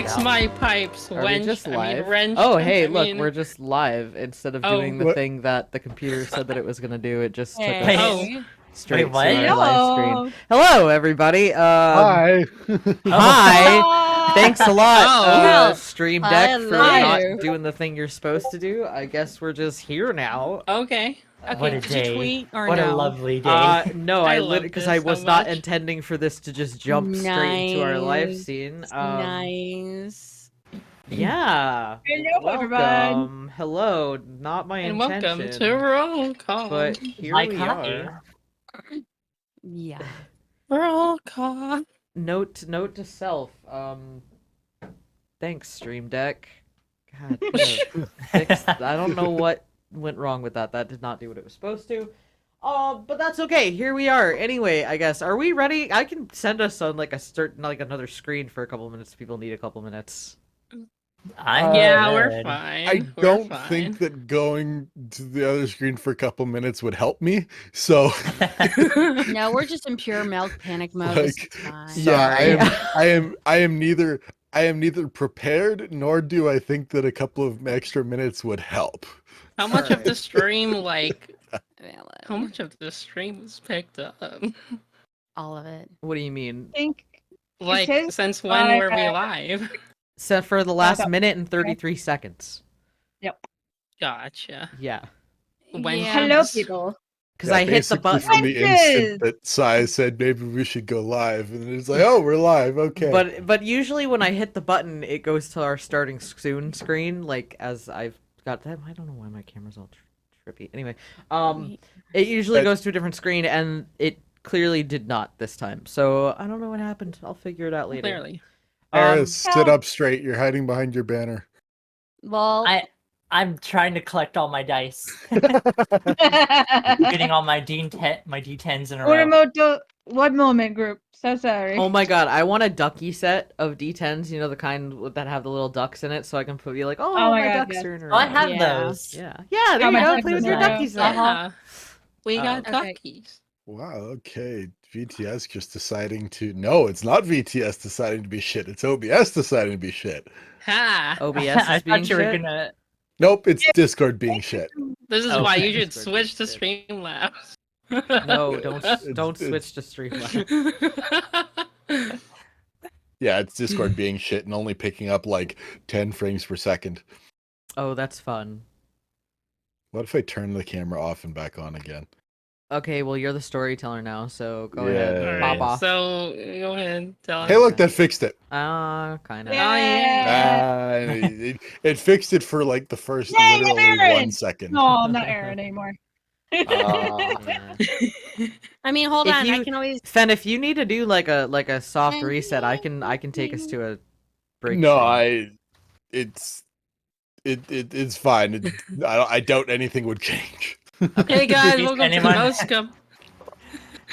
fix my pipes, Are we just live? wrenched, Oh, hey, look, we're just live. Instead of doing the What? thing that the computer said that it was gonna do, it just took Hey. us straight Wait, what? to our live Hello. screen. Hello, everybody. Hi. Hi. Thanks a lot, Oh. Stream Deck, for Hello. not doing the thing you're supposed to do. I guess we're just here now. Okay. Okay, a did day. you tweet or What no? a lovely day. No, I I love because this I so was not much. intending for this to just jump straight into our live scene. Nice. Yeah. Hello, everyone. Welcome. Hello. Not my And intention. welcome to Roll Call. But here Like we hockey. are. Yeah. Roll Call. Note to self. Thanks, Stream Deck. God, I don't know what went wrong with that. That did not do what it was supposed to. But that's okay. Here we are. Anyway, I guess, are we ready? I can send us on like another screen for a couple of minutes. People need a couple minutes. Yeah, we're good. fine. I We're don't fine. think that going to the other screen for a couple minutes would help me. So, No, we're just in pure milk panic mode. This is fine. yeah, Sorry. I am neither prepared nor do I think that a couple of extra minutes would help. How much of Alright. the stream, like, Valid. how much of the stream was picked up? All of it. What do you mean? Like, says since when were we live? So for the last about- minute and 33 seconds. Gotcha. Yeah. When Yeah. Hello, should- people. Because I hit the basically button. from the Yes. instant that Sai said maybe we should go live, and it's like, oh, we're live, okay. But usually when I hit the button, it goes to our starting soon screen. Like as I've got that, I don't know why my camera's all trippy. Anyway, it usually goes to a different screen, and it clearly did not this time. So I don't know what happened. I'll figure it out later. Clearly. Eris, sit up straight. You're hiding behind your banner. Well, I'm trying to collect all my dice. Getting all my D10s in a row. Uramoto, one moment, group. So sorry. Oh my god, I want a ducky set of D10s. You know the kind that have the little ducks in it, so I can be like, oh, Oh my my god, ducks yes. are in a Oh, I row. have Yeah. those. Yeah, yeah. There Oh, you my go. heck Play with is your nice. ducky set. Yeah. We Oh. got Okay. duckies. Wow, okay. VTS just deciding to... No, it's not VTS deciding to be shit. It's OBS deciding to be shit. Ha! OBS is I being thought you were shit. gonna. Nope, it's Discord being shit. This is Oh, why okay. you should Discord switch to shit. Streamlabs. No, don't It's- switch to Streamlabs. Yeah, it's Discord being shit and only picking up like 10 frames per second. Oh, that's fun. What if I turn the camera off and back on again? Okay, well you're the storyteller now, so go Yeah. ahead, Alright, pop off. so go ahead, tell us. Hey, look, that fixed it. Kind of. Oh yeah. It fixed it for like the first Yay, literally Aaron! 1 second. No, I'm not Aaron anymore. Yeah. I mean, hold If on. I you- can always. Fen, if you need to do like a soft reset, I can take us to a break. No, stream. it's fine. I doubt anything would change. Hey guys, case welcome to anyone- Noscum.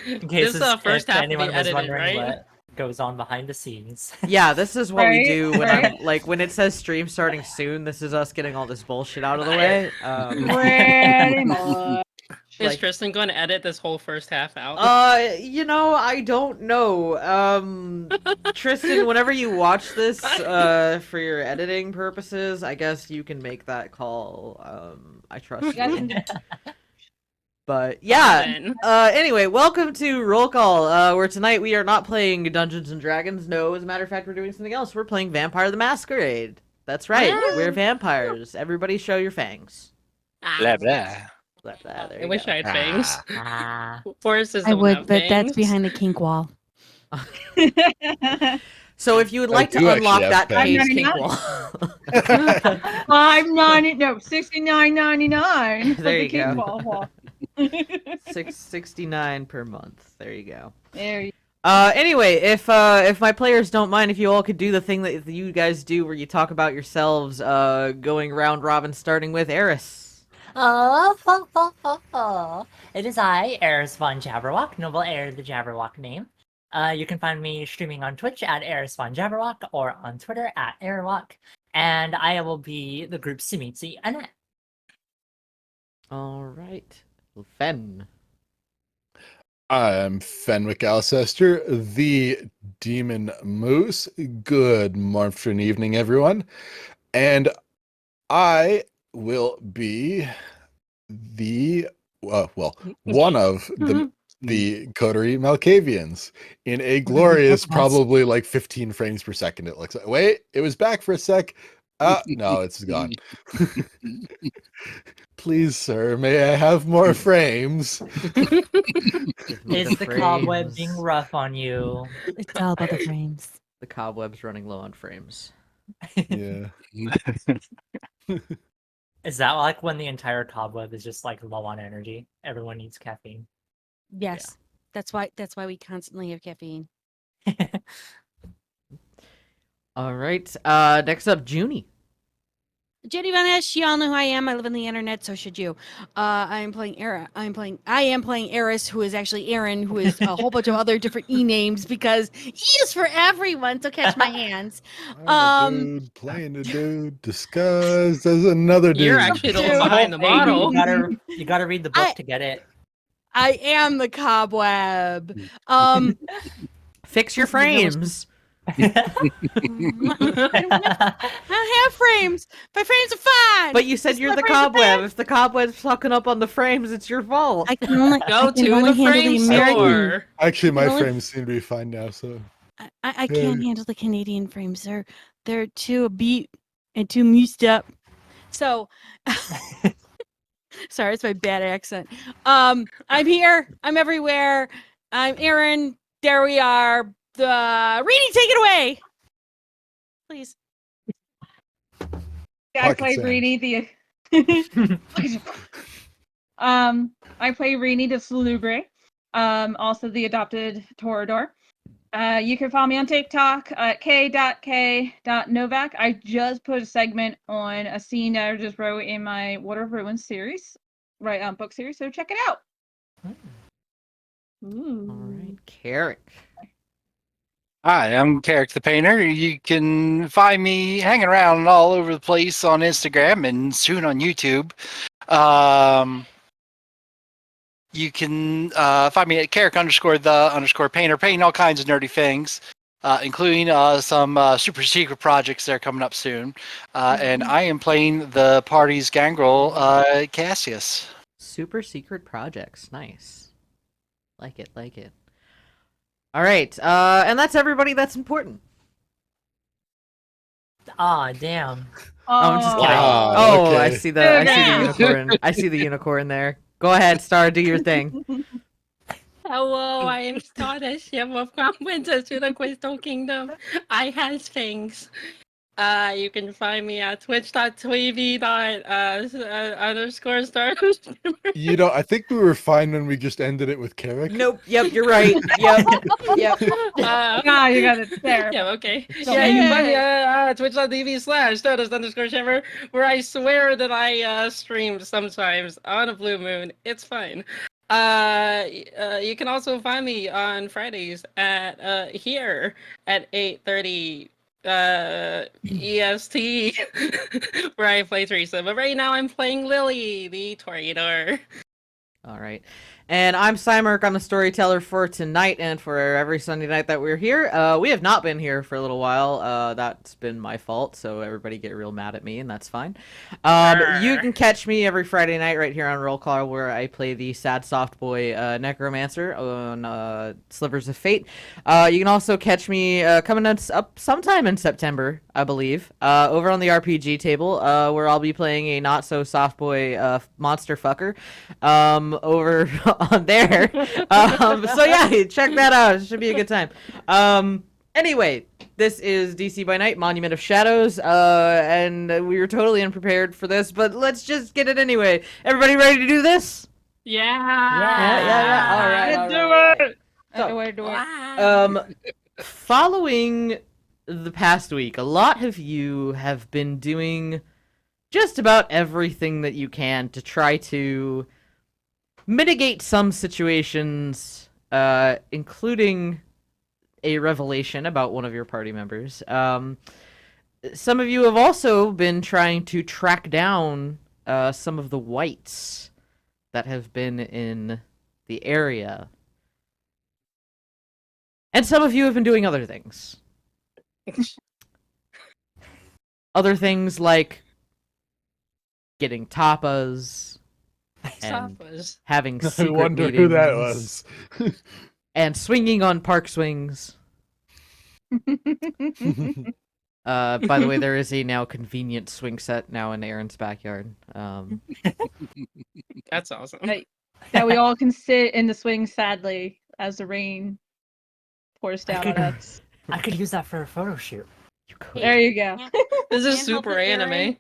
In case This first if half will be anyone was edited, wondering right? what goes on behind the scenes. Yeah, this is what we Right, do when right. I'm like when it says stream starting soon. This is us getting all this bullshit out of the way. Pretty much. Is like- Tristan going to edit this whole first half out? You know, I don't know. Tristan, whenever you watch this, for your editing purposes, I guess you can make that call. I trust you. But yeah. Then. Anyway, welcome to Roll Call. Where tonight we are not playing Dungeons and Dragons. No, as a matter of fact, we're doing something else. We're playing Vampire the Masquerade. That's right. We're vampires. Everybody, show your fangs. Ah, blah. Blah, blah, there I you wish go. I had fangs. Ah. Forrest I would, but that's behind the kink wall. So if you would I like to do unlock actually that have cage fangs. kink wall, $69.99. There you go. Wall. $6.69 per month. There you go. There you Anyway, if my players don't mind, if you all could do the thing that you guys do, where you talk about yourselves, going round robin, starting with Eris. It is I, Eris Von Jabberwock, noble heir of the Jabberwock name. You can find me streaming on Twitch at Eris Von Jabberwock or on Twitter at Airwalk, and I will be the group Sumitsu Annette. All right, Fen. I am Fenwick Alcester, the Demon Moose. Good morning, evening, everyone. And I will be the one of the Coterie Malkavians in a glorious, probably like 15 frames per second. It looks like. Wait, it was back for a sec. No, it's gone. Please, sir, may I have more frames? Is the cobweb being rough on you? It's all about the frames. The cobweb's running low on frames. Yeah. Is that like when the entire cobweb is just like low on energy? Everyone needs caffeine. Yes. That's why we constantly have caffeine. All right. Next up, Junie. Junie Von Esch, y'all know who I am. I live on the internet, so should you. I am playing Eris, who is actually Aaron, who is a whole bunch of other different names because E is for everyone. So catch my hands. I'm a dude playing a dude disguised as another dude. You're actually the one behind the model. You gotta read the book to get it. I am the cobweb. Fix your frames. I don't have frames. My frames are fine. But you said Just you're my the frames are cobweb. bad. If the cobweb's fucking up on the frames, it's your fault. I can only Go I can to only the handle frame American. store. Actually, my Really? frames seem to be fine now, so. I can't handle the Canadian frames. They're too beat and too mused up. So sorry, it's my bad accent. I'm here. I'm everywhere. I'm Aaron. There we are. Reedy, take it away, please. I Pocket play sand. Reedy I play Reedy the Salubre, also the adopted Torador. You can follow me on TikTok at k.k.novak. I just put a segment on a scene that I just wrote in my Water of Ruins series, book series, so check it out. Ooh. All right, Kerrick. Hi, I'm Kerrick the Painter. You can find me hanging around all over the place on Instagram and soon on YouTube. You can find me at Kerrick_the_painter, painting all kinds of nerdy things, including some super secret projects that are coming up soon. And I am playing the party's gangrel, Cassius. Super secret projects. Nice. Like it. All right. And that's everybody that's important. Aw, damn. I'm just kidding. Wow, Oh, okay. I see the Yeah. unicorn. I see the unicorn there. Go ahead, Star. Do your thing. Hello, I am Star, ship of Winter to the Crystal Kingdom. I has things. You can find me at twitch.tv _star. You know, I think we were fine when we just ended it with Kerrick. Nope. Yep. You're right. Yep. Yep. Ah, you got it there. Yeah, okay. So- Yeah, you can find me at twitch.tv/Stardust_Shimmer, where I swear that I stream sometimes on a blue moon. It's fine. You can also find me on Fridays at here at 8:30 EST, where I play Teresa. But right now I'm playing Lily, the Toreador. All right. And I'm Psymerc. I'm the storyteller for tonight and for every Sunday night that we're here. We have not been here for a little while. That's been my fault, so everybody get real mad at me, and that's fine. You can catch me every Friday night right here on Roll Call, where I play the sad soft boy Necromancer on Slivers of Fate. You can also catch me coming up sometime in September, I believe, over on the RPG table, where I'll be playing a not so soft boy monster fucker over on there. So yeah, check that out. It should be a good time. Anyway, this is DC by Night, Monument of Shadows, and we were totally unprepared for this, but let's just get it anyway. Everybody ready to do this? Yeah. Yeah. All right. Let's all do right. it. So, Do it. Wow. Following the past week, a lot of you have been doing just about everything that you can to try to mitigate some situations, including a revelation about one of your party members. Some of you have also been trying to track down some of the whites that have been in the area. And some of you have been doing other things. Other things like getting tapas and Tapas. having I secret wonder meetings who that was. and swinging on park swings. By the way, there is a now convenient swing set now in Aaron's backyard. That's awesome. Right. That we all can sit in the swing sadly as the rain pours down on us. I could use that for a photo shoot. You could. There you go. This is Can't help super it, Aaron. anime.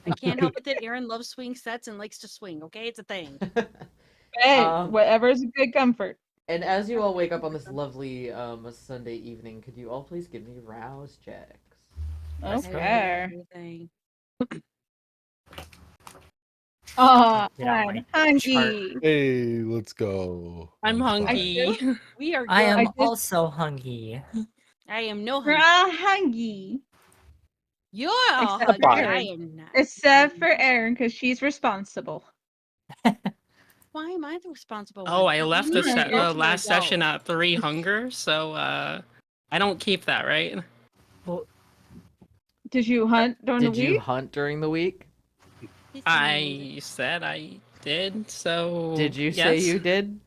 I can't help it that Aaron loves swing sets and likes to swing. Okay, it's a thing. Hey, Um, whatever's a good comfort. And as you all wake up on this lovely Sunday evening, could you all please give me rouse checks? Okay. Everything. Oh, Get out of I'm my hungry. Hey, let's go. I'm hungry. We are. I good. am I just- also hungry. I am no We're hungry. all hungry. You're all Except hungry. for I Aaron. am not. Except for Erin, because she's responsible. Why am I the responsible Oh, one? I You left need the to go to last my session adult. at 3 hunger, so I don't keep that, right? Did you hunt during Did the you week? hunt during the week? He's telling me I said I did, so Did you say yes. you did?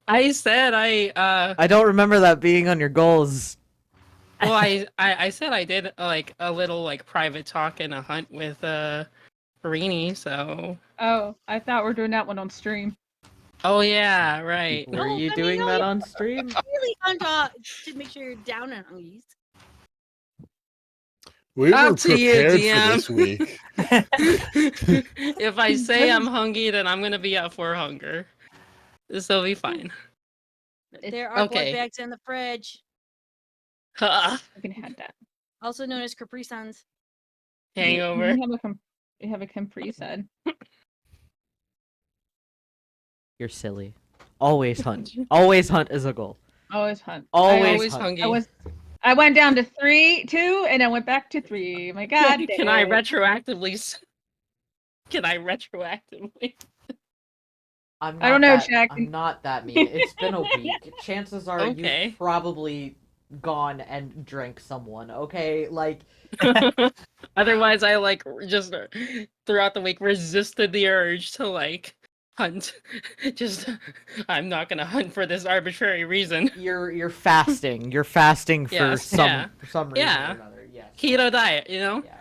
I said I don't remember that being on your goals. well I said I did like a little like private talk and a hunt with Rini, so Oh, I thought we were doing that one on stream. oh yeah, right. Were Oh, you I mean, doing no, that you on stream? really hunt to make sure you're down on hungies. We were Up to you, prepared for DM. this week. If I say I'm hungry, then I'm gonna be at 4 hunger. This will be fine. There are Okay. blood bags in the fridge, Ha, You can have that. also known as Capri Suns. hangover. We have a Capri Sun. You're silly. Always hunt. Always hunt is a goal. Always hunt. Always Always hunt. hungry. I went down to 3, 2, and I went back to 3. My God. Can I dang. retroactively? Can I retroactively? I'm I don't not know, that- Jack. I'm not that mean. It's been a week. Chances are Okay. you've probably gone and drank someone, okay? Like, Otherwise, I like just throughout the week resisted the urge to like hunt. Just I'm not gonna hunt for this arbitrary reason. you're fasting. You're fasting for Yes, some yeah. for some reason Yeah. or another. Yes. Keto diet, you know? Yeah.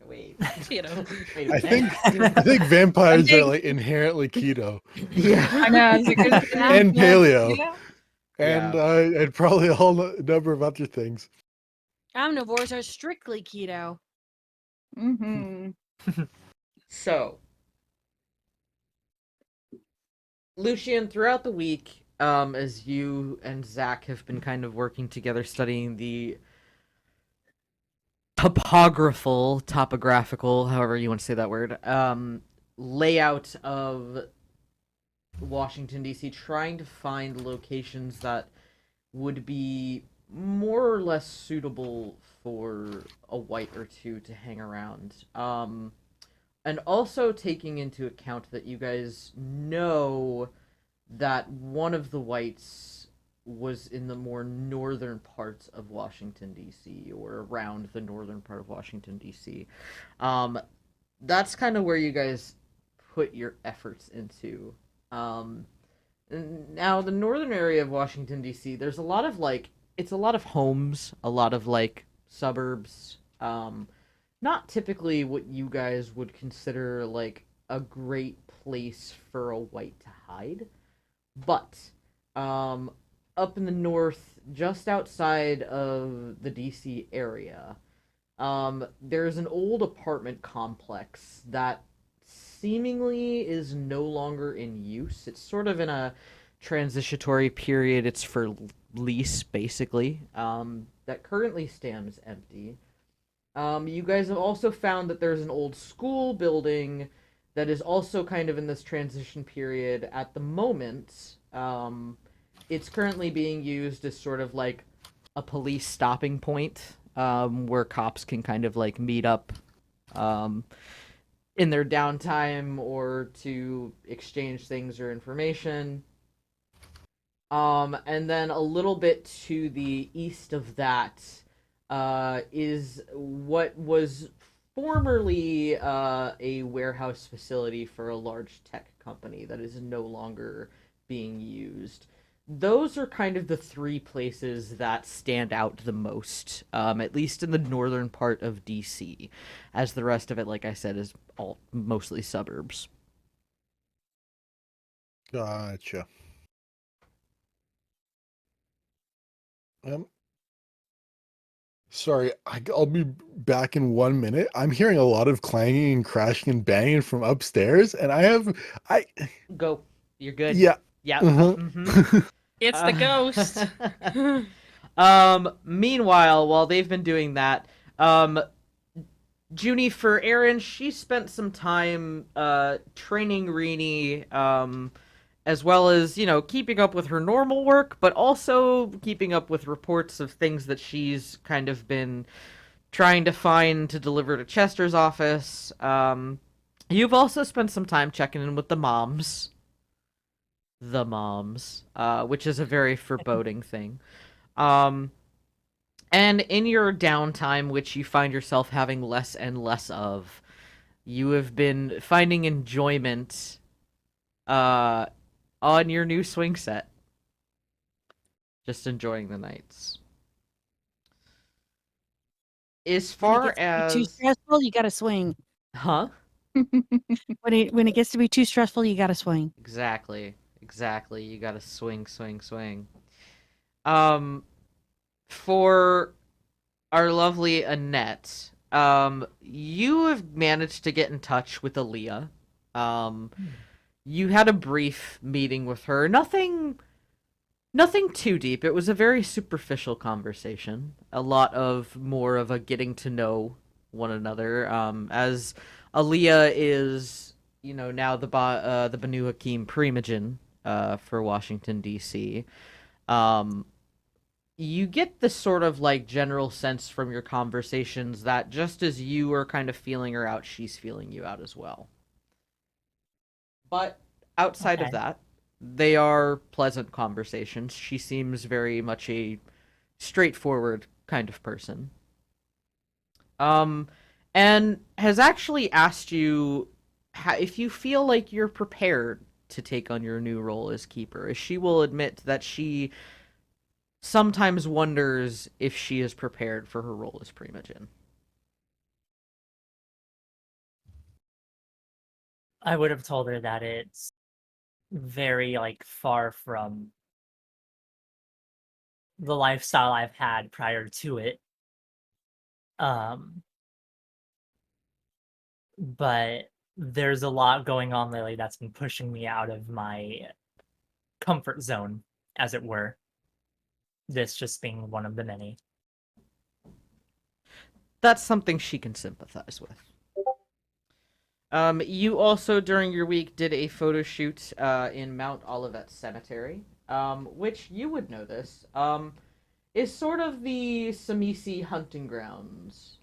Wait. Keto. Wait a I minute. think vampires I are think- like inherently keto Yeah. I know. It's like, and paleo, Yeah. and Yeah. and probably a whole number of other things. Omnivores are strictly keto. Mm-hmm. So, Lucian, throughout the week, as you and Zach have been kind of working together studying the topographical, however you want to say that word, layout of Washington, D.C., trying to find locations that would be more or less suitable for a white or two to hang around. And also taking into account that you guys know that one of the whites was in the more northern parts of Washington, D.C., or around the northern part of Washington, D.C. That's kind of where you guys put your efforts into. Now, the northern area of Washington, D.C., there's a lot of, like, it's a lot of homes, a lot of, like, suburbs, not typically what you guys would consider, like, a great place for a white to hide, but, up in the north, just outside of the DC area, there's an old apartment complex that seemingly is no longer in use. It's sort of in a transitory period. It's for lease, basically, that currently stands empty. You guys have also found that there's an old school building that is also kind of in this transition period at the moment. It's currently being used as sort of like a police stopping point, where cops can kind of like meet up in their downtime or to exchange things or information. And then a little bit to the east of that is what was formerly a warehouse facility for a large tech company that is no longer being used. Those are kind of the three places that stand out the most, at least in the northern part of DC, as the rest of it, like I said, is all mostly suburbs. Gotcha. Um, Sorry, I'll be back in 1 minute. I'm hearing a lot of clanging and crashing and banging from upstairs, and I, Go. You're good. yeah. Yep. Uh-huh. Mm-hmm. It's the ghost. Meanwhile, while they've been doing that, Junie, for Erin, she spent some time training Rini, as well as, keeping up with her normal work, but also keeping up with reports of things that she's kind of been trying to find to deliver to Chester's office. You've also spent some time checking in with the moms. Which is a very foreboding thing. Um, and in your downtime, which you find yourself having less and less of, you have been finding enjoyment uh, on your new swing set. Just enjoying the nights. As far Too as... stressful, you gotta swing. Huh? When it gets to be too stressful, you gotta swing. Exactly. You gotta swing. For our lovely Annette, you have managed to get in touch with Aaliyah. You had a brief meeting with her. Nothing too deep. It was a very superficial conversation. A lot of more of a getting to know one another. As Aaliyah is, now the Banu Hakim Primogen for Washington D.C. You get this sort of like general sense from your conversations that just as you are kind of feeling her out, she's feeling you out as well. But outside of Okay. that, they are pleasant conversations. She seems very much a straightforward kind of person. Um, and has actually asked you if you feel like you're prepared to take on your new role as keeper. As she will admit that she sometimes wonders if she is prepared for her role as Primogen. I would have told her that it's very like far from the lifestyle I've had prior to it. Um, but there's a lot going on lately that's been pushing me out of my comfort zone, as it were. This just being one of the many. That's something she can sympathize with. You also, during your week, did a photo shoot in Mount Olivet Cemetery, which you would know this, is sort of the Samisi hunting grounds.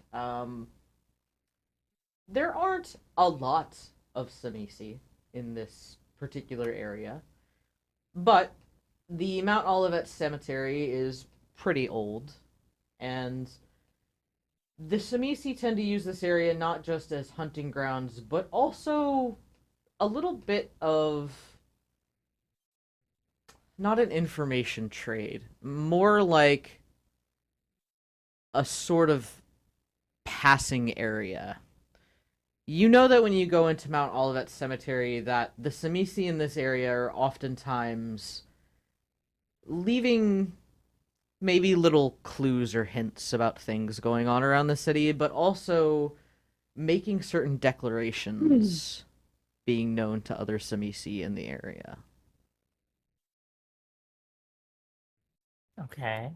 There aren't a lot of Samisi in this particular area, but the Mount Olivet Cemetery is pretty old, and the Samisi tend to use this area not just as hunting grounds, but also a little bit of not an information trade, more like a sort of passing area. You know that when you go into Mount Olivet Cemetery that the Samisi in this area are oftentimes leaving maybe little clues or hints about things going on around the city, but also making certain declarations being known to other Samisi in the area. Okay.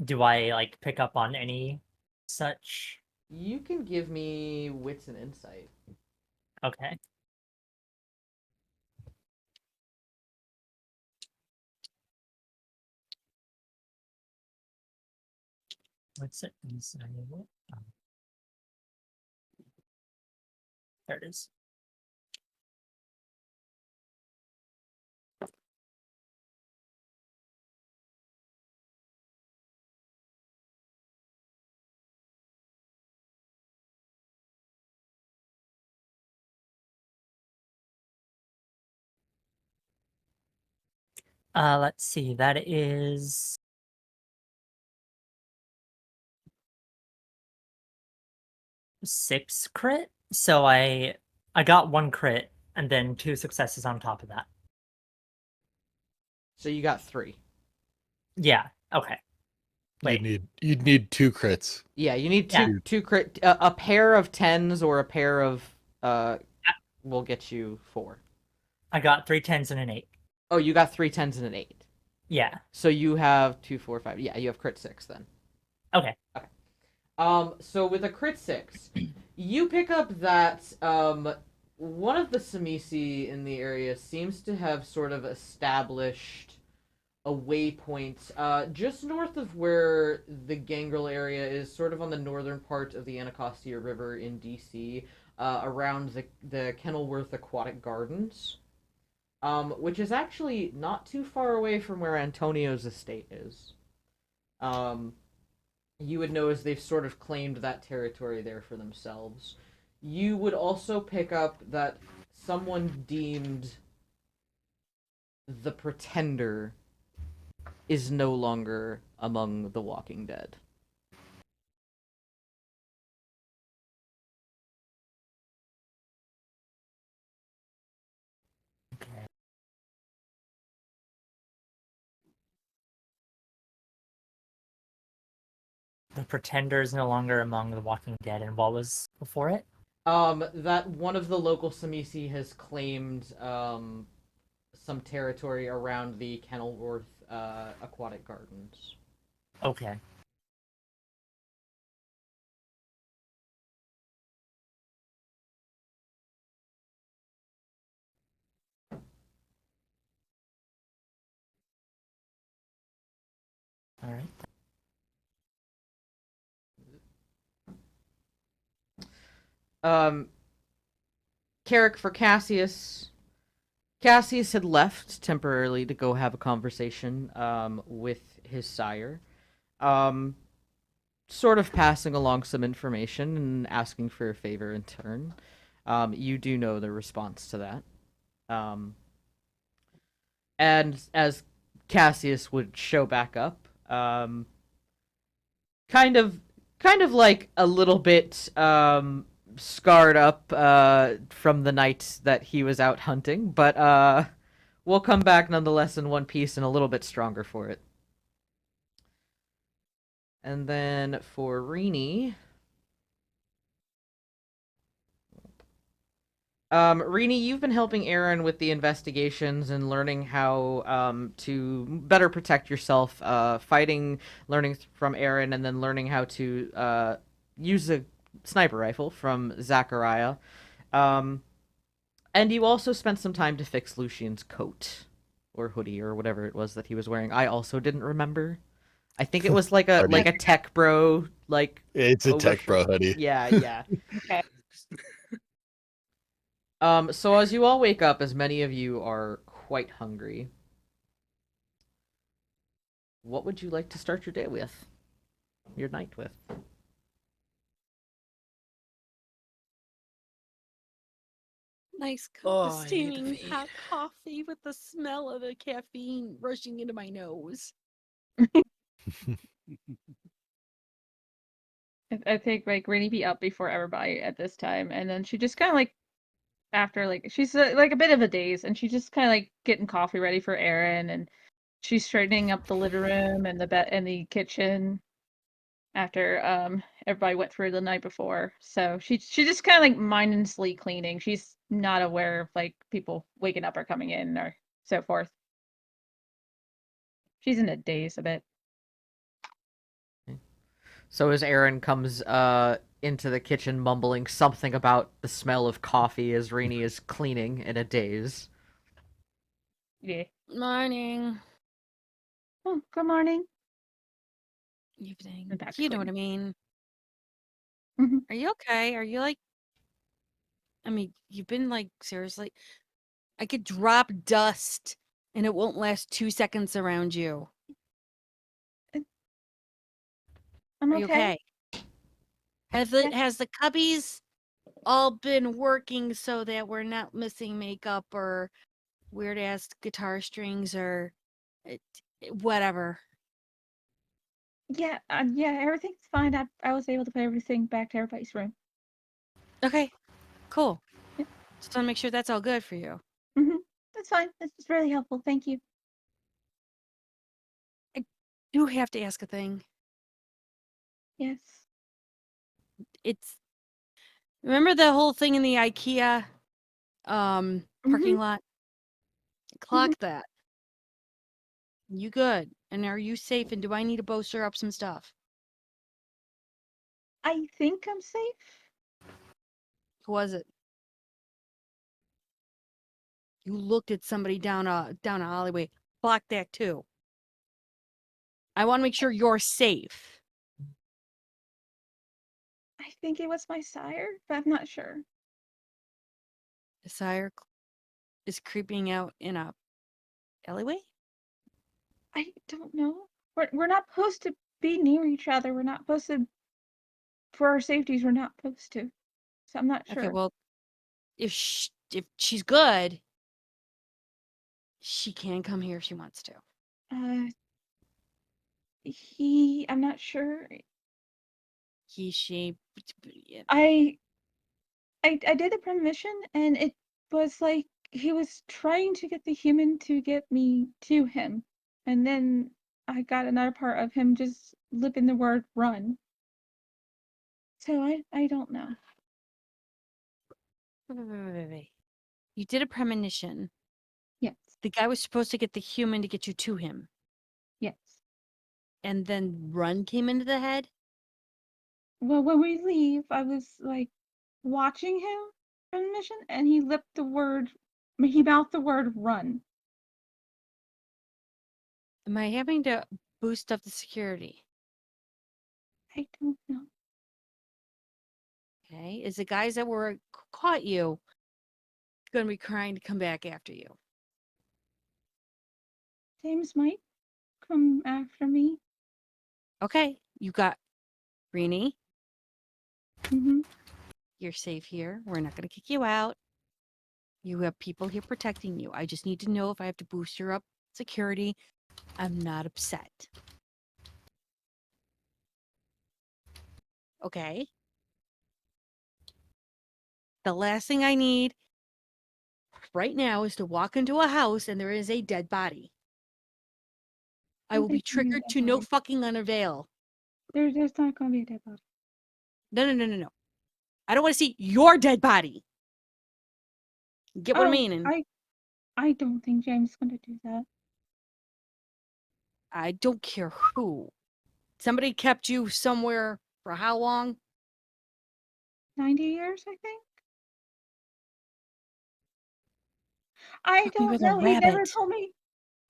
Do I like pick up on any such? You can give me wits and insight. Okay. What's it inside? Oh, there it is. Let's see. That is 6 crit. So I got 1 crit and then 2 successes on top of that. So you got 3. Yeah. Okay. Wait. You'd need 2 crits. Yeah, you need Yeah. two crit. A pair of 10s or a pair of will get you 4. I got 3 10s and an 8. Oh, you got 3 10s and an 8. Yeah. So you have 2, 4, 5. Yeah, you have crit 6 then. Okay. So with a crit 6, you pick up that one of the Samisi in the area seems to have sort of established a waypoint just north of where the Gangrel area is, sort of on the northern part of the Anacostia River in DC, around the Kenilworth Aquatic Gardens, which is actually not too far away from where Antonio's estate is. You would know as they've sort of claimed that territory there for themselves. You would also pick up that someone deemed the Pretender is no longer among the Walking Dead. Okay. The Pretender is no longer among the Walking Dead, and what was before it? That one of the local Samisi has claimed some territory around the Kenilworth Aquatic Gardens. Okay. All right. Kerrick for Cassius. Cassius had left temporarily to go have a conversation with his sire. Sort of passing along some information and asking for a favor in turn. You do know the response to that. And as Cassius would show back up, kind of like a little bit scarred up from the night that he was out hunting, but we'll come back nonetheless in one piece and a little bit stronger for it. And then for Rini, Rini, you've been helping Aaron with the investigations and learning how to better protect yourself, fighting, learning from Aaron, and then learning how to use a sniper rifle from Zachariah. And you also spent some time to fix Lucian's coat or hoodie or whatever it was that he was wearing. I also didn't remember. I think it was like a tech bro It's a tech bro hoodie. Yeah. Okay. So as you all wake up, as many of you are quite hungry, what would you like to start your day with? Your night with? Nice Oh, cup of I need to steaming pee. hot coffee with the smell of the caffeine rushing into my nose. I think like Rainy be up before everybody at this time, and then she just kind of like after like she's like a bit of a daze, and she's just kind of like getting coffee ready for Aaron, and she's straightening up the living room and the bed and the kitchen after everybody went through the night before. So she just kind of like mindlessly cleaning. She's not aware of like people waking up or coming in or so forth. She's in a daze a bit. So as Aaron comes into the kitchen mumbling something about the smell of coffee as Rini is cleaning in a daze. Yeah. Morning. Oh, good morning. Evening. And back to You know what I cleaning. mean. Mhm. Are you okay? Are you like... I mean, you've been like, seriously... I could drop dust and it won't last 2 seconds around you. I'm Are you okay. okay? Has the cubbies all been working so that we're not missing makeup or weird ass guitar strings or Whatever. Yeah, everything's fine. I was able to put everything back to everybody's room. Okay, cool. Yep. Just want to make sure that's all good for you. That's fine. This is really helpful. Thank you. Do have to ask a thing. Yes. It's remember the whole thing in the IKEA parking lot? Clock that. You good? And are you safe? And do I need to bolster up some stuff? I think I'm safe. Who was it? You looked at somebody down a alleyway. Block that too. I want to make sure you're safe. I think it was my sire, but I'm not sure. The sire is creeping out in a alleyway? I don't know. We're not supposed to be near each other. We're not supposed to. For our safeties, we're not supposed to. So I'm not sure. Okay, well, if she's good, she can come here if she wants to. I'm not sure. She. I did the premonition, and it was like he was trying to get the human to get me to him, and then I got another part of him just lipping the word "run." So I don't know. Wait. You did a premonition. Yes. The guy was supposed to get the human to get you to him. Yes. And then run came into the head? Well, when we leave, I was like watching him premonition, and he mouthed the word "run." Am I having to boost up the security? I don't know. Okay. Is the guys that were caught you going to be trying to come back after you? James might come after me. Okay. You got Rini. Mm-hmm. You're safe here. We're not going to kick you out. You have people here protecting you. I just need to know if I have to boost your up security. I'm not upset. Okay. The last thing I need right now is to walk into a house and there is a dead body. I will be triggered to no fucking unavail. There's not going to be a dead body. No. I don't want to see your dead body. Get what I mean? And I don't think James is going to do that. I don't care who. Somebody kept you somewhere for how long? 90 years, I think. I Fuck me don't with a know. He never rabbit. told me.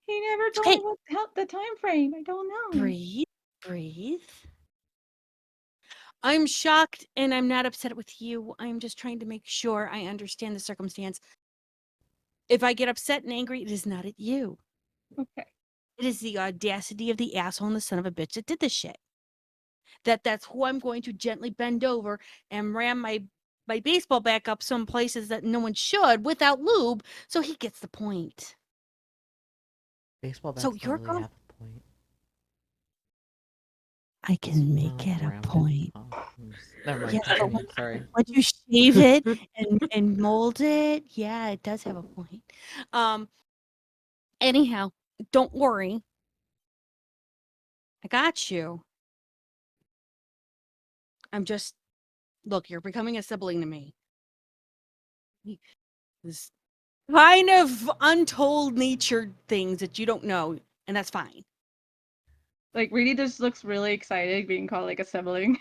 He never told Okay. me what the time frame. I don't know. Breathe. I'm shocked and I'm not upset with you. I'm just trying to make sure I understand the circumstance. If I get upset and angry, it is not at you. Okay. It is the audacity of the asshole and the son of a bitch that did this shit. That's who I'm going to gently bend over and ram my baseball back up some places that no one should without lube, so he gets the point. Baseball bats So don't you're really going. have a point. I can make it a point. Never mind. Yeah, but Continue, sorry. when you shave it and mold it, yeah, it does have a point. Anyhow, don't worry. I got you. I'm just look, you're becoming a sibling to me. This kind of untold nature things that you don't know, and that's fine. Like, Reedy just looks really excited being called like a sibling.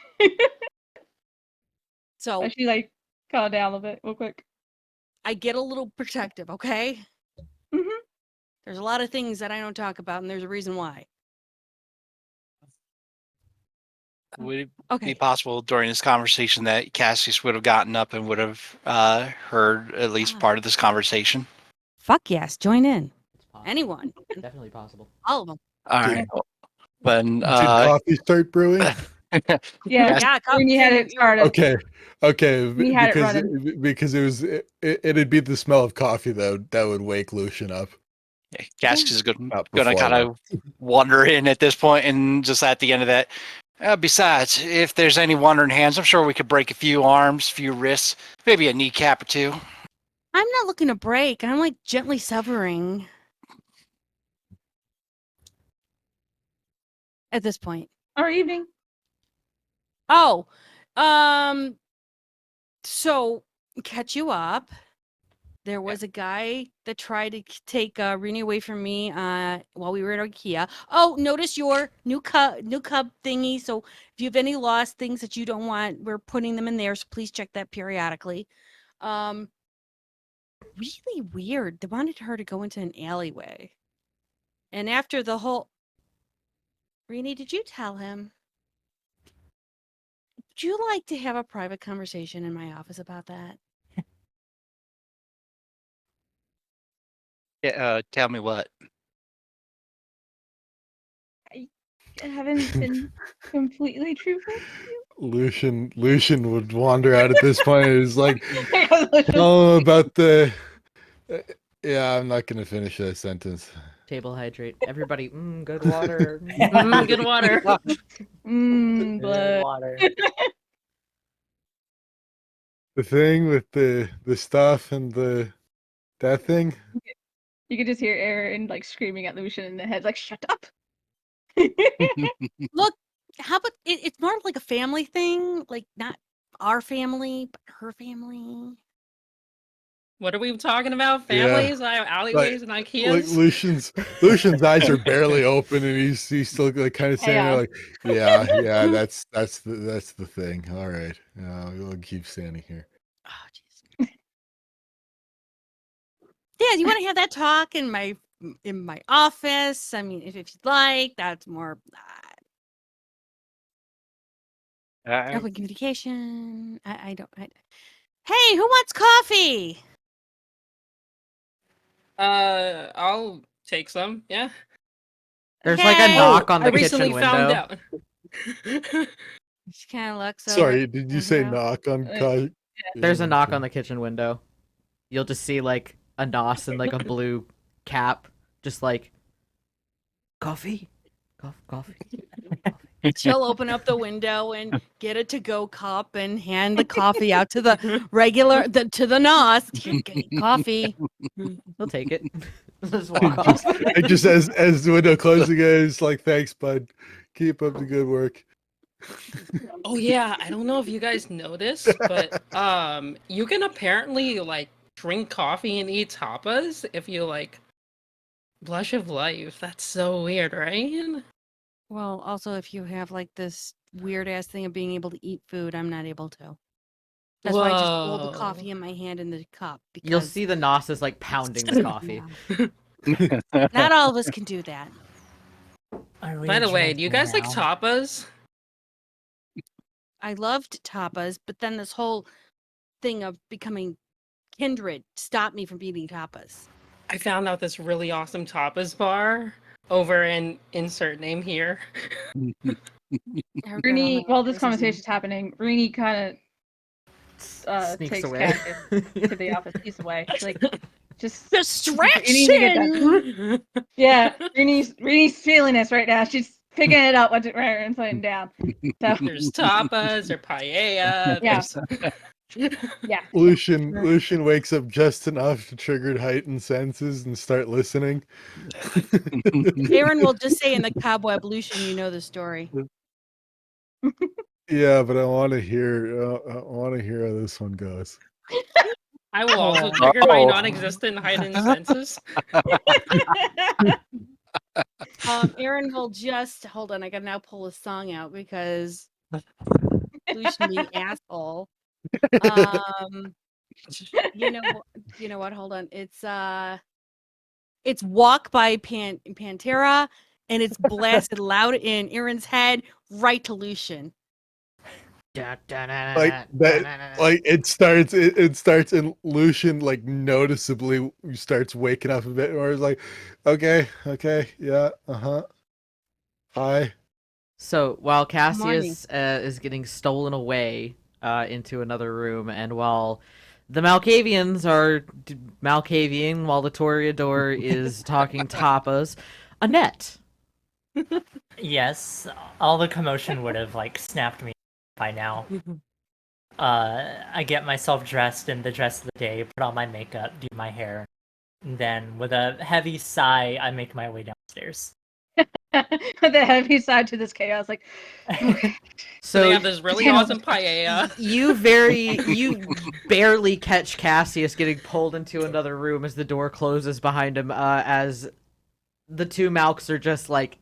So I should like calm down a little bit real quick. I get a little protective, okay? Mm-hmm. There's a lot of things that I don't talk about, and there's a reason why. Would it Okay. be possible during this conversation that Cassius would have gotten up and would have heard at least part of this conversation? Fuck yes, join in. It's possible. Anyone. Definitely possible. All of them. All right. Then Did coffee start brewing? Yeah. Yeah, When you had it started. Okay, We had it because it it'd be the smell of coffee that would wake Lucian up. Cask is gonna Not before kind of wander in at this point, and just at the end of that. Besides, if there's any wandering hands, I'm sure we could break a few arms, a few wrists, maybe a kneecap or two. I'm not looking to break. I'm like gently severing at this point. Our evening. Oh, so catch you up. There was a guy that tried to take Rooney away from me while we were at IKEA. Oh, notice your new cup thingy. So if you have any lost things that you don't want, we're putting them in there. So please check that periodically. Really weird. They wanted her to go into an alleyway. And after the whole... Rooney, did you tell him? Would you like to have a private conversation in my office about that? Yeah, tell me what. I haven't been completely truthful. Lucian would wander out at this point. It's like, Lucian. oh, about the. Yeah, I'm not gonna finish that sentence. Table hydrate. Everybody, good water. Good water. Blood. Water. The thing with the stuff and that thing. You could just hear Aaron like screaming at Lucian in the head, like, shut up. Look, how about it's more like a family thing, like not our family, but her family. What are we talking about? Yeah. Families, alleyways, and Like IKEAs? Lucian's eyes are barely open, and he's still like kind of standing there, like, yeah, that's the thing. All right, we'll keep standing here. Oh, jeez. Yeah, you want to have that talk in my office? I mean, if you'd like, that's more open communication. I don't. Hey, who wants coffee? I'll take some. Yeah. There's like a knock on I the recently kitchen found window. out. She kind of looks over. Sorry, did you say window. knock on? There's a knock on the kitchen window. You'll just see like a nos and like a blue cap, just like coffee. She'll open up the window and get a to-go cup and hand the coffee out to the regular to the nos. Get coffee. He'll take it. Just walk off. It just as the window closes again, it's like, thanks, bud. Keep up the good work. Oh yeah, I don't know if you guys know this, but you can apparently like drink coffee and eat tapas if you like blush of life. That's so weird, right? Well, also if you have like this weird ass thing of being able to eat food, I'm not able to. That's why I just hold the coffee Whoa. in my hand in the cup. Because You'll see the nos is like pounding the coffee. not all of us can do that. By the way, do you guys like tapas? I loved tapas, but then this whole thing of becoming kindred stopped me from eating tapas. I found out this really awesome tapas bar over in insert name here. Rooney, while this conversation's happening, Rooney kind of Sneaks takes away. Cactus to the office. He's away. Like, just Distraction! yeah, Rooney's feeling this right now. She's picking it up and putting it down. So There's tapas or paella. Yeah. there's- yeah. Lucian wakes up just enough to trigger heightened senses and start listening. Aaron will just say in the cobweb Lucian, you know the story. Yeah, but I want to hear. I want to hear how this one goes. I will also trigger my non-existent heightened senses. Aaron will just hold on. I gotta now pull a song out because Lucian the asshole. You know what? Hold on. It's "Walk" by Pantera, and it's blasted loud in Aaron's head, right to Lucian. Like that, like it starts and Lucian like noticeably starts waking up a bit more. It's like, okay, yeah, hi. So while Cassius is getting stolen away into another room, and while The Malkavians are Malkavian while the Toreador is talking tapas. Annette. Yes, all the commotion would have like snapped me by now. I get myself dressed in the dress of the day, put on my makeup, do my hair, and then with a heavy sigh, I make my way downstairs. The heavy side to this chaos, like, okay. So they So have this really Damn. awesome paella. you barely catch Cassius getting pulled into another room as the door closes behind him, as the two Malks are just like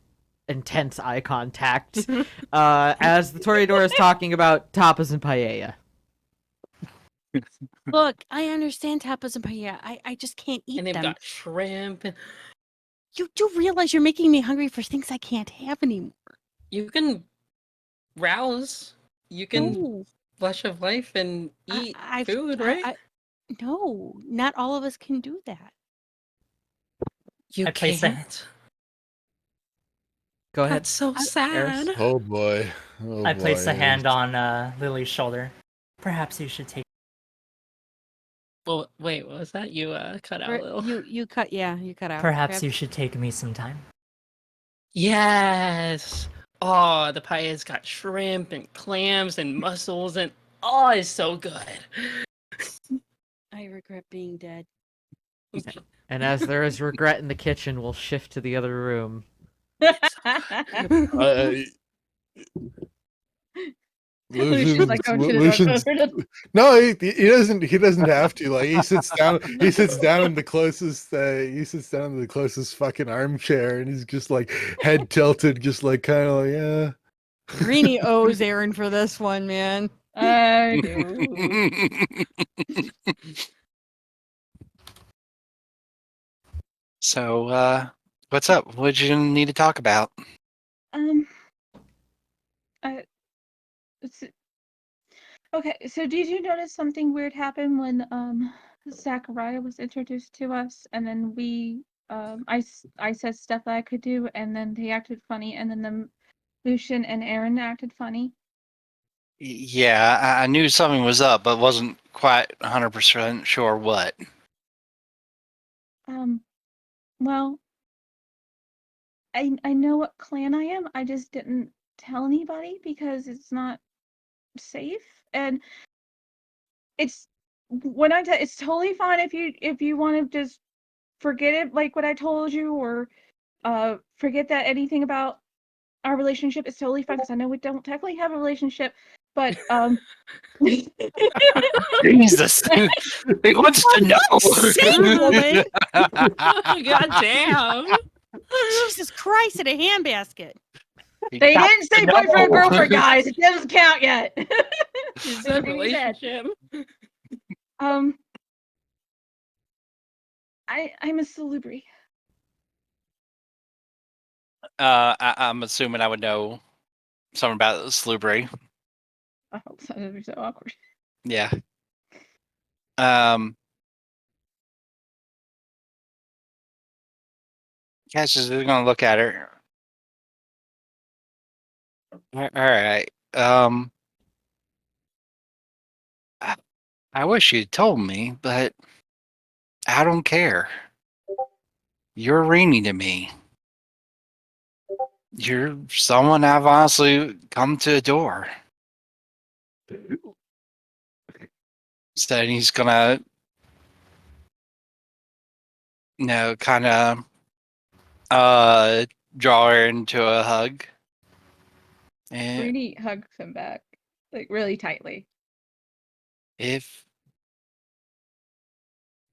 intense eye contact, as the Toreador is talking about tapas and paella. Look, I understand tapas and paella. I just can't eat And they've them. got shrimp. And You do realize you're making me hungry for things I can't have anymore. you can rouse. You can No, flesh of life and eat food, right? No, not all of us can do that. You I place a- can't. Go ahead. That's so Eris. sad. Oh boy. Oh I place boy. a hand on Lily's shoulder. Perhaps you should take. Well, wait, what was that? You cut out a little. You cut out. Perhaps you should take me some time. Yes. Oh, the paella's got shrimp and clams and mussels and oh, it's so good. I regret being dead. And as there is regret in the kitchen, we'll shift to the other room. Lucian's like, oh shit, Lucian's- no, he doesn't. He doesn't have to. Like he sits down. He sits down in the closest. He sits down in the closest fucking armchair, and he's just like head tilted, just like kind of like yeah. Greenie owes Aaron for this one, man. I do. So, what's up? What did you need to talk about? Okay, so did you notice something weird happen when Zachariah was introduced to us, and then I said stuff that I could do, and then they acted funny, and then Lucian and Aaron acted funny? Yeah, I knew something was up, but wasn't quite 100% sure what. Well, I know what clan I am. I just didn't tell anybody because it's not safe, and it's it's totally fine if you want to just forget it, like what I told you, or forget that anything about our relationship. Is totally fine because I know we don't technically have a relationship, but Jesus, he wants to know. Sake, woman! God damn. Jesus Christ, in a handbasket. He they got didn't say to boyfriend and know. girlfriend, guys. It doesn't count yet. It's a relationship. I'm a salubri. I'm assuming I would know something about Slubry. I hope so. That'd be so awkward. Yeah. Cash is gonna look at her. All right. I wish you'd told me, but I don't care. You're Rainy to me. You're someone I've honestly come to adore. So he's gonna, kind of draw her into a hug. And Rudy hugs him back, like really tightly.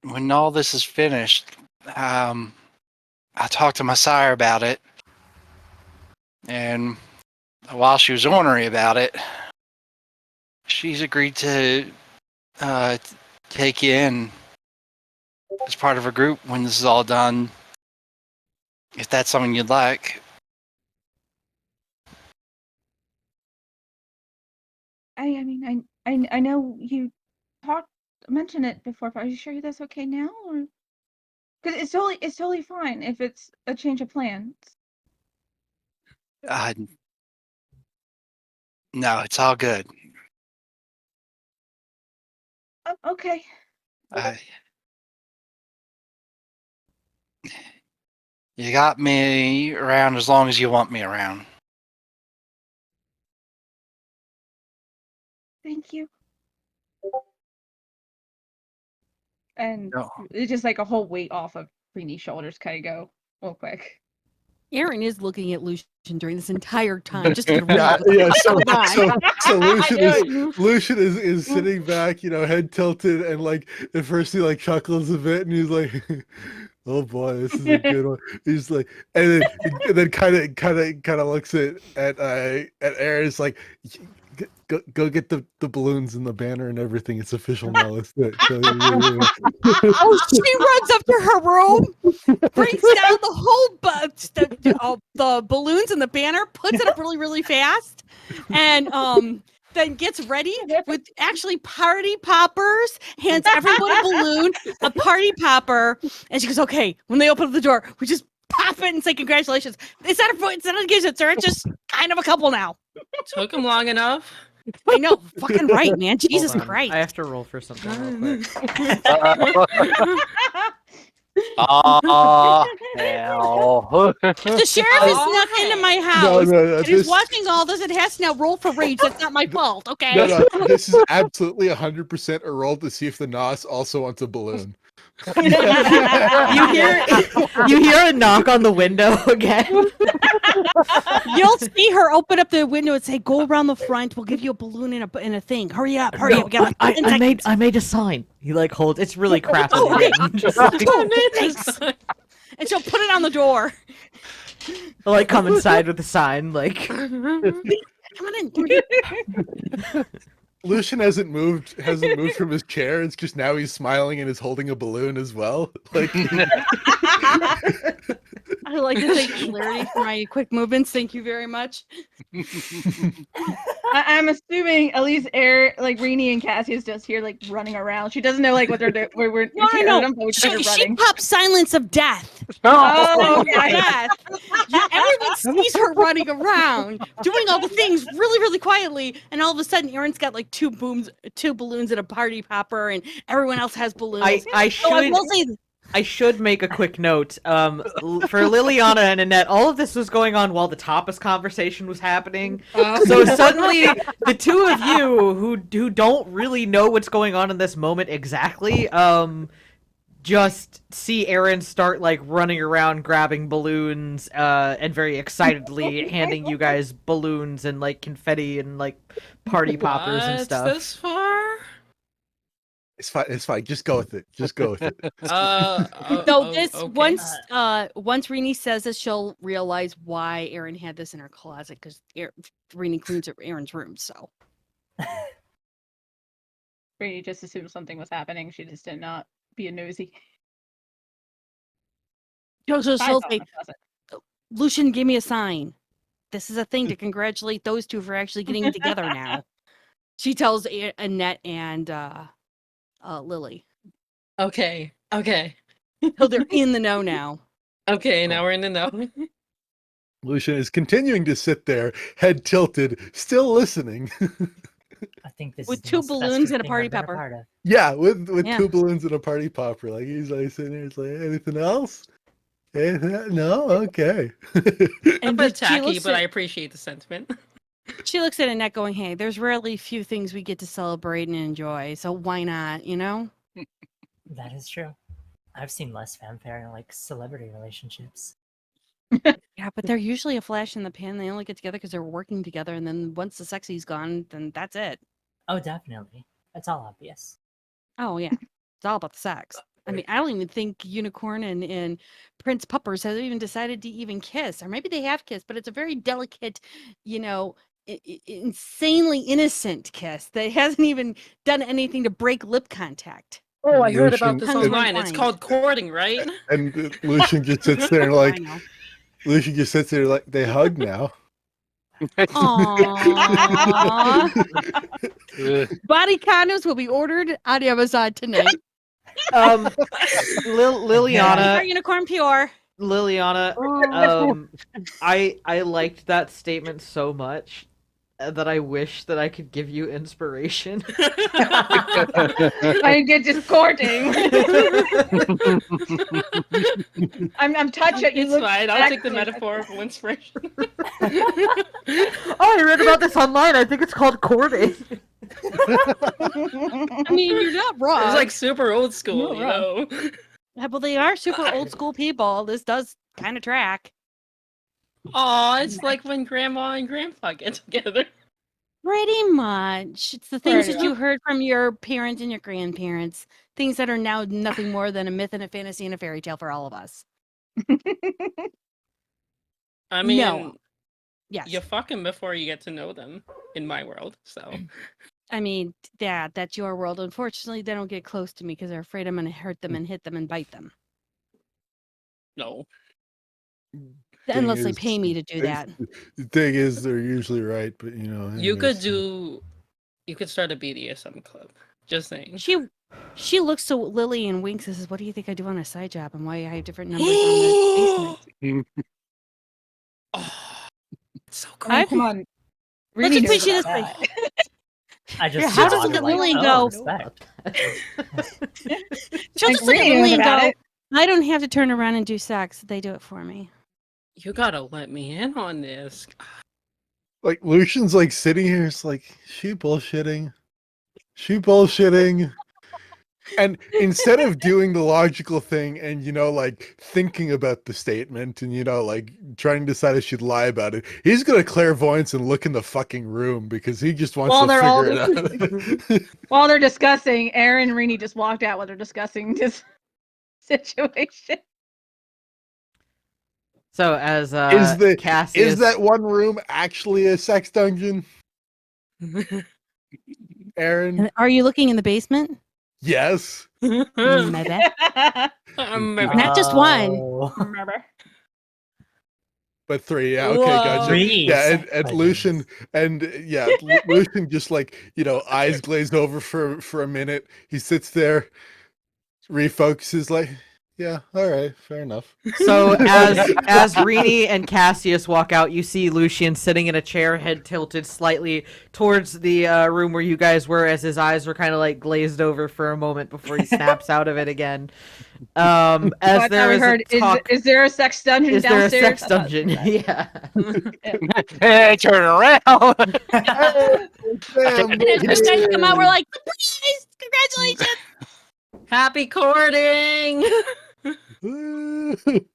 When all this is finished, I talked to my sire about it. And while she was ornery about it, she's agreed to take you in as part of her group when this is all done. If that's something you'd like. I mean, I know you mentioned it before, but are you sure that's okay now, or because it's totally fine if it's a change of plans. No, it's all good. Oh, okay. You got me around as long as you want me around. Thank you. And No. it's just like a whole weight off of Reenie's shoulders kind of go real quick. Aaron is looking at Lucian during this entire time, just to Yeah, real. so Lucian is sitting back, head tilted, and like at first he like chuckles a bit, and he's like, "Oh boy, this is a good one." He's like, and then kind of looks at Eris like, go get the balloons and the banner and everything. It's official now. Let's do it. Oh, she runs up to her room, brings down the whole the balloons and the banner, puts it up really, really fast, and then gets ready with actually party poppers, hands everyone a balloon, a party popper, and she goes, "Okay, when they open up the door, we just pop it and say congratulations." It's not an engagement, sir. It's just kind of a couple now. Took him long enough. I know, fucking right, man. Jesus Hold on, Christ. I have to roll for something real quick. Hell. The sheriff is snuck into my house No, and is watching all this and has to now roll for rage. That's not my fault, okay? no, this is absolutely 100% a roll to see if the Nos also wants a balloon. You hear a knock on the window again. You'll see her open up the window and say, "Go around the front. We'll give you a balloon and a thing. Hurry up, hurry up." We got like 10 seconds." I made a sign. He like holds. It's really crappy. Oh, okay. Just like, Thanks. And she'll put it on the door. I'll, like come inside with the sign. Like Come on in. Lucian hasn't moved from his chair. It's just now he's smiling and is holding a balloon as well. Like I like to thank clarity for my quick movements. Thank you very much. I'm assuming at least Reenie and Cassie is just here like running around. She doesn't know like what they're doing. We're No. She pops silence of death. Oh, okay. Death. Everyone sees her running around, doing all the things really, really quietly, and all of a sudden, Aaron's got like two balloons and a party popper, and everyone else has balloons. I should make a quick note. For Liliana and Annette, all of this was going on while the Tapas conversation was happening. So suddenly, the two of you who don't really know what's going on in this moment exactly, just see Aaron start like running around grabbing balloons and very excitedly handing you guys balloons and like confetti and like party poppers and stuff. This far? it's fine. Just go with it. Once Renie says this, she'll realize why Aaron had this in her closet because Renie cleans Aaron's room. So Renie just assumed something was happening. She just did not be a nosy. She'll say, "Lucian gave me a sign. This is a thing to congratulate those two for actually getting together now." She tells Annette and Lily. Okay. So they're in the know now. Okay, now we're in the know. Lucian is continuing to sit there, head tilted, still listening. I think this With is the two most balloons festive and a thing party I've been popper. part of. Yeah, with Yeah. 2 balloons and a party popper. Like he's like sitting there, it's like, anything else? No, okay. A And bit she tacky, looks but I at- appreciate the sentiment. She looks at Annette going, "Hey, there's rarely few things we get to celebrate and enjoy, so why not, you know?" That is true. I've seen less fanfare in like celebrity relationships. Yeah, but they're usually a flash in the pan. They only get together because they're working together, and then once the sexy's gone, then that's it. Oh, definitely. It's all obvious. Oh, yeah. It's all about the sex. I mean, I don't even think Unicorn and Prince Puppers have even decided to even kiss. Or maybe they have kissed, but it's a very delicate, insanely innocent kiss that hasn't even done anything to break lip contact. Oh, I heard about this Lucian- online. It's called courting, right? And Lucian just sits there and I like, know. they hug now. Aww. Body condoms will be ordered on Amazon tonight. Liliana, Our Unicorn Pure. Liliana, I liked that statement so much that I wish that I could give you inspiration. I get discording. I'm touched it. You It's look fine. I'll take the sexy. metaphorical inspiration. Oh, I read about this online. I think it's called courting. I mean, you're not wrong. It's like super old school, Not you know. Yeah, well, they are super old school people. This does kind of track. Aw, it's like when grandma and grandpa get together. Pretty much. It's the things Pretty that you heard from your parents and your grandparents. Things that are now nothing more than a myth and a fantasy and a fairy tale for all of us. I mean, No. Yes. you fuck them before you get to know them in my world, so. I mean, yeah, that's your world. Unfortunately, they don't get close to me because they're afraid I'm going to hurt them and hit them and bite them. No. Unless they is- pay me to do that. The thing is, they're usually right, but you know. You could anyways. you could start a BDSM club. Just saying. She looks to Lily and winks and says, "What do you think I do on a side job and why I have different numbers on the basement?" Oh, it's so cool. Oh, come on. Let's just knows put you this about way. I just Yeah, how does nodded, Lily like, go? Oh, respect. She'll Like, just look at Rini knows Lily and about go, it. "I don't have to turn around and do sex. They do it for me." You gotta let me in on this. Like Lucian's like sitting here, it's like she bullshitting. She bullshitting. And instead of doing the logical thing and like thinking about the statement and like trying to decide if she'd lie about it, he's gonna clairvoyance and look in the fucking room because he just wants While to they're all figure it out. While they're discussing, Aaron and Rini just walked out while they're discussing this situation. So as Cassius, Is that one room actually a sex dungeon, Aaron? And are you looking in the basement? Yes. Maybe. Maybe. Not just one. Oh. Remember? But 3, yeah, okay, gotcha. Three Yeah, sex and dungeons. Lucian, and yeah, Lucian just like eyes glazed over for a minute. He sits there, refocuses, like, yeah, all right, fair enough. so as Rini and Cassius walk out, you see Lucian sitting in a chair, head tilted slightly towards the room where you guys were, as his eyes were kind of like glazed over for a moment before he snaps out of it again. As Last there time we is heard, a talk, is there a sex dungeon is there a downstairs? sex dungeon? Yeah. Hey, turn around. Damn, And as you guys come out, we're like, "Surprise! Congratulations!" Happy courting!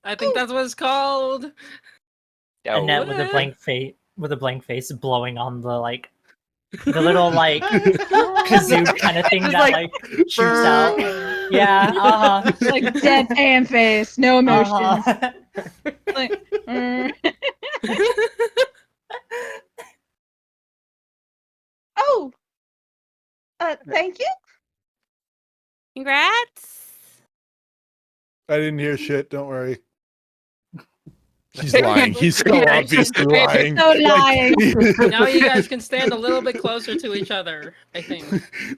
I think that's what it's called. Annette with a blank face, blowing on the the little kazoo kind of thing It's that like, shoots out. Yeah, Like deadpan face, no emotions. uh-huh. Like, oh, thank you. Congrats! I didn't hear shit. Don't worry. He's lying. He's so obviously lying. So lying. Now you guys can stand a little bit closer to each other, I think.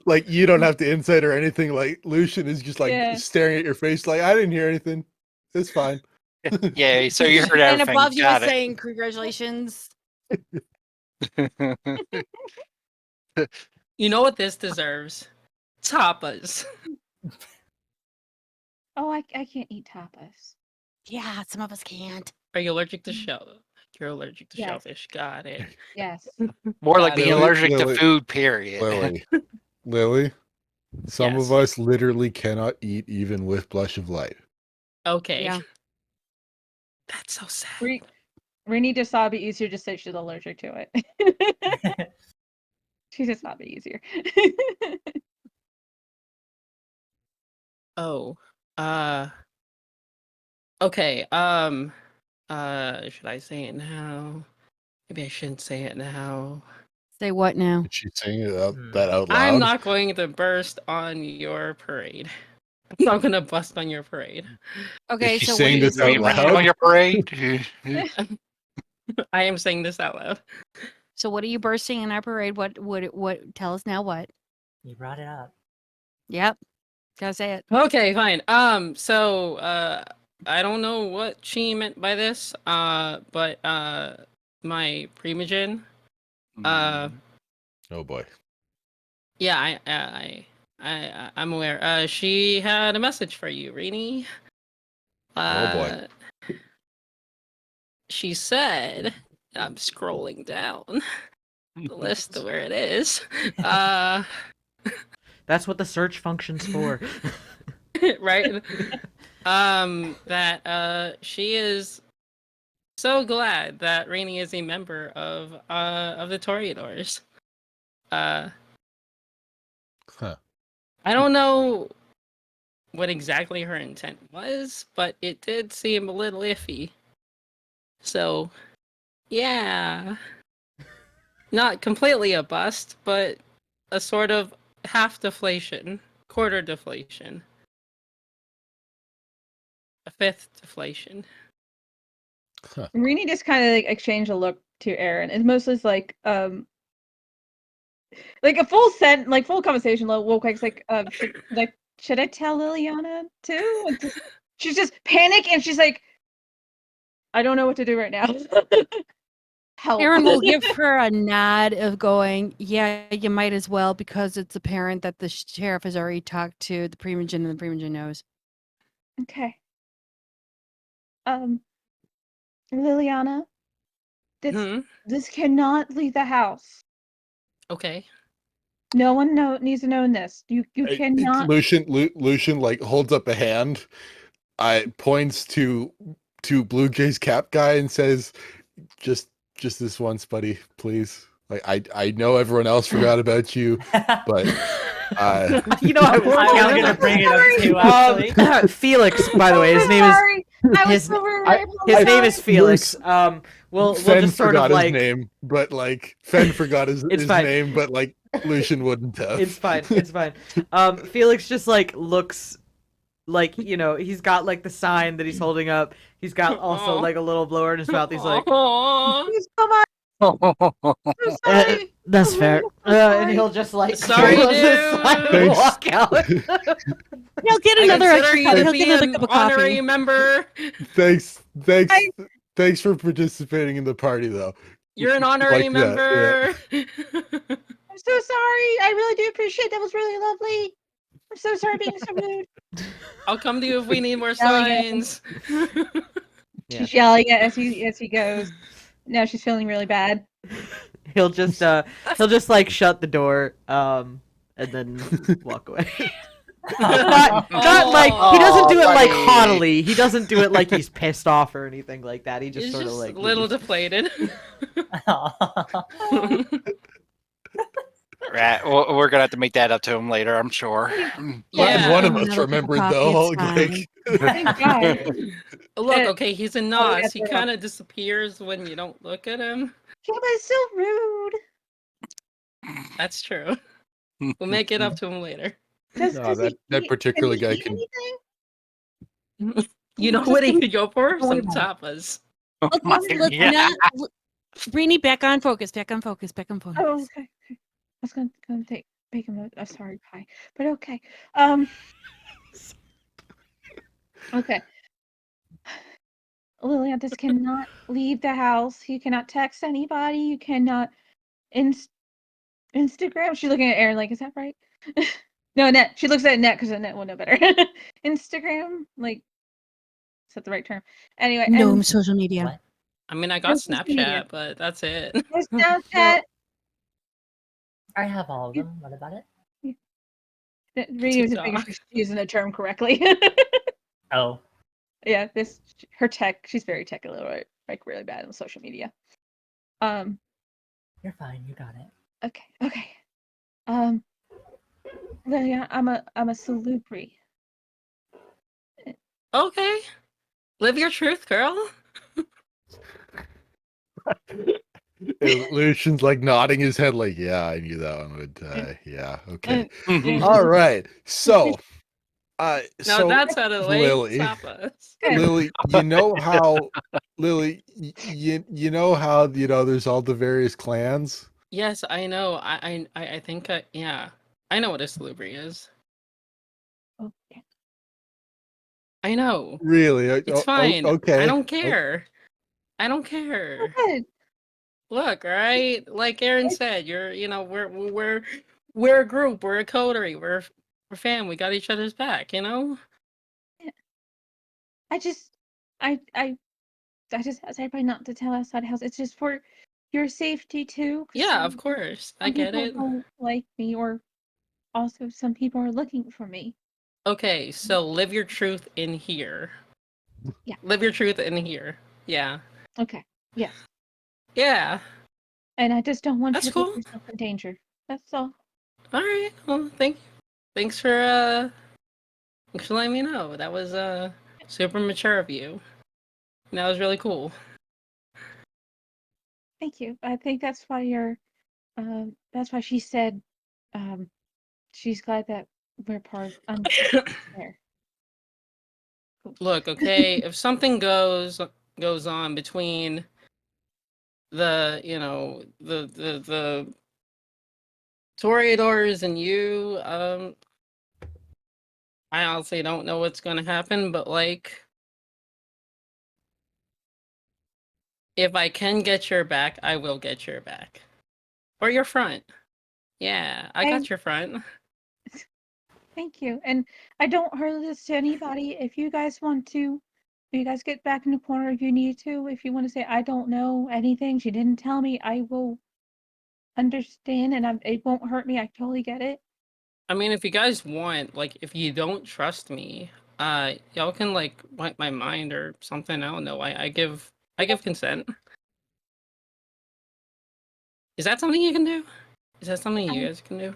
Like you don't have to insight or anything. Like Lucian is just like Yeah. staring at your face, like I didn't hear anything. It's fine. Yay, so you heard And everything. above you Got is it. saying, "Congratulations." You know what this deserves? Tapas. Oh, I can't eat tapas. Yeah, some of us can't. Are you allergic to shell? You're allergic to Yes. shellfish. Got it. Yes. More like being Lily, allergic Lily, to food, period. Lily, some Yes. of us literally cannot eat even with blush of light. Okay. Yeah. That's so sad. Rini just thought it'd be easier to say she's allergic to it. She just thought it'd be easier. Oh. Okay. Should I say it now? Maybe I shouldn't say it now. Say what now? Is she saying it that out loud? I'm not going to burst on your parade. I'm not going to bust on your parade. Okay, Is she so saying what this are you out saying loud? On your parade. I am saying this out loud. So what are you bursting in our parade? What tell us now what? You brought it up. Yep. Gotta say it. Okay, fine. So I don't know what she meant by this. But my primogen Oh boy. Yeah, I'm aware. She had a message for you, Rini. Oh boy. She said, I'm scrolling down the list of where it is. That's what the search function's for. Right? That she is so glad that Rainy is a member of the Toreadors. Huh. I don't know what exactly her intent was, but it did seem a little iffy. So, yeah. Not completely a bust, but a sort of half deflation, quarter deflation, a fifth deflation. Rini just kind of like exchange a look to Aaron. It's mostly like a full full conversation. Real quick, it's like should I tell Liliana too? And she's just panic and she's like, I don't know what to do right now. Help. Aaron will give her a nod of going, yeah, you might as well, because it's apparent that the sheriff has already talked to the Primogen and the Primogen knows. Okay. Liliana, this cannot leave the house. Okay. No one needs to know this. You cannot. Lucian like holds up a hand. I points to Blue Jay's cap guy and says, just this once, buddy, please. Like I know everyone else forgot about you, but you know, I was gonna bring it up too. Actually, Felix, by the way, his name is his name is Felix. We'll Fen just sort forgot of like his name, but like Fen forgot his name, but like Lucian wouldn't have. It's fine. It's fine. Felix just like looks like, you know, he's got like the sign that he's holding up. He's got also like a little blower in his mouth. He's like, Please come on. I'm sorry. that's fair. And he'll just like Sorry, close his sign and Thanks. walk out. He'll get another Consider extra you cup. to He'll be get another an cup of honorary coffee. member. Thanks for participating in the party, though. You're an honorary Like that, member. I'm so sorry. I really do appreciate that. Was really lovely. I'm so sorry being so rude. I'll come to you if we need more Yelling signs. Yeah. She's yelling as he goes. Now she's feeling really bad. He'll just like shut the door and then walk away. not like he doesn't do it like buddy. haughtily. He doesn't do it like he's pissed off or anything like that. He just He's sort of just like a little leaves. deflated. Right. Well, we're gonna have to make that up to him later, I'm sure. Yeah. One of Another us cup of remembered coffee, though. it's fine. Thank God. Look, okay, he's a Nos. that's He what kind of disappears when you don't look at him. Yeah, but it's so rude. That's true. We'll make it up to him later. Does that he particular can he guy eat can. anything? You know Just what he give could go for? don't worry Some about tapas. Let's Yeah. not. Brini, back on focus. Back on focus. Back on focus. Oh, okay. I was gonna take bacon. Sorry, pie. But okay. Okay. Lilian, this cannot leave the house. You cannot text anybody. You cannot Instagram. She's looking at Aaron like, is that right? No, Annette. She looks at Annette because Annette will know better. Instagram, like, is that the right term? Anyway, No and social media. What? I mean, I got Social media. Snapchat, but that's it. there's Snapchat. I have all of them. What about it? Reading was just making TikTok. sure she's using the term correctly. Oh, Yeah, her tech. She's very tech illiterate, like really bad on social media. you're fine. You got it. Okay. Lilian, I'm a salupri. Okay. Live your truth, girl. Lucian's like nodding his head, like, yeah, I knew that one would. Yeah, okay. And- All right. So, No, so that's how to Lily. tapas. Lily, you know how you know how there's all the various clans. Yes, I know. I think yeah. I know what a salubri is. Oh, yeah. I know. Really? It's fine. Okay. I don't care. I don't care. Good. Look, all right. Like Aaron said, we're a group. We're a coterie. We're fam. We got each other's back. You know. I just asked everybody not to tell outside the house. It's just for your safety too. 'Cause Yeah, of course. I some get people it. don't like me, or also some people are looking for me. Okay, so live your truth in here. Yeah. Live your truth in here. Yeah. Okay. Yes. Yeah. And I just don't want That's you to put cool. yourself in danger. That's all. All right. Well, thanks for letting me know. That was super mature of you. That was really cool. Thank you. I think that's why that's why she said she's glad that we're part of there. Cool. Look, okay, if something goes on between the Toreadors and you, I honestly don't know what's gonna happen, but like, if I can get your back, I will get your back. Or your front. Yeah, I got your front. Thank you. And I don't hurt this to anybody. If you guys want to, if you guys get back in the corner if you need to, if you want to say, I don't know anything, she didn't tell me, I will understand, and it won't hurt me. I totally get it. I mean, if you guys want, like, if you don't trust me, y'all can like wipe my mind or something. I don't know. I give consent. Is that something you can do? Is that something you guys can do?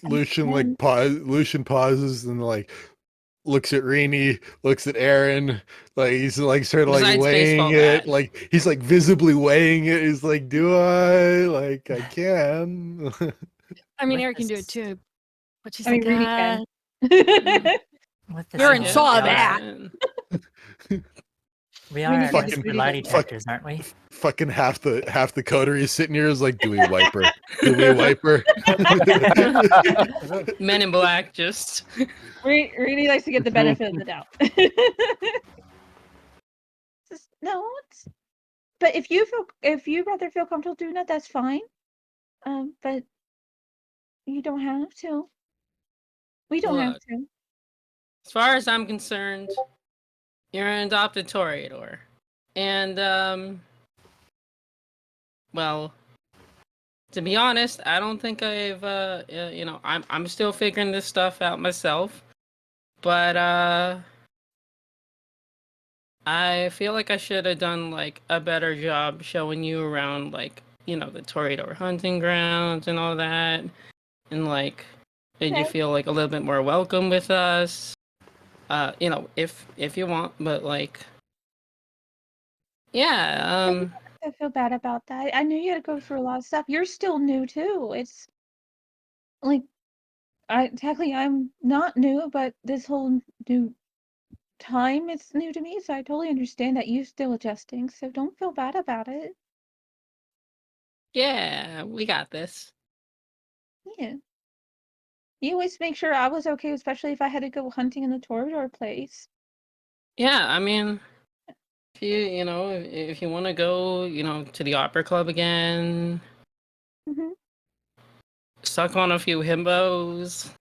Lucian can. Lucian pauses and like looks at Rini, looks at Aaron, like he's like sort of like Besides weighing baseball it, bat. like he's like visibly weighing it. He's like, do I? Like I can. I mean, With Eric can do it this- too, but she's I mean, like, Rini ah. can. With this Aaron whole saw chaos, that. We are Really fucking- super lie really detectors, aren't we? Fucking half the coterie is sitting here is like, do we wipe her? Do we wipe her? Men in Black just. Rini likes to get the benefit of the doubt. No, but if you rather feel comfortable doing that, that's fine. But you don't have to. We don't have Look. to. As far as I'm concerned, you're an adopted Toreador. And, well, to be honest, I don't think I've, I'm still figuring this stuff out myself. But, I feel like I should have done, like, a better job showing you around, like, the Toreador hunting grounds and all that. And, like, made you Okay. feel, like, a little bit more welcome with us. If you want, but, like, yeah, I feel bad about that. I knew you had to go through a lot of stuff. You're still new too. It's like technically I'm not new, but this whole new time is new to me, so I totally understand that you're still adjusting. So don't feel bad about it. yeah, we got this. Yeah. You always make sure I was okay, especially if I had to go hunting in the Toreador place. Yeah, I mean, if you want to go, to the opera club again, Hmm. suck on a few himbos,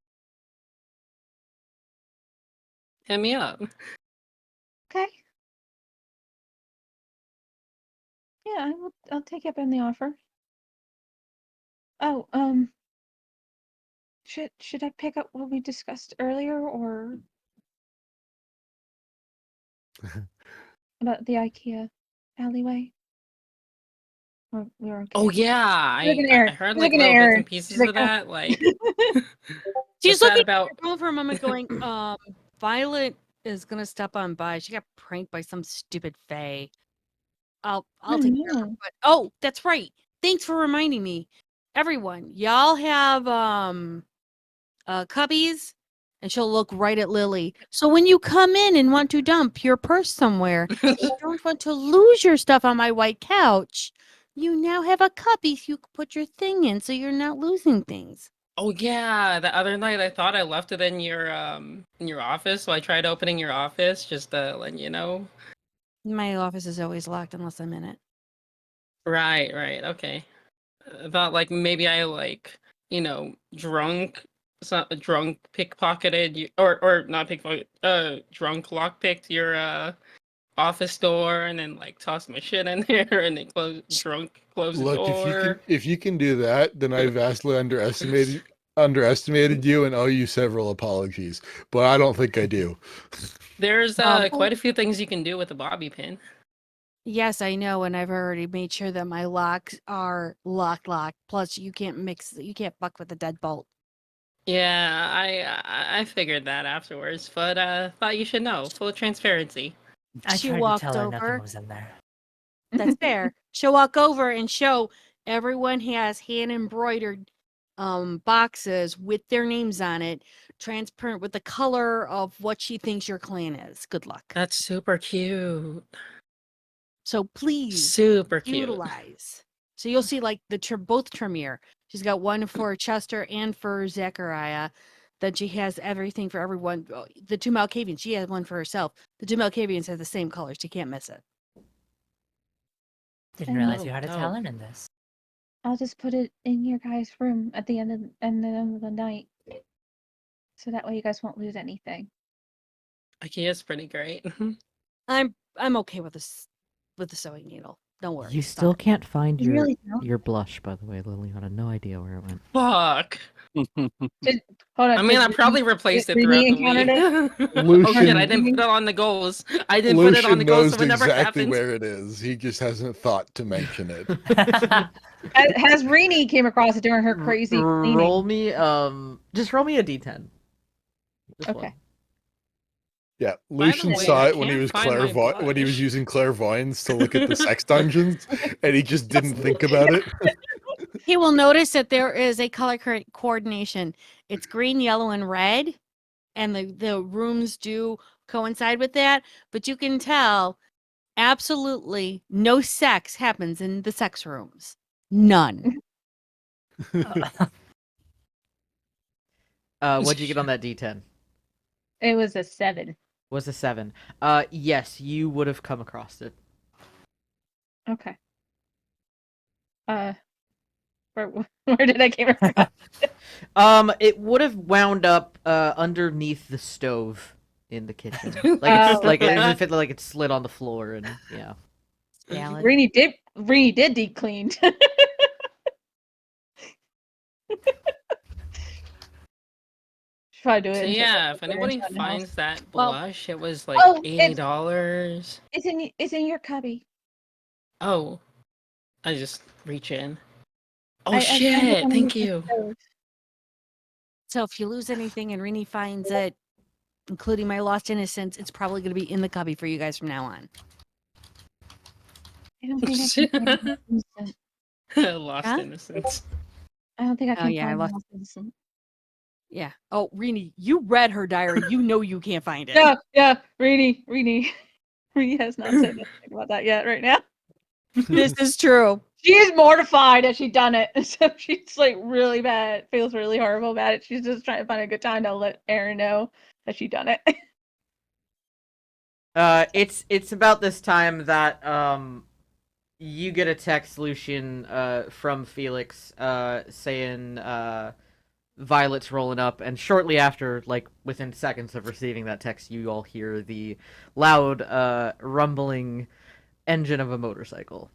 hit me up. Okay. Yeah, I'll take you up on the offer. Oh, should I pick up what we discussed earlier, or about the IKEA alleyway? Or we're okay. Oh yeah, Look at I Aaron. heard Look like at little bits Aaron. and pieces She's like, of that. Like, She's what's that looking about? at your phone for a moment, going, Violet is gonna step on by. She got pranked by some stupid fae. I'll take care of her. But oh, that's right. Thanks for reminding me. Everyone, y'all have cubbies, and she'll look right at Lily. So when you come in and want to dump your purse somewhere, you don't want to lose your stuff on my white couch. You now have a cubby you can put your thing in, so you're not losing things. Oh yeah, the other night I thought I left it in your office, so I tried opening your office just to let you know. My office is always locked unless I'm in it. Right, right, okay. I thought like maybe I drunk pickpocketed you, or not pickpocket, drunk lockpicked your office door and then like tossed my shit in there and then close the Look, door. if you can do that, then I vastly underestimated you and owe you several apologies. But I don't think I do. There's Um, quite a few things you can do with a bobby pin. Yes, I know, and I've already made sure that my locks are locked. Plus, you can't fuck with the deadbolt. Yeah, I figured that afterwards, but thought you should know. Full transparency. I She tried to walked tell her nothing over. was in there. That's fair. She'll walk over and show everyone has hand embroidered boxes with their names on it, transparent with the color of what she thinks your clan is. Good luck. That's super cute. So please Super cute. utilize. So you'll see like both Tremere. She's got one for Chester and for Zechariah. Then she has everything for everyone. The two Malkavians, she has one for herself. The two Malkavians have the same colors. She can't miss it. Didn't realize you had a talent in this. I'll just put it in your guys' room at the end of the night, so that way you guys won't lose anything. IKEA's pretty great. I'm okay with this with the sewing needle. Don't worry. You it's still fine. can't find You your really don't? your blush, by the way, Liliana. No idea where it went. Fuck. Hold on. I mean, I probably replaced it throughout the week. Oh shit, I didn't put it on the goals. I didn't put it on Lucian the goals, knows so it never exactly happened. where it is. He just hasn't thought to mention it. Has Rini came across it during her crazy cleaning? Roll me just roll me a d10. Just Okay. one. Yeah, By the Lucian way, saw I it when he can't was find my when he was blush. using clairvoyance to look at the sex dungeons, and he just didn't think about it. He will notice that there is a color coordination. It's green, yellow, and red, and the rooms do coincide with that. But you can tell absolutely no sex happens in the sex rooms. None. What'd you get on that d10? It was a 7. Was a 7. Yes, you would have come across it. Okay. Where did I came across? It would have wound up underneath the stove in the kitchen. Like it's Oh, like okay. it like it slid on the floor and yeah. Valid. Rini did deep cleaned. Should probably do it. So in yeah, if the anybody house. finds that Well- blush, it was like Oh, $80. It's in your cubby. Oh, I just reach in. Oh I found it shit! on Thank the you. stove. So if you lose anything and Rini finds it, including my lost innocence, it's probably going to be in the cubby for you guys from now on. I don't think I can find Lost Innocent. Lost Huh? innocence. I don't think I Oh, can yeah, I find lost- Lost Innocent. Yeah. Oh, Rini, you read her diary. You know you can't find it. Yeah, Rini has not said anything about that yet right now. This is true. She is mortified that she done it. So she's like really bad, feels really horrible about it. She's just trying to find a good time to let Aaron know that she done it. It's about this time that you get a text, Lucian, from Felix, saying Violet's rolling up, and shortly after, like within seconds of receiving that text, you all hear the loud rumbling engine of a motorcycle.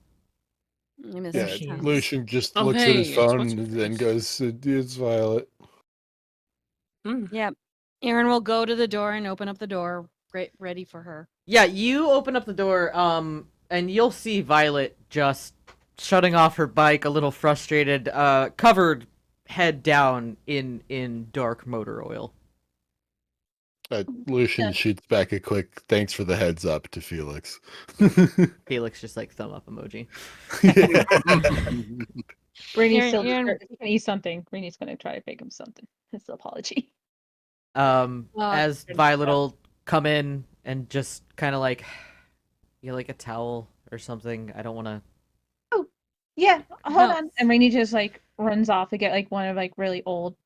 I miss Yeah, her sounds. Lucian just Oh, looks at hey, his it's phone what's and her then face? goes, "It's Violet." Yep. Aaron will go to the door and open up the door, ready for her. Yeah, you open up the door, and you'll see Violet just shutting off her bike, a little frustrated, covered head down in dark motor oil. Lucian shoots back a quick "Thanks for the heads up" to Felix. Felix just like thumb up emoji. Rini's still Aaron- he can eat something. Rini's gonna try to bake him something. His apology. As Violet will come in and just kind of like, like a towel or something. I don't want to. Oh, yeah. Hold No. on. And Rini just like runs off to get like one of like really old,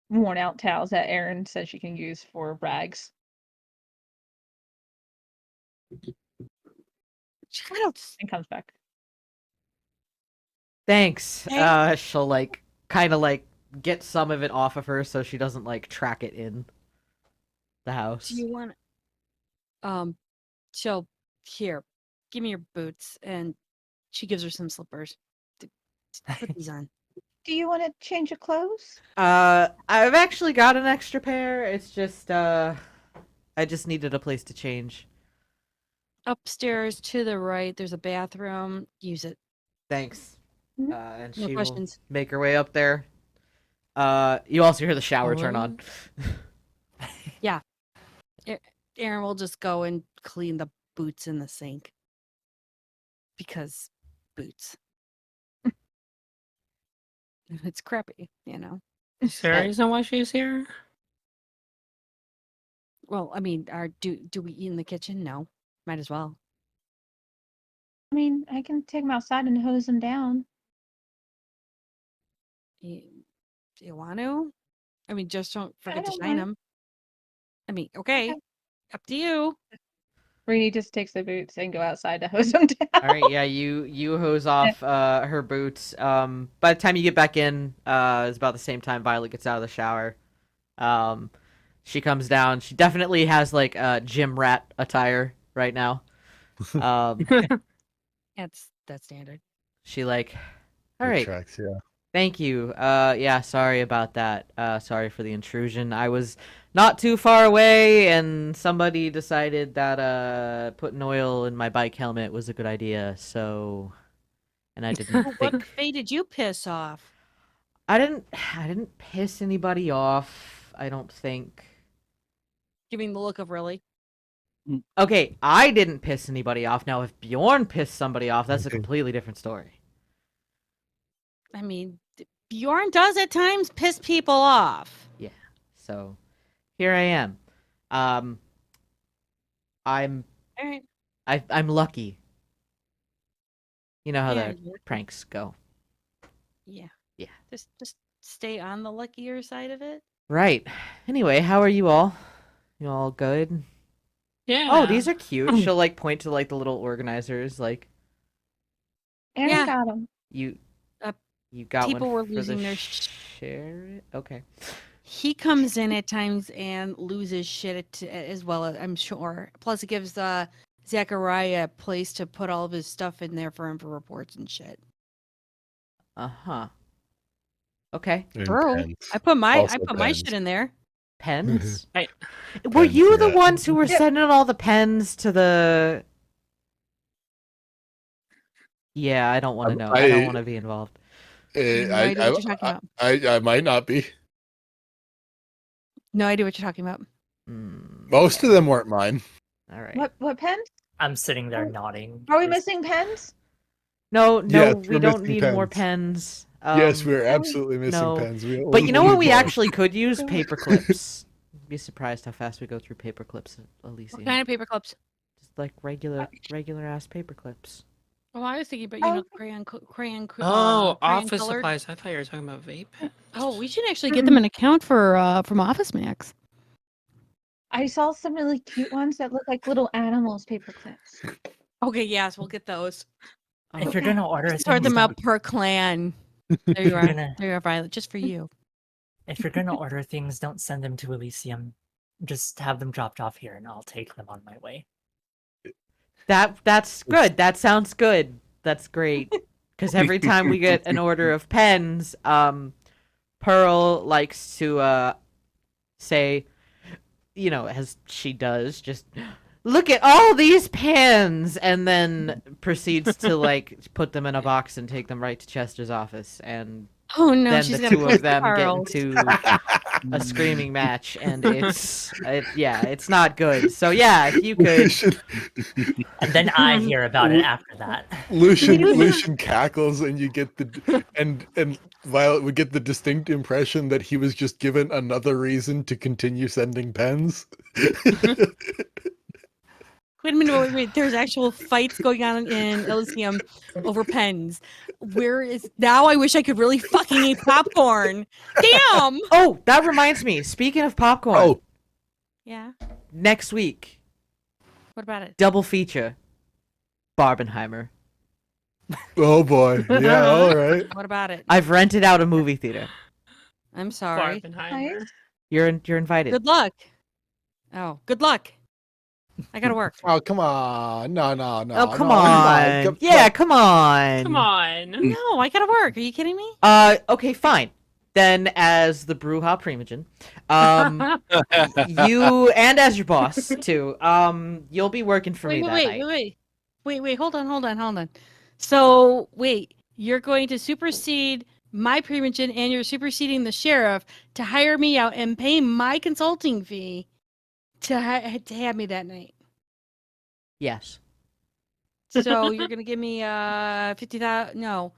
worn out towels that Erin says she can use for rags. I don't. And comes back. Thanks. Hey. She'll like kind of like get some of it off of her so she doesn't like track it in the house. Do you want? So here, give me your boots, and she gives her some slippers. Put these on. Do you want to change your clothes? I've actually got an extra pair. It's just I just needed a place to change. Upstairs to the right, there's a bathroom. Use it. Thanks. Mhm. And No she questions. will make her way up there. You also hear the shower turn on. Aaron will just go and clean the boots in the sink. Because boots. It's crappy, you know. Is there a reason why she's here? Well, I mean, do we eat in the kitchen? No. Might as well. I mean, I can take them outside and hose them down. Do you want to? I mean, just don't forget to don't shine mind. them. I mean, okay. Up to you. Rainy just takes the boots and go outside to hose them down. All right, yeah, you hose off her boots. By the time you get back in, it's about the same time Violet gets out of the shower. She comes down. She definitely has like gym rat attire right now. That's standard. She like, all Good right, tracks, yeah. thank you. Yeah, sorry about that. Sorry for the intrusion. I was not too far away, and somebody decided that putting oil in my bike helmet was a good idea. So, and I didn't What think Faye did you piss off? I didn't piss anybody off. I don't think. Giving the look of really. Okay, I didn't piss anybody off. Now, if Bjorn pissed somebody off, that's a Okay. completely different story. I mean, Bjorn does at times piss people off. Yeah. So, here I am. I'm All right. I'm lucky. You know how Yeah, the you're- pranks go. Yeah. Yeah. Just stay on the luckier side of it. Right. Anyway, how are you all? You all good? Yeah. Oh, these are cute. She'll like point to like the little organizers. Like Aaron Yeah. got them. you, Uh, you got people one were for losing the their share. Okay. He comes in at times and loses shit as well, I'm sure. Plus, it gives Zachariah a place to put all of his stuff in there for him for reports and shit. Uh-huh. Okay. And True. pens. I put my Also pens. shit in there. Pens? Right. Were Pens, you the yeah. ones who were Yeah. sending all the pens to the... Yeah, I don't want to know. I don't want to be involved. No idea what you're talking about. I might not be. No idea what you're talking about. Most of them weren't mine. All right. What pens? I'm sitting there Oh. nodding. Are we Just- missing pens? No, Yes, we we're don't missing need more pens. pens. Yes, we're absolutely missing no. pens. But you know what we need more. actually could use? Paper clips. You'd be surprised how fast we go through paper clips, Elysium. What kind of paper clips? Just like regular ass paper clips. Oh, I was thinking about, Oh. crayon. Oh, crayon office colored. supplies. I thought you were talking about vape. Oh, we should actually get them an account for from Office Max. I saw some really cute ones that look like little animals paper clips. Okay, yes, we'll get those. If you're gonna order Sort things, them don't- out per clan. There you are. Gonna- There you are, Violet. Just for you. if you're gonna order things, don't send them to Elysium. Just have them dropped off here, and I'll take them on my way. That's good. That sounds good. That's great. Because every time we get an order of pens, Pearl likes to say, you know, as she does, just look at all these pens, and then proceeds to like put them in a box and take them right to Chester's office, and Oh no, then she's the gonna two piss of them get Charles. into a screaming match, and it's not good. So yeah, if you could. And then I hear about it after that. Lucian cackles, and you get the and Violet would get the distinct impression that he was just given another reason to continue sending pens. Wait a minute, wait. There's actual fights going on in Elysium over pens. Where is now? I wish I could really fucking eat popcorn. Damn. Oh, that reminds me. Speaking of popcorn, Oh, Yeah. next week, What about it? double feature, Barbenheimer. Oh boy. Yeah, all right. What about it? I've rented out a movie theater. I'm sorry. Barbenheimer. You're invited. Good luck. Oh, good luck. I gotta work. Oh, come on. No. Oh, come no, on. come- Yeah, come on. Come on. No, I gotta work. Are you kidding me? Okay, fine. Then, as the Brewha Primogen, you and as your boss too, you'll be working for me that night. Wait. Hold on. So, wait, you're going to supersede my Primogen and you're superseding the sheriff to hire me out and pay my consulting fee to have me that night. Yes. So you're gonna give me 50,000? No,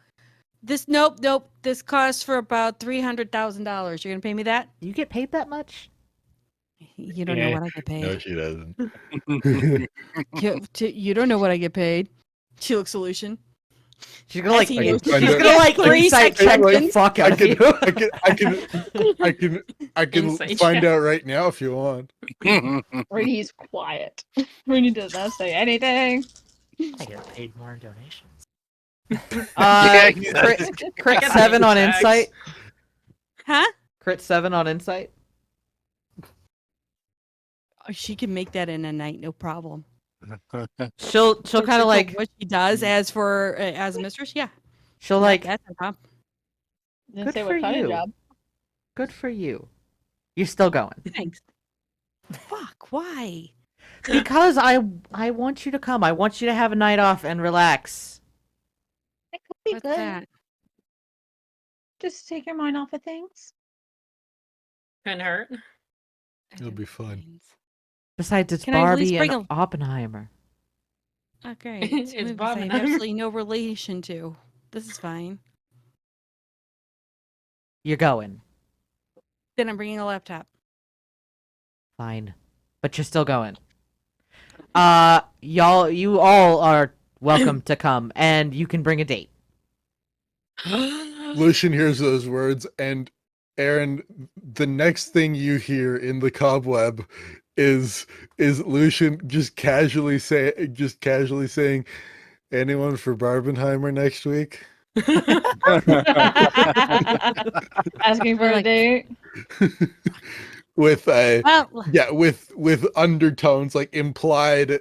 nope. This costs for about $300,000. You're gonna pay me that? You get paid that much? You don't know what I get paid. No, she doesn't. You don't know what I get paid. She looks solution. She's gonna As he knows. she's gonna like 3 insight check the seconds. fuck out of you. I can Insight find check. out right now if you want. Rainey's quiet. Rainey does not say anything. I get paid more in donations. Crit 7 on Tax. insight. Huh? Crit 7 on insight. Oh, she can make that in a night, no problem. She'll kind of like what she does as a mistress. Yeah, she'll like that's no problem. Didn't Good say for what kind you. of job. good for you. You're still going. Thanks. Fuck. Why? Because I want you to come. I want you to have a night off and relax. It could be What's good. that? Just take your mind off of things. Couldn't hurt. It'll be fun. Besides, it's Can I at least Barbie bring and Oppenheimer. Okay. It's Movies I Bob have and Iver. absolutely no relation to. This is fine. You're going. Then I'm bringing a laptop. Fine. But you're still going. You all are welcome to come, and you can bring a date. Lucian hears those words, and Aaron, the next thing you hear in the cobweb is Lucian just casually saying, "Anyone for Barbenheimer next week?" Asking for a Like- date. With Well, with undertones like implied.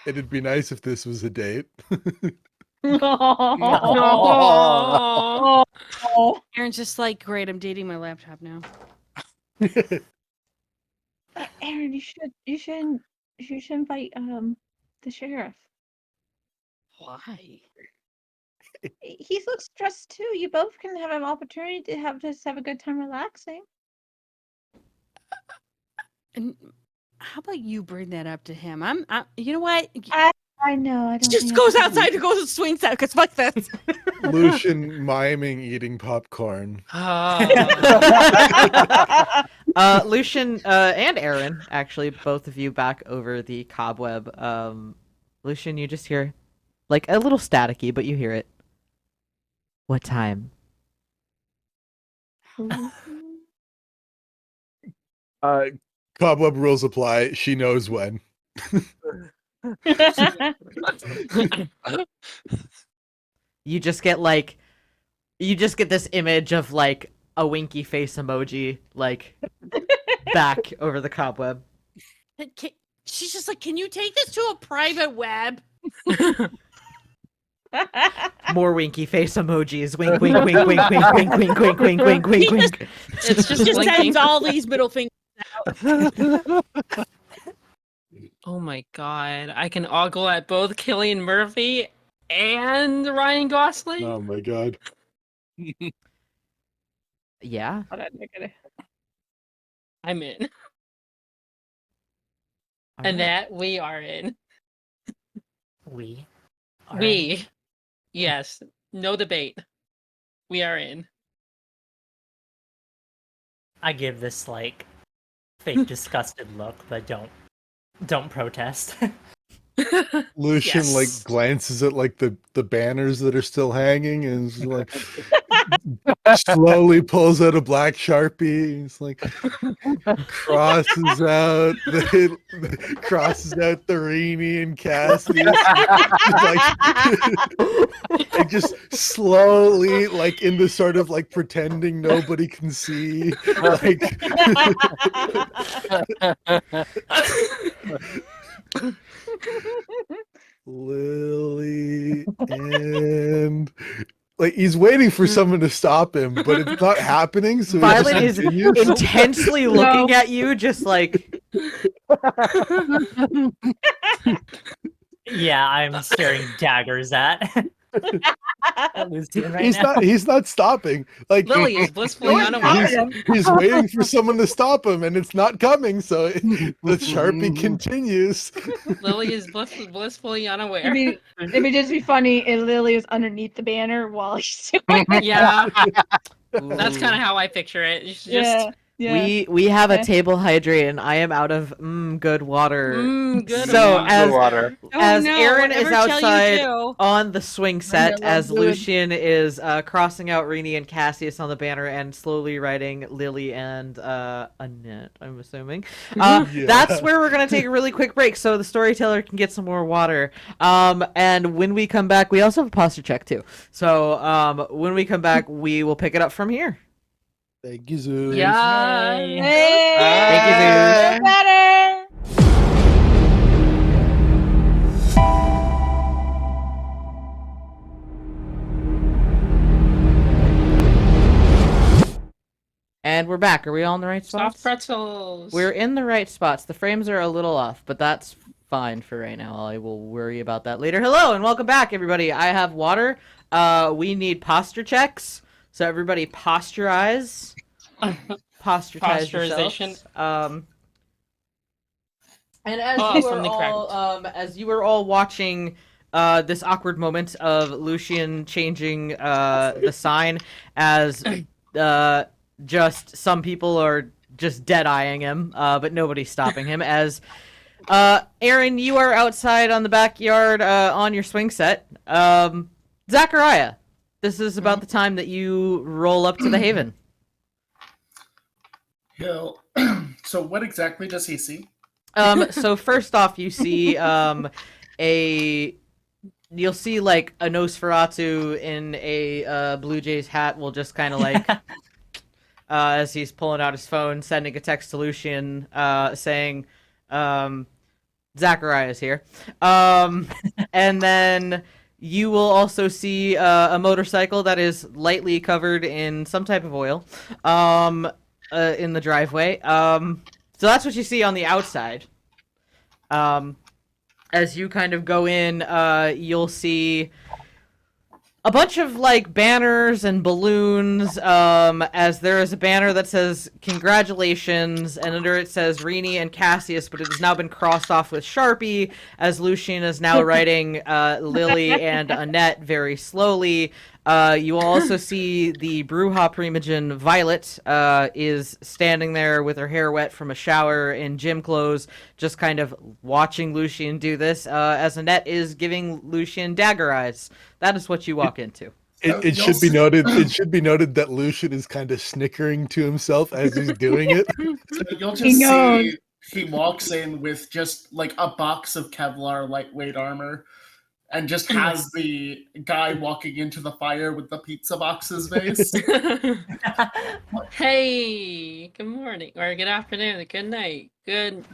It'd be nice if this was a date. Oh. Aaron's just like, great, I'm dating my laptop now. Aaron, you should invite the sheriff. Why? He looks stressed too. You both can have an opportunity to have a good time relaxing. And how about you bring that up to him? You know what? I know. I don't. Just think I goes can outside do and goes and swings out because fuck this. Lucian miming eating popcorn. Lucian and Aaron, actually, both of you back over the cobweb. Lucian, you just hear like a little staticky, but you hear it. What time? Cobweb rules apply. She knows when. You just get this image of like a winky face emoji like back over the cobweb. She's just like, can you take this to a private web? More winky face emojis. Wink, wink, wink, wink, wink, wink, wink, wink, wink, wink, wink, wink. It's just Just blinking. sends all these middle fingers. Oh my god. I can ogle at both Cillian Murphy and Ryan Gosling. Oh my god. Yeah. I'm in. All And right. that we are in. We. are We. Yes. No debate. We are in. I give this like fake disgusted look, but don't protest. Lucian Yes. like glances at like the banners that are still hanging and is like slowly pulls out a black Sharpie. He's like crosses out the Rini and Cassius. And just slowly, like into sort of like pretending nobody can see, like Lily, and like he's waiting for someone to stop him, but it's not happening. So Violet he is just continues. intensely looking at you, just like. Yeah, I'm staring daggers at Lucian right He's now. not stopping. Like Lily is blissfully unaware. he's waiting for someone to stop him, and it's not coming. So the Sharpie continues. Lily is blissfully unaware. It'd just be funny if Lily is underneath the banner while he's doing it. Yeah, that's kind of how I picture it. You should just We have a Okay. table hydrate, and I am out of good water. good So water. as water. as Oh, no, Aaron is whatever tell you outside do. on the swing set, love as fluid. Lucian is crossing out Rini and Cassius on the banner and slowly writing Lily and Annette, I'm assuming. Yeah. That's where we're gonna take a really quick break so the storyteller can get some more water. And when we come back, we also have a posture check too. So when we come back, we will pick it up from here. Thank you, Zeus. Yeah. Hey, Thank you, Zeus. better. And we're back. Are we all in the right spots? Soft pretzels. We're in the right spots. The frames are a little off, but that's fine for right now. I will worry about that later. Hello and welcome back, everybody. I have water. We need posture checks, so everybody posturize. Posturitize yourselves. And as you from were the all, as you were all watching this awkward moment of Lucian changing the sign, as just some people are just dead-eyeing him, but nobody's stopping him. As Aaron, you are outside on the backyard on your swing set. Zachariah, this is about the time that you roll up to the Haven. He'll. So what exactly does he see? So first off, you see you'll see like a Nosferatu in a Blue Jays hat will just kind of like as he's pulling out his phone, sending a text to Lucian saying Zachariah is here. And then you will also see a motorcycle that is lightly covered in some type of oil in the driveway. So that's what you see on the outside. As you kind of go in, you'll see a bunch of like banners and balloons, as there is a banner that says congratulations, and under it says Rini and Cassius, but it has now been crossed off with Sharpie, as Lucian is now writing Lily and Annette very slowly. You will also see the Bruja Primogen Violet is standing there with her hair wet from a shower in gym clothes, just kind of watching Lucian do this, as Annette is giving Lucian dagger eyes. That is what you walk into. It should be noted. It should be noted that Lucian is kind of snickering to himself as he's doing it. So you'll He just knows. see he walks in with just like a box of Kevlar lightweight armor, and just has the guy walking into the fire with the pizza boxes base. Hey, good morning or good afternoon, good night, good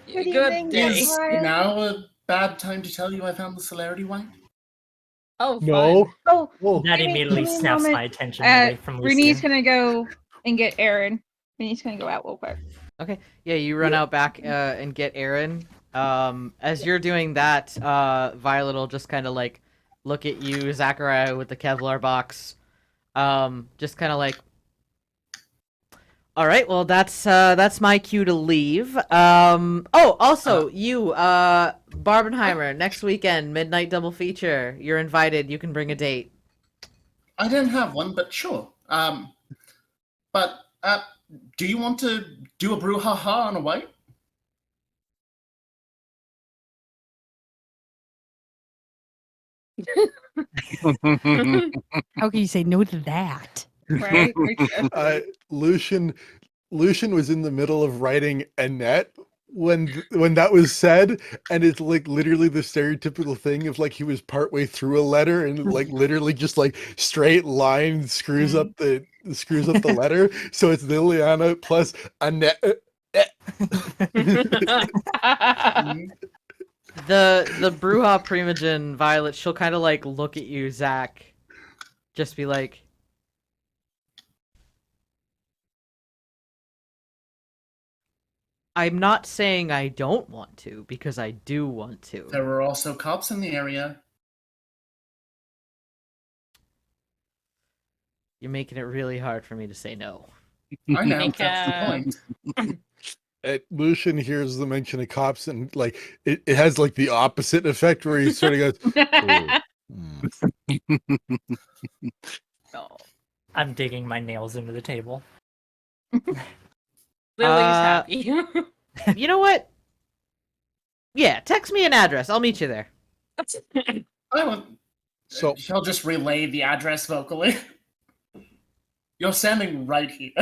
evening, day. Is now a bad time to tell you I found the celerity wine? Oh, No. fun. Oh, Oh, That Give me- immediately give me a snaps moment. my attention away from Renee's Lucian. gonna go and get Aaron. Renee's gonna go out real quick. Okay, yeah, you run out back and get Aaron. As you're doing that, Violet will just kind of like look at you, Zachariah, with the Kevlar box. Just kind of like, all right, well, that's my cue to leave. Oh, also, you, Barbenheimer, next weekend, midnight double feature. You're invited. You can bring a date. I don't have one, but sure. But do you want to do a brouhaha on a white? How can you say no to that? Right? Lucian was in the middle of writing Annette when that was said, and it's like literally the stereotypical thing of like he was partway through a letter and like literally just like straight line screws up the letter, so it's Liliana plus Annette. The Bruja Primogen Violet, she'll kind of like look at you, Zach, just be like, I'm not saying I don't want to, because I do want to. There were also cops in the area. You're making it really hard for me to say no. I know, Make that's the point. Lucian hears the mention of cops and like it has like the opposite effect where he sort of goes, No. I'm digging my nails into the table. Lily's happy. You know what? Yeah, text me an address. I'll meet you there. So he'll just relay the address vocally. You're standing right here.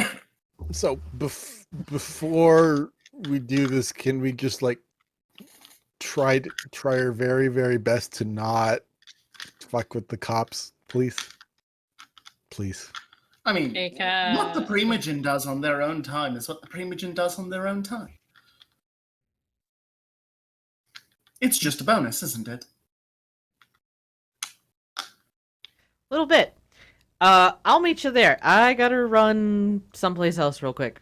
So before we do this, can we just like try our very, very best to not fuck with the cops, please? Please. I mean, what the Primogen does on their own time is what the Primogen does on their own time. It's just a bonus, isn't it? Little bit. I'll meet you there. I gotta run someplace else real quick.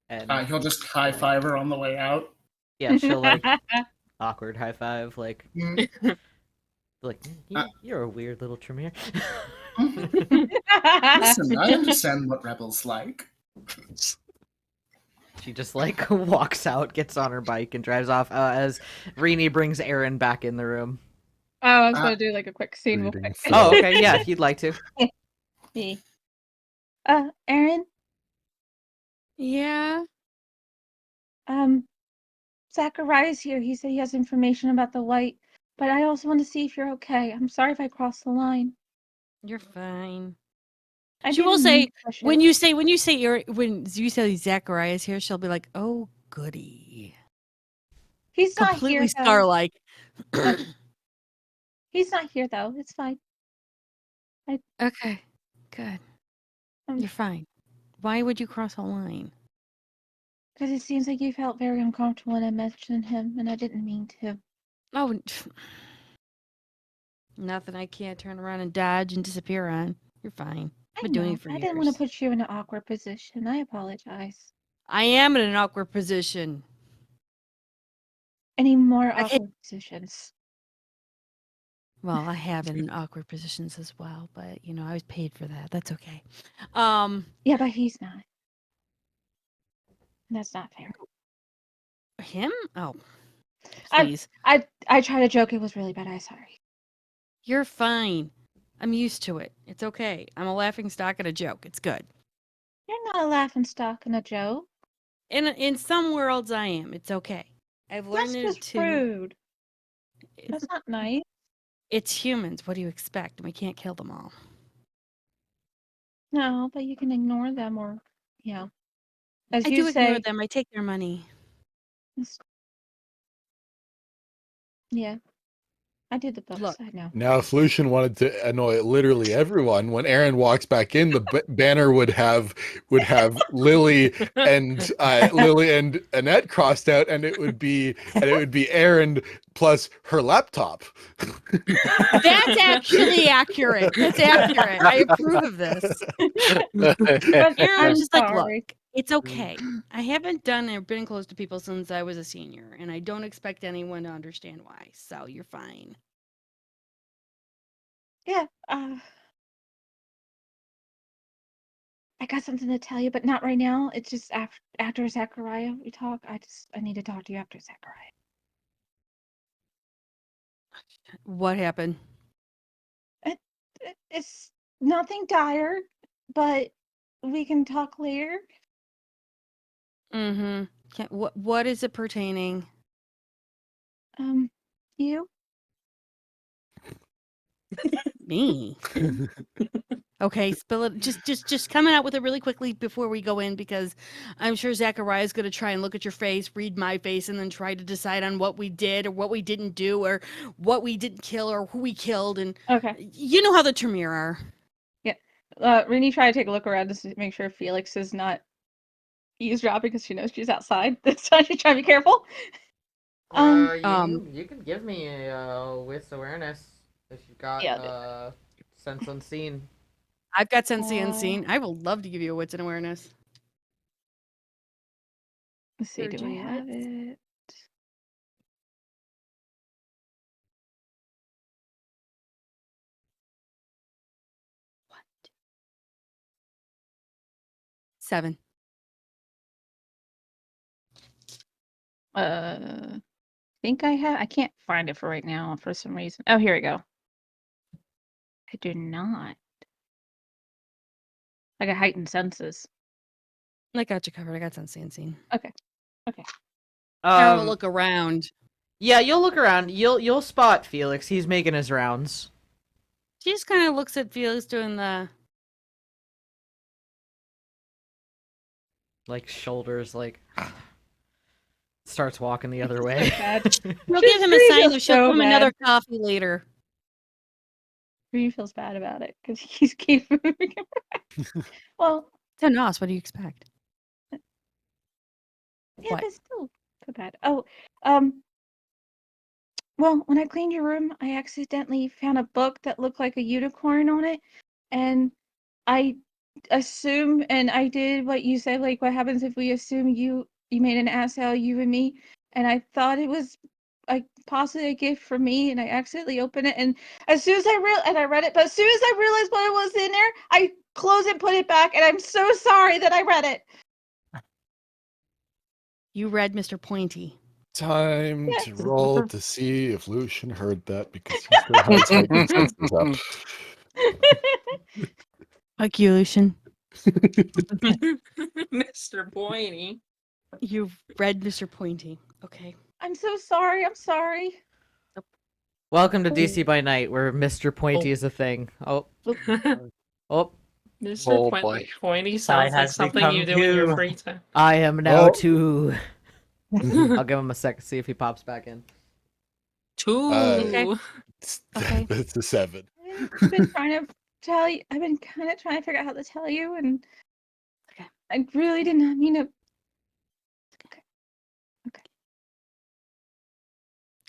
And He'll just high five her on the way out. yeah, she'll like awkward high five, like you're a weird little Tremere. Listen, I understand what rebels like. She just like walks out, gets on her bike, and drives off as Rini brings Aaron back in the room. Oh, I was gonna do like a quick scene real quick. Oh, okay, yeah, if you'd like to. Hey. Aaron? Yeah. Zachariah's here. He said he has information about the light, but I also want to see if you're okay. I'm sorry if I crossed the line. You're fine. I She will didn't say mean to push it. when you say Zachariah's here, she'll be like, "Oh, goody." He's not Completely here. scar-like. He's not here though. It's fine. Okay, good. You're fine. Why would you cross a line? Because it seems like you felt very uncomfortable when I mentioned him, and I didn't mean to. Oh, nothing I can't turn around and dodge and disappear on. You're fine. I've been doing it for I years. didn't want to put you in an awkward position. I apologize. I am in an awkward position. Any more I can't- awkward positions? Well, I have been in awkward positions as well, but I was paid for that. That's okay. Yeah, but he's not. That's not fair. Him? Oh, I- please. I tried to joke. It was really bad. I'm sorry. You're fine. I'm used to it. It's okay. I'm a laughing stock and a joke. It's good. You're not a laughing stock and a joke. In some worlds, I am. It's okay. I've learned That's it just to. rude. That's not nice. It's humans. What do you expect? We can't kill them all. No, but you can ignore them or, as I you do say. ignore them. I take their money. Yeah, I do the books. Look. I know. now, if Lucian wanted to annoy literally everyone, when Aaron walks back in, the banner would have Lily and Annette crossed out, and it would be Aaron plus her laptop. That's actually accurate. That's accurate. I approve of this. Aaron's just like, look, it's okay. I haven't done or been close to people since I was a senior, and I don't expect anyone to understand why. So you're fine. Yeah. I got something to tell you, but not right now. It's just after Zachariah we talk. I need to talk to you after Zachariah. What happened? It's nothing dire, but we can talk later. Mm-hmm. What is it pertaining? You? Me. Okay, spill it. Just coming out with it really quickly before we go in, because I'm sure Zachariah's going to try and look at your face, read my face, and then try to decide on what we did or what we didn't do or what we didn't kill or who we killed. And Okay. you know how the Tremere are. Rini tried to take a look around to make sure Felix is not eavesdropping because she knows she's outside. This time she's trying to be careful. You can give me a with awareness if you've got sense unseen. I've got Sense Unseen. I will love to give you a Wits and Awareness. Let's see, do I have it? What? 7. Think I have. I can't find it for right now for some reason. Oh, here we go. I do not. I got heightened senses. I got you covered. I got Sense Unseen. Okay. I'll look around. Yeah, you'll look around. You'll spot Felix. He's making his rounds. She just kind of looks at Felix doing the. Like shoulders, like starts walking the other way. We'll give him a sign of she'll come another coffee later. Rini feels bad about it because he's keep moving around. Well, So Nos, what do you expect? yeah, What? but still so bad. Oh, well, when I cleaned your room, I accidentally found a book that looked like a unicorn on it, and I assume, and I did what you said, like what happens if we assume you made an ass out of you and me, and I thought it was like possibly a gift for me, and I accidentally opened it, and as soon as I read it, but as soon as I realized what was in there, I closed it and put it back, and I'm so sorry that I read it. You read Mr. Pointy. Time to roll to see if Lucian heard that because he still has heightened senses up. Like you, Lucian. Mr. Pointy. You've read Mr. Pointy. Okay. I'm so sorry. I'm sorry. Welcome to DC by Night, where Mr. Pointy is a thing. Oh. Mr. Oh, boy. Pointy Side sounds like has something you do in your become free time. I am now Oh. 2. I'll give him a sec to see if he pops back in. 2. Okay. Okay. That's a 7. I've been trying to tell you. I've been kind of trying to figure out how to tell you, and Okay. I really did not mean to.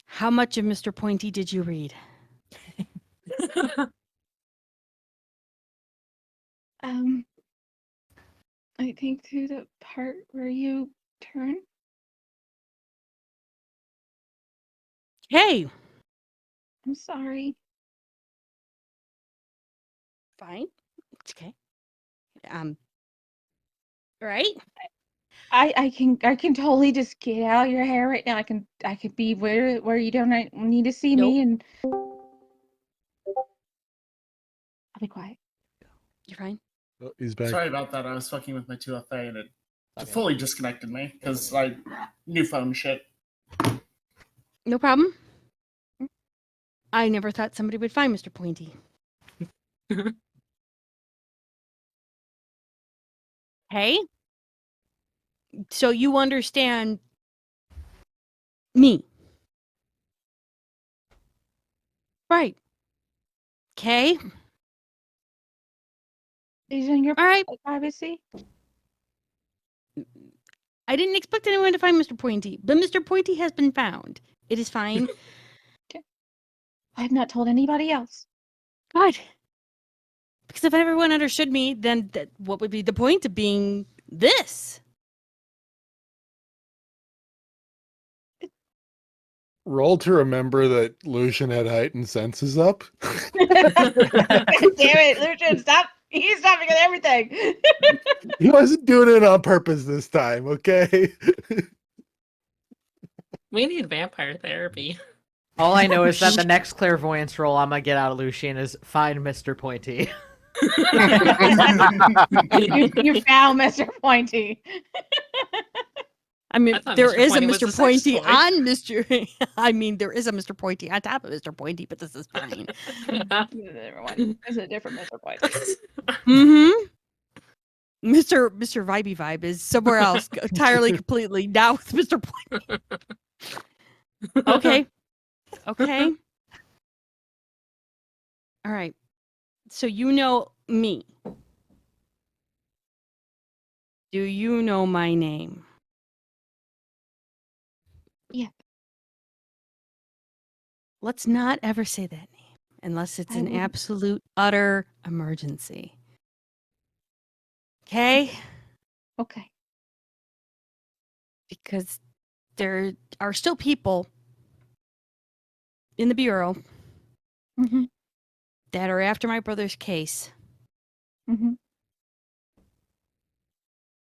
How much of Mr. Pointy did you read? I think to the part where you turn. Hey. I'm sorry. Fine. It's okay. Right? I can totally just get out of your hair right now. I can be where you don't need to see me, and I'll be quiet. You're fine. Oh, he's back. Sorry about that. I was fucking with my 2FA and it fully disconnected me because new phone shit. No problem. I never thought somebody would find Mr. Pointy. Hey? So you understand me. Right. Okay. Is in your All right. privacy? I didn't expect anyone to find Mr. Pointy, but Mr. Pointy has been found. It is fine. I have not told anybody else. God. Because if everyone understood me, then what would be the point of being this? Roll to remember that Lucian had heightened senses up. Damn it, Lucian, stop. He's stopping at everything. He wasn't doing it on purpose this time, okay? We need vampire therapy. All I know is that the next clairvoyance roll I'm gonna get out of Lucian is find Mr. Pointy. You found Mr. Pointy. I mean, I thought there Mr. is a Pointy was Mr. a sex Pointy toy. on Mr. I mean, there is a Mr. Pointy on top of Mr. Pointy, but this is fine. Never mind. It's a different Mr. Pointy. Mm-hmm. Mr. Vibey Vibe is somewhere else entirely, completely, now with Mr. Pointy. Okay. Okay. All right. So you know me. Do you know my name? Yeah. Let's not ever say that name unless it's I an wouldn't. absolute, utter emergency. Okay? Okay. Because there are still people in the Bureau Mm-hmm. that are after my brother's case, Mm-hmm.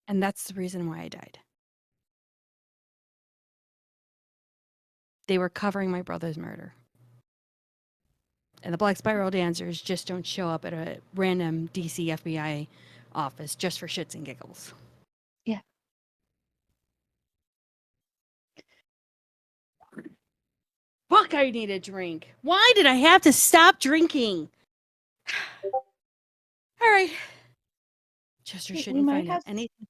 and that's the reason why I died. They were covering my brother's murder. And the Black Spiral Dancers just don't show up at a random DC FBI office just for shits and giggles. Yeah. Fuck, I need a drink. Why did I have to stop drinking? All right. Chester Wait, we shouldn't might find out have- anything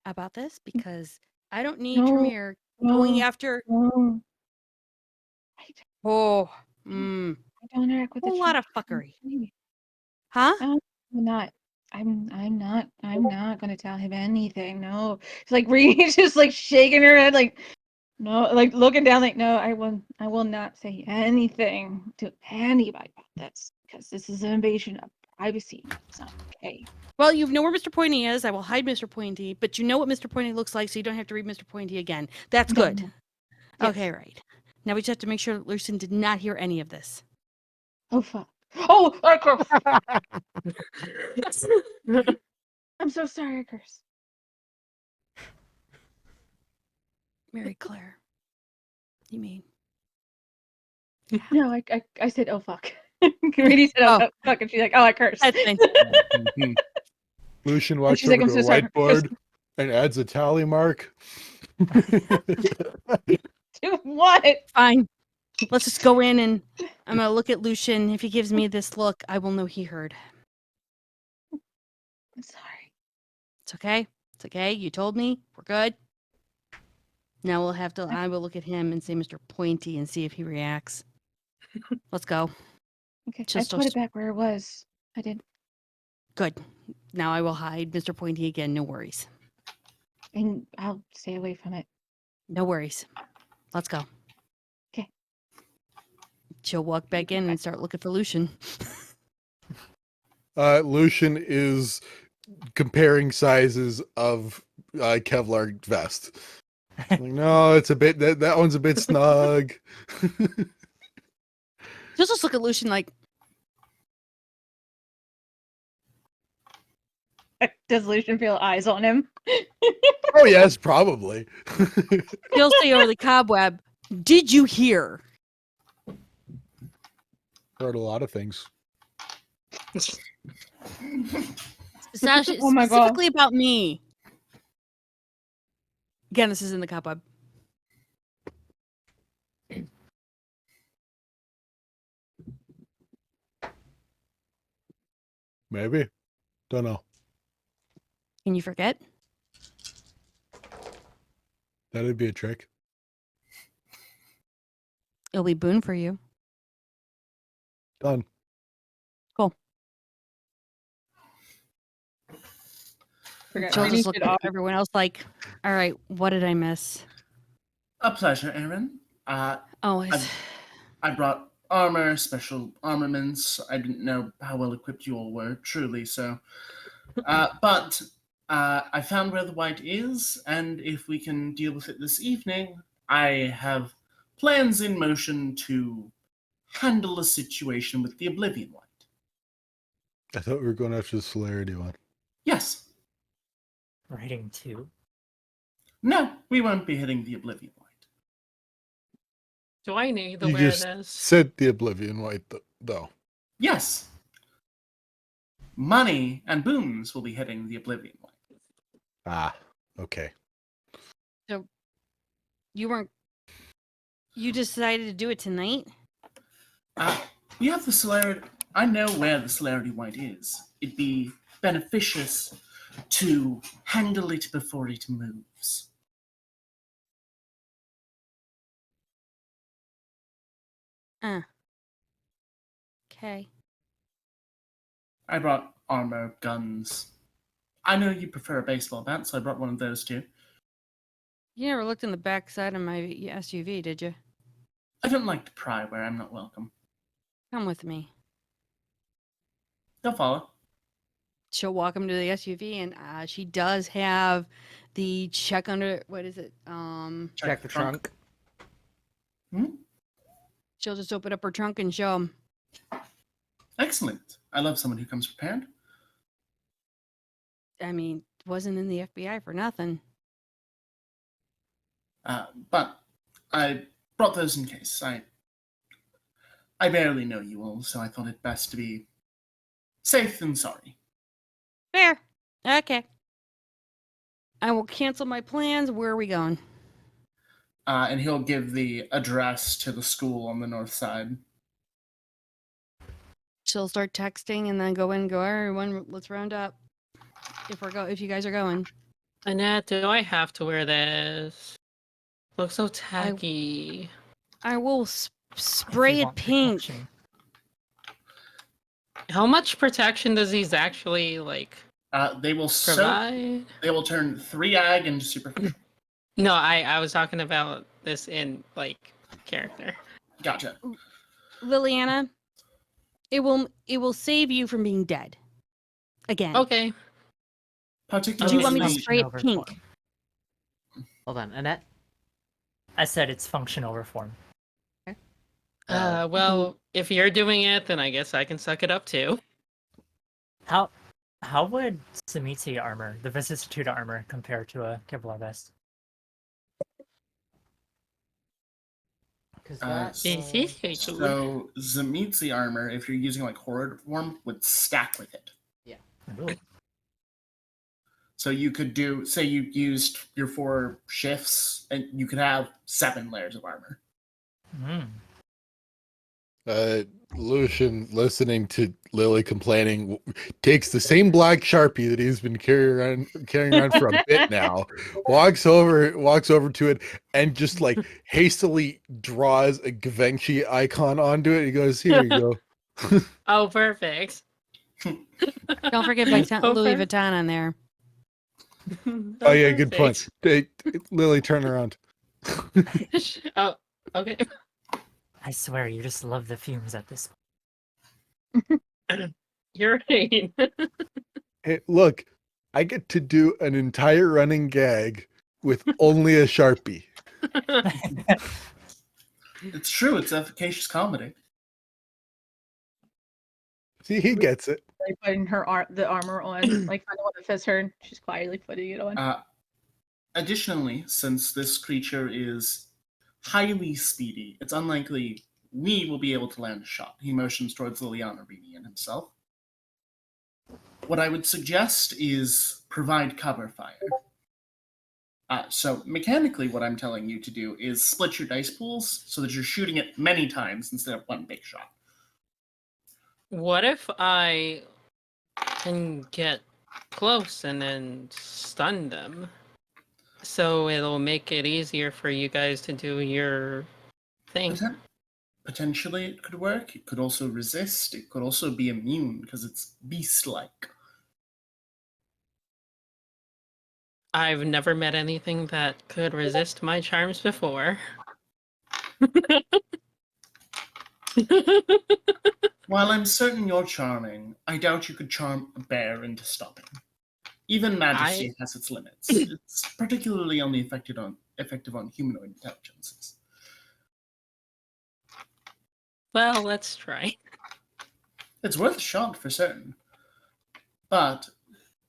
about this because I don't need No, Tremere going no, after. no. Oh, I don't interact with a the lot of children. fuckery. Huh? I'm not. I'm not gonna tell him anything. No. It's like Reed's just like shaking her head like no, like looking down like no, I will not say anything to anybody about this because this is an invasion of privacy. It's not okay. Well, you know where Mr. Pointy is. I will hide Mr. Pointy, but you know what Mr. Pointy looks like, so you don't have to read Mr. Pointy again. That's No, good. no. Yes. Okay, right. Now we just have to make sure that Lucian did not hear any of this. Oh fuck. Oh, I curse. I'm so sorry, I curse. Mary Claire. You mean? No, I said oh fuck. Reedy said oh, Oh. fuck, and she's like, oh, I curse. That's fine. Mhm. Lucian walks she's over like, to "I'm a so sorry." whiteboard and adds a tally mark. Do what? Fine. Let's just go in and I'm going to look at Lucian. If he gives me this look, I will know he heard. I'm sorry. It's okay. It's okay. You told me. We're good. Now we'll have to, I will look at him and say Mr. Pointy and see if he reacts. Let's go. Okay, Just I put it back where it was. I did. Good. Now I will hide Mr. Pointy again. No worries. And I'll stay away from it. No worries. Let's go. Okay. She'll walk back in and start looking for Lucian. Lucian is comparing sizes of Kevlar vest. Like, no, it's a bit that one's a bit snug. She'll just look at Lucian like, Does Lucian feel eyes on him? Oh yes, probably. she'll say over the cobweb, did you hear? Heard a lot of things. Oh my God. Specifically about me. Again, this is in the cobweb. Maybe. Don't know. Can you forget? That'd be a trick. It'll be boon for you. Done. Forgot She'll Reedy just look should at off- everyone else like, all right, what did I miss? A pleasure, Aaron. Always. I brought armor, special armaments. I didn't know how well equipped you all were, truly so. But I found where the white is, and if we can deal with it this evening, I have plans in motion to handle a situation with the Oblivion White. I thought we were going after the celerity one. Yes. Writing 2. No, we won't be hitting the Oblivion White. Do I need the You just awareness? said the Oblivion White, though. Yes. Money and boons will be hitting the Oblivion White. Ah, okay. You weren't. You decided to do it tonight? We have the celerity. I know where the celerity white is. It'd be beneficious to handle it before it moves. Okay. I brought armor, guns. I know you prefer a baseball bat, so I brought one of those too. You never looked in the back side of my SUV, did you? I don't like to pry where I'm not welcome. Come with me. They'll follow. She'll walk him to the SUV, and she does have the check under. What is it? Check the trunk. She'll just open up her trunk and show him. Excellent. I love someone who comes prepared. I mean, wasn't in the FBI for nothing. But I brought those in case. I barely know you all, so I thought it best to be safe than sorry. Fair. Okay. I will cancel my plans. Where are we going? And he'll give the address to the school on the north side. She'll start texting and then go in and go, everyone, let's round up. If you guys are going. Annette, do I have to wear this? Looks so tacky. I will spray it pink. Protection. How much protection does these actually They will provide? They will turn 3 ag into superficial. No, I was talking about this in character. Gotcha. Liliana, it will save you from being dead. Again. Okay. Particularly, Do you want me to Function spray it over pink? form. Hold on, Annette. I said it's function over form. Well, if you're doing it, then I guess I can suck it up too. How would Samiti armor, the vicissitude armor, compare to a Kevlar vest? So Zamitzi armor, if you're using horror form, would stack with it. Ooh. So you could do, say you used your 4 shifts, and you could have 7 layers of armor. Lucian, listening to Lily complaining, takes the same black Sharpie that he's been carrying around for a bit now, walks over to it, and just hastily draws a Givenchy icon onto it. He goes, "Here you go." Oh, perfect. Don't forget Louis Vuitton on there. Oh yeah, good point. Lily, turn around. Oh, okay. I swear, you just love the fumes at this You're right. Hey, look, I get to do an entire running gag with only a Sharpie. It's true, it's efficacious comedy. See, he gets it. Putting the armor on, like I want to fist her, and she's quietly putting it on. Additionally, since this creature is highly speedy, it's unlikely we will be able to land a shot. He motions towards Liliana, Rini, and himself. What I would suggest is provide cover fire. So mechanically, what I'm telling you to do is split your dice pools so that you're shooting it many times instead of one big shot. What if I can get close and then stun them? So it'll make it easier for you guys to do your thing. Potentially it could work. It could also resist. It could also be immune because it's beast-like. I've never met anything that could resist my charms before. While I'm certain you're charming, I doubt you could charm a bear into stopping. Even majesty has its limits. It's particularly only effective on humanoid intelligences. Well, let's try. It's worth a shot for certain. But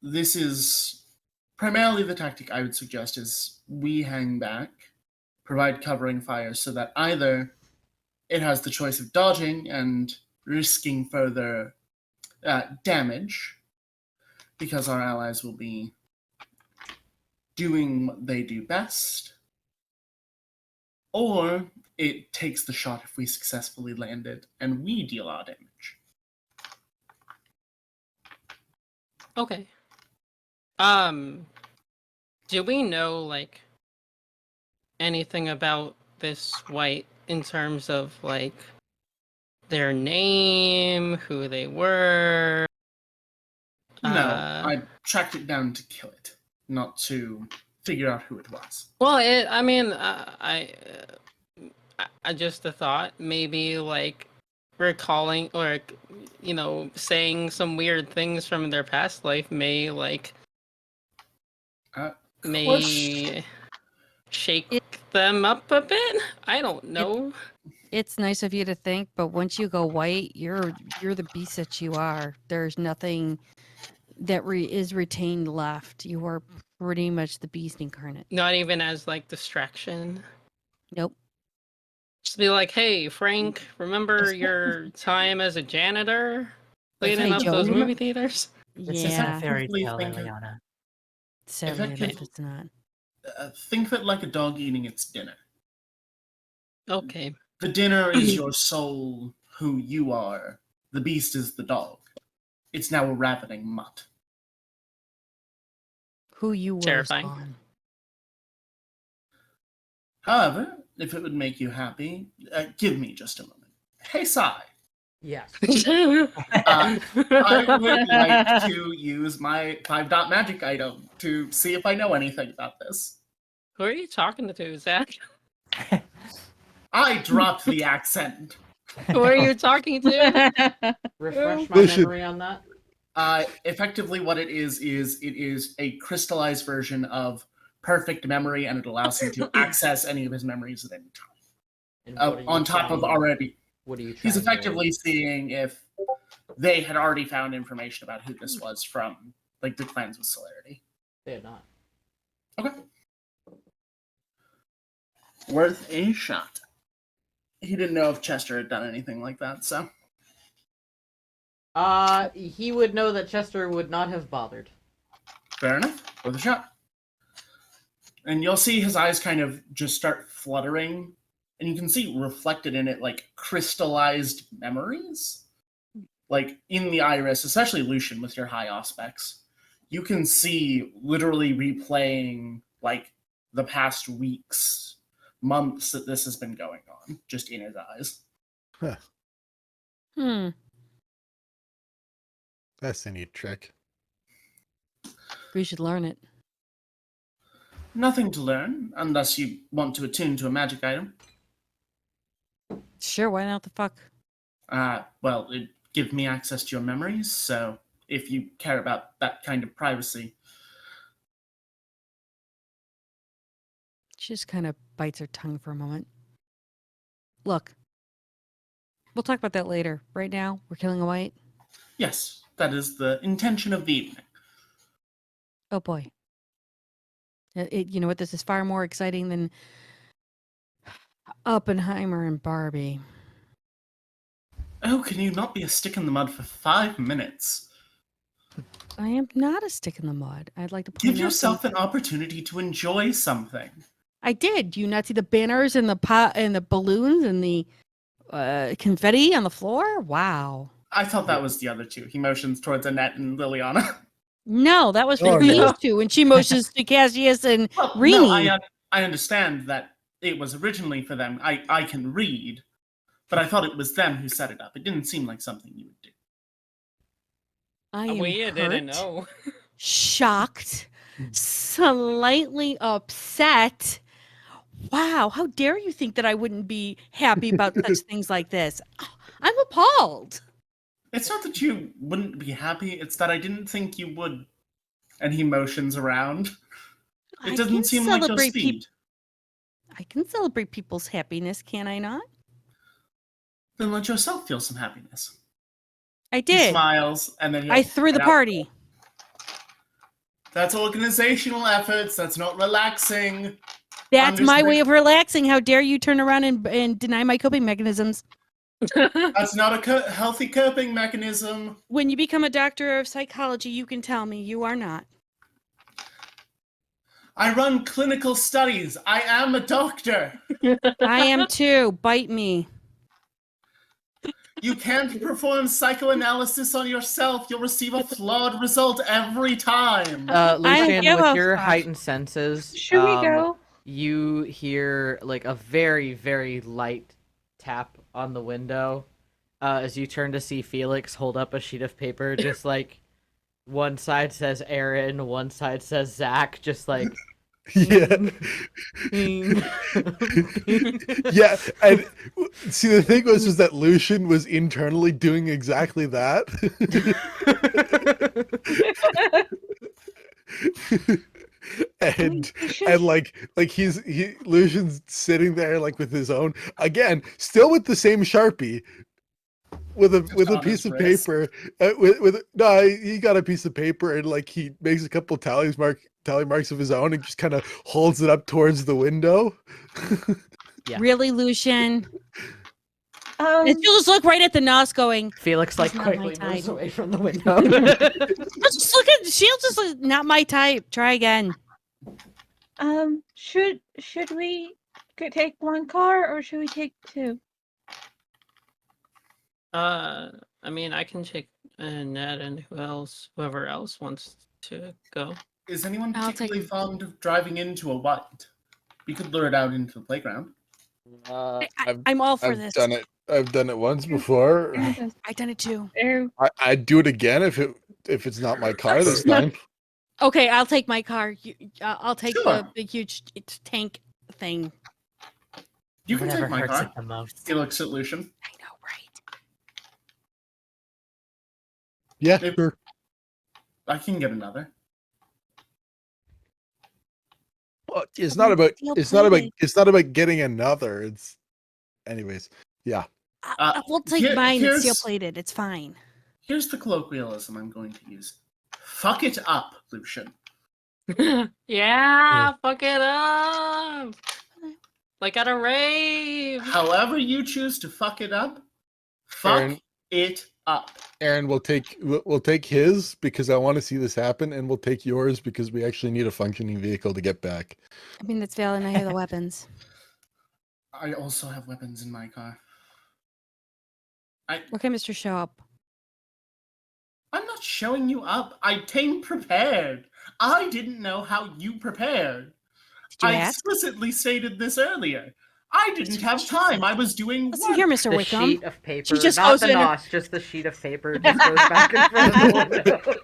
this is primarily the tactic I would suggest is we hang back, provide covering fire so that either it has the choice of dodging and risking further damage, because our allies will be doing what they do best, or it takes the shot if we successfully land it, and we deal our damage. Okay. Do we know, like, anything about this white in terms of, like, their name, who they were? No, I tracked it down to kill it, not to figure out who it was. Well, I just a thought, maybe, like, recalling or, you know, saying some weird things from their past life may, like, may shake them up a bit. I don't know. It's nice of you to think, but once you go white, you're the beast that you are. There's nothing that is retained left. You are pretty much the beast incarnate. Not even as, like, distraction. Nope. Just be like, hey, Frank, remember your time as a janitor cleaning Hey, up Joe, those remember- movie theaters? This isn't a fairy Effectively tale, think of- Eliana. Sadly, Effective- it's not. Think of it like a dog eating its dinner. Okay. The dinner is your soul, who you are. The beast is the dog. It's now a ravening mutt. Who you were is Terrifying. gone. However, if it would make you happy, give me just a moment. Hey, Sai. Yes. I would like to use my 5-dot magic item to see if I know anything about this. Who are you talking to, Zach? I dropped the accent. Who are you talking to? Refresh my They should- memory on that. Effectively, what it is a crystallized version of perfect memory, and it allows him to access any of his memories at any time. And what are you On top of trying- already, What are you trying he's to- effectively seeing if they had already found information about who this was from, like the clans with Celerity. They had not. Okay. Worth a shot. He didn't know if Chester had done anything like that, so. He would know that Chester would not have bothered. Fair enough. Worth a shot. And you'll see his eyes kind of just start fluttering, and you can see reflected in it like crystallized memories. Like in the iris, especially Lucian with your high aspects, you can see literally replaying like the past weeks, months that this has been going on, just in his eyes. That's a neat trick. We should learn it. Nothing to learn, unless you want to attune to a magic item. Sure, why not the fuck? Well, it gives me access to your memories, so if you care about that kind of privacy. She just kind of bites her tongue for a moment. Look, we'll talk about that later. Right now, we're killing a white. Yes, that is the intention of the evening. Oh boy. You know what? This is far more exciting than Oppenheimer and Barbie. Oh, can you not be a stick in the mud for 5 minutes? I am not a stick in the mud. I'd like to point Give out yourself an opportunity to enjoy something. I did. Do you not see the banners and the pot and the balloons and the confetti on the floor? Wow. I thought that was the other two. He motions towards Annette and Liliana. No, that was for Oh, these no. two. And she motions to Cassius and Well, Rini. no, I understand that it was originally for them. I can read, but I thought it was them who set it up. It didn't seem like something you would do. I am We didn't hurt, know. shocked, slightly upset. Wow, how dare you think that I wouldn't be happy about such things like this? I'm appalled. It's not that you wouldn't be happy, it's that I didn't think you would. And he motions around. It I can doesn't seem like your celebrate speed. I can celebrate people's happiness, can I not? Then let yourself feel some happiness. I He did. smiles, and then I threw the head out. party. That's organizational efforts. That's not relaxing. That's my Understood. way of relaxing. How dare you turn around and deny my coping mechanisms? That's not a healthy coping mechanism. When you become a doctor of psychology, you can tell me you are not. I run clinical studies. I am a doctor. I am too. Bite me. You can't perform psychoanalysis on yourself. You'll receive a flawed result every time. Lucian, give with a your fuck. heightened senses, Should we go? you hear like a very, very light tap on the window as you turn to see Felix hold up a sheet of paper, just like one side says Aaron, one side says Zach, just like Yeah. bing, bing. Yeah, and see the thing was that Lucian was internally doing exactly that. and Lucian's sitting there like with his own, again, still with the same Sharpie, with a on piece his of wrist? paper, he got a piece of paper and like he makes a couple tally marks of his own and just kind of holds it up towards the window. Yeah. Really, Lucian? And she'll just look right at the nos going, Felix like He's not my quickly moves type. away from the window. she'll just look, not my type. Try again. Should we take one car or should we take two? I mean, I can check Ned and whoever else wants to go. Is anyone I'll take- particularly fond of driving into a white? We could lure it out into the playground. I'm all for I've this. done it. I've done it once before. I've done it too. I'd do it again if it's not my car this time. Okay, I'll take my car. I'll take Sure. the big, huge tank thing. You can Whatever take my hurts car. it the most. Felix at Lucian. I know, right? Yeah, If- sure. I can get another. Well, it's But not about steel it's not about plated. it's not about getting another. It's anyways. Yeah. We'll take here- mine. It's here's- steel plated. It's fine. Here's the colloquialism I'm going to use. Fuck it up, Lucian. Yeah, fuck it up. Like at a rave. However you choose to fuck it up, fuck Aaron- it up. Aaron, we'll take his because I want to see this happen, and we'll take yours because we actually need a functioning vehicle to get back. I mean, that's valid. I have the weapons. I also have weapons in my car. Okay, Mr. Show Up. I'm not showing you up. I came prepared. I didn't know how you prepared. Did you I ask? explicitly stated this earlier. I didn't have time. I was doing Listen work. here, Mr. The Wickham. sheet of paper, just not goes the in- nos, just the sheet of paper just goes back in front of the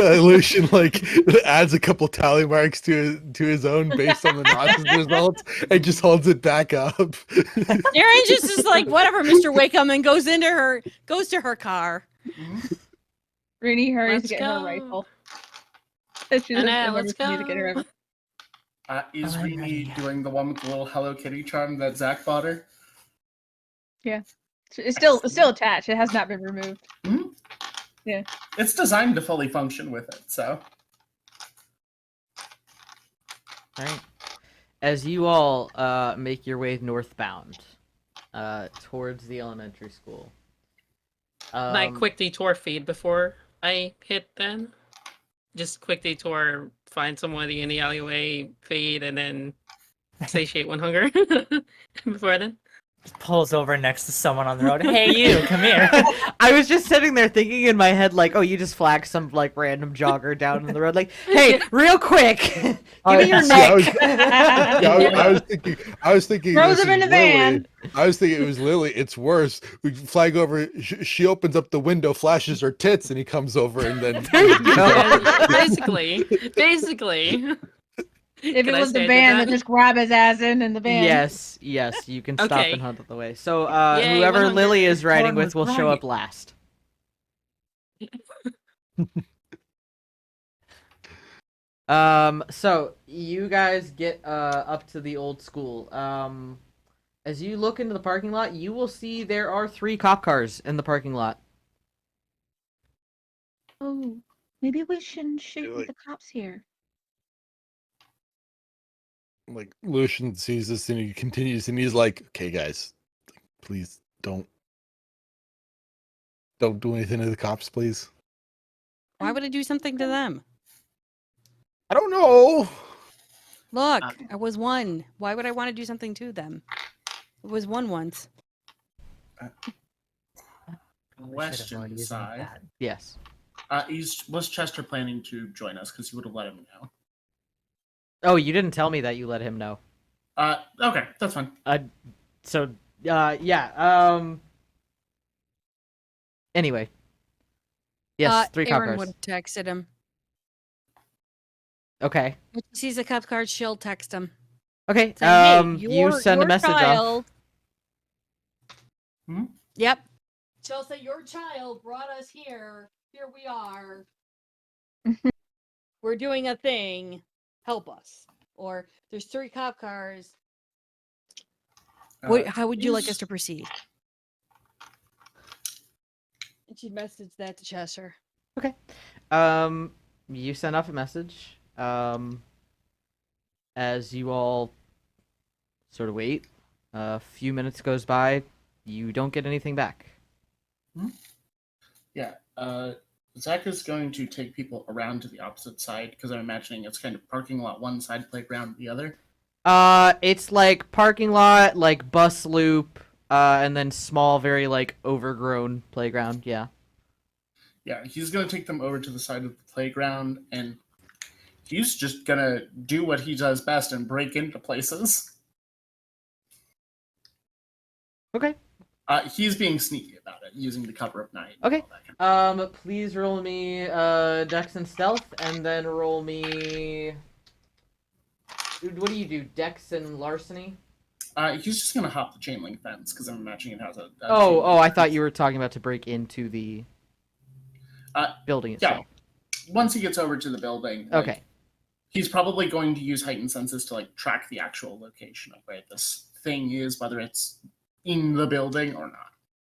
window. Lucian like adds a couple tally marks to his own based on the nonsense results and just holds it back up. Aaron just is like, whatever, Mr. Wickham, and goes to her car. Rooney hurries Let's to get her go. rifle. She Anna, remembers let's she needs to get her go. rifle. Is I'm Rini ready. doing the one with the little Hello Kitty charm that Zach bought her? It's still attached. It has not been removed. It's designed to fully function with it, so. Right. As you all make your way northbound towards the elementary school. My quick detour feed before I hit then. Just quick detour, find somebody in the alleyway, feed, and then satiate one hunger before then. Just pulls over next to someone on the road. Hey, you, come here. I was just sitting there thinking in my head, like, oh, you just flagged some like random jogger down the road, like, hey, real quick, give me your See, I neck. was- I was thinking. Throws this him in is the van. Lily. I was thinking it was Lily. It's worse. We flag over. She opens up the window, flashes her tits, and he comes over, and then. Basically. If Can it I was say I the did van, that? then just grab his ass in the van. Yes, you can stop Okay. and hunt up the way. So Yay, whoever 100. Lily is riding Torn with was will show right. up last. So you guys get up to the old school. As you look into the parking lot, you will see there are 3 cop cars in the parking lot. Oh, maybe we shouldn't shoot Like- the cops here. Like Lucian sees this and he continues, and he's like, "Okay, guys, please don't do anything to the cops, please." Why would I do something to them? I don't know. Look, I was one. Why would I want to do something to them? It was one once. Question, Sai. Yes. Was Chester planning to join us? Because he would have let him know. Oh, you didn't tell me that you let him know. Okay, that's fine. So, yeah. Anyway. Yes, 3 cop Aaron cars. would have texted him. Okay. If she sees a cop card, she'll text him. Okay. Saying, hey, you send a your message off. child... Hmm? Yep. She'll say, your child brought us here. Here we are. We're doing a thing. Help us. Or there's 3 cop cars. How would you like us to proceed? And she messaged that to Chester. Okay. You send off a message. As you all sort of wait, a few minutes goes by, you don't get anything back. Yeah. Zach is going to take people around to the opposite side because I'm imagining it's kind of parking lot one side, playground the other. It's like parking lot, like bus loop, and then small, very like overgrown playground. Yeah. Yeah, he's going to take them over to the side of the playground, and he's just going to do what he does best and break into places. Okay. He's being sneaky about it, using the cover of night. Okay. Please roll me Dex and Stealth, and then roll me. What do you do? Dex and Larceny? He's just going to hop the chain link fence because I'm imagining it has a. I thought you were talking about to break into the building itself. Yeah. Once he gets over to the building. Okay. He's probably going to use heightened senses to like track the actual location of where this thing is, whether it's in the building or not.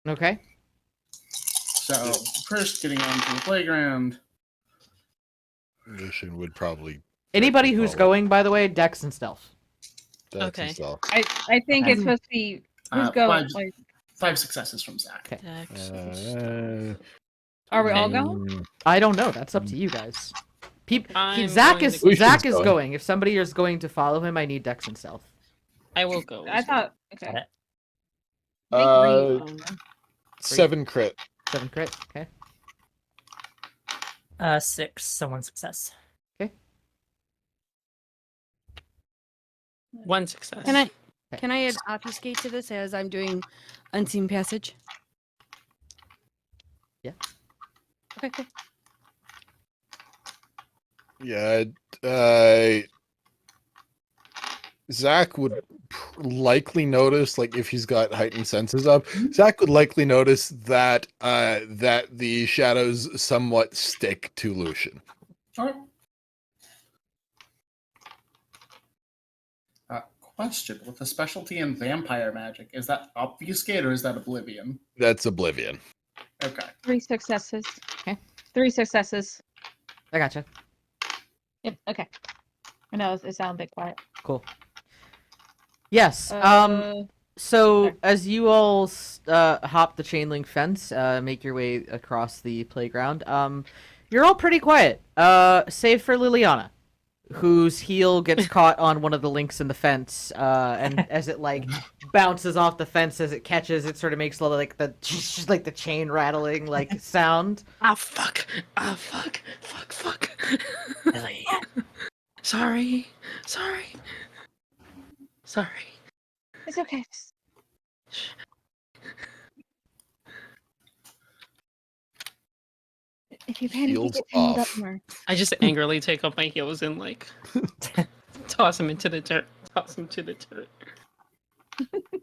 Okay. So first, getting onto the playground. Lucian would probably. Anybody who's follow. going, by the way, Dex and Stealth. Dex Okay. and Stealth. I think it's supposed to be who's going. Like, 5 successes from Zach. Okay. are we all going? I don't know. That's up to you guys. I'm Zach going is to- Zach is going. going. If somebody is going to follow him, I need Dex and Stealth. I will go. I thought. Okay. Uh, Make Reed 7 crit. 7 crit. Okay. 6, so 1 success. One success. Can I add obfuscate to this as I'm doing unseen passage? Yeah. Okay, cool. Yeah. Zach would likely notice, like if he's got heightened senses up, Zach would likely notice that that the shadows somewhat stick to Lucian. All right. Question: with a specialty in vampire magic, is that obfuscate or is that oblivion? That's Oblivion. Okay. 3 successes. Okay. 3 successes. I gotcha. Yep. Okay. I know it sounded a bit quiet. Cool. Yes. So okay. as you all hop the chain link fence, make your way across the playground, you're all pretty quiet, save for Liliana, whose heel gets caught on one of the links in the fence, and as it like bounces off the fence as it catches, it sort of makes like the chain rattling like sound. Ah, fuck. Ah, fuck. Fuck. Sorry. It's okay. If you panic, you Heels get tangled up off. more. I just angrily take off my heels and like toss him into the dirt.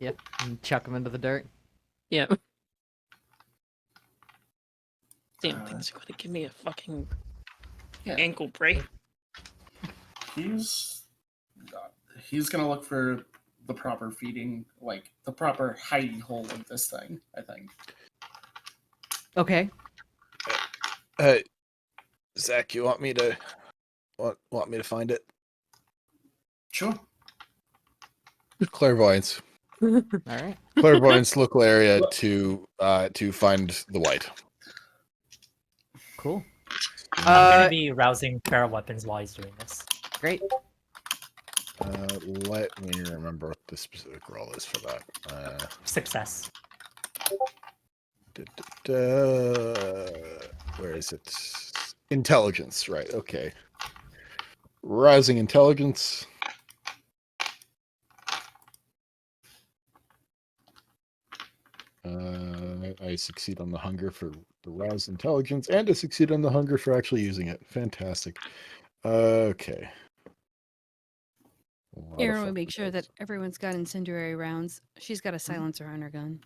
Yep. And chuck him into the dirt. Yeah. Damn things are gonna give me a fucking Yeah. ankle break. He's gonna look for the proper feeding, like the proper hiding hole of this thing. I think. Okay. Zach, you want me to find it? Sure. Clairvoyance. All right. Clairvoyance local area to find the white. Cool. I'm gonna be rousing feral weapons while he's doing this. Great. Let me remember what the specific roll is for that. Success. Where is it? Intelligence, right? Okay. Rousing intelligence. I succeed on the hunger for the roused intelligence, and I succeed on the hunger for actually using it. Fantastic. Okay. Erin would make sure that everyone's got incendiary rounds. She's got a silencer on her gun.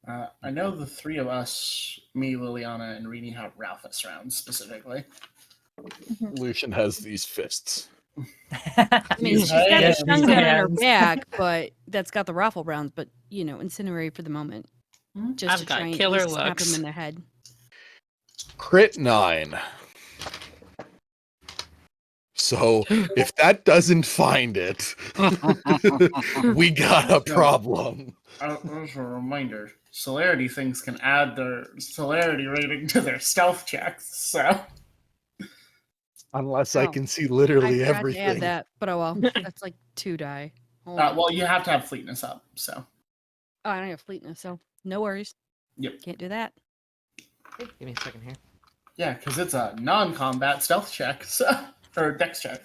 I know the three of us, me, Liliana, and Rini, have Ralphus rounds specifically. Lucian has these fists. I mean, she's got Yes, the stun gun on her hands. back, but that's got the raffle rounds. But you know, incendiary for the moment, just I've to got try and killer at least snap looks. him in the head. Crit 9. So if that doesn't find it, we got a problem. As a reminder, celerity things can add their celerity rating to their stealth checks, so... Unless I Oh, can see I literally forgot to everything. add that, but oh well, that's like 2 die. Hold on. well, you have to have fleetness up, so... Oh, I don't have fleetness, so no worries. Yep. Can't do that. Hey, give me a second here. Yeah, because it's a non-combat stealth check, so... or dex check.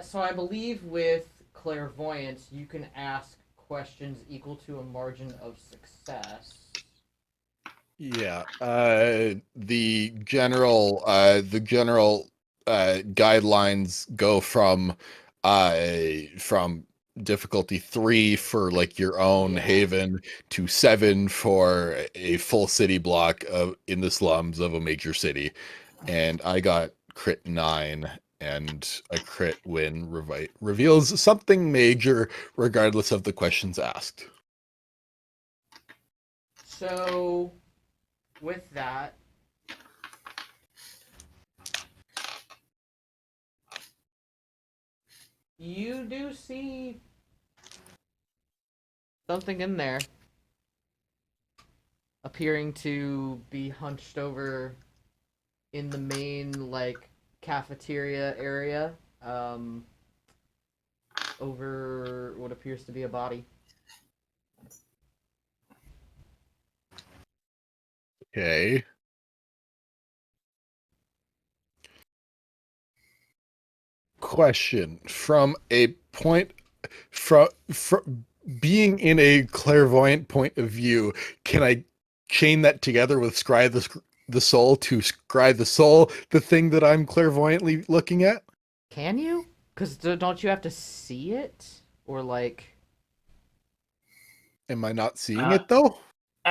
So I believe with clairvoyance, you can ask questions equal to a margin of success. Yeah. The general guidelines go from difficulty 3 for like your own Yeah. haven to 7 for a full city block in the slums of a major city. And I got crit 9, and a crit win reveals something major regardless of the questions asked. So, with that, you do see something in there appearing to be hunched over in the main, like, cafeteria area, over what appears to be a body. Okay. Question from a point from being in a clairvoyant point of view, can I chain that together with scry the soul to scry the soul, the thing that I'm clairvoyantly looking at? Can you? Because don't you have to see it? Or, like... Am I not seeing it, though?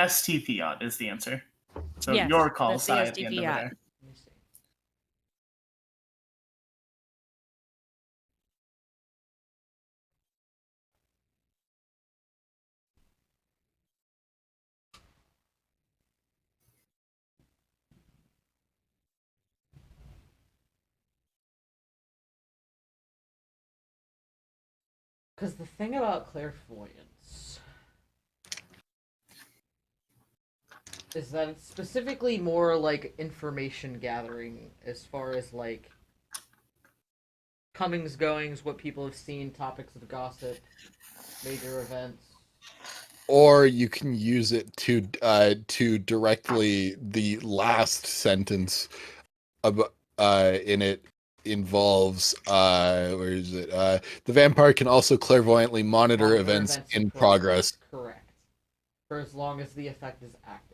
ST Fiat is the answer. So Yes, your call that's the side at the end of ST it Fiat. there. Let me see. Because the thing about clairvoyance is that it's specifically more like information gathering as far as like comings, goings, what people have seen, topics of gossip, major events. Or you can use it to directly the last sentence in it involves where is it? The vampire can also clairvoyantly monitor events in progress. Correct. For as long as the effect is active.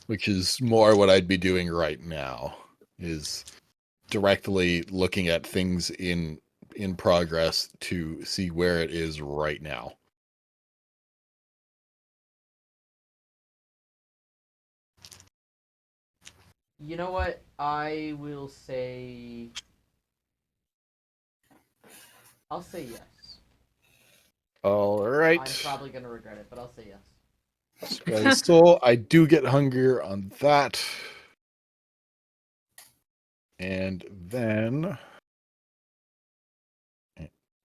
Which is more what I'd be doing right now, is directly looking at things in in progress to see where it is right now. You know what? I will say. I'll say yes. All right. I'm probably gonna regret it, but I'll say yes. Scry Soul, I do get hungrier on that. And then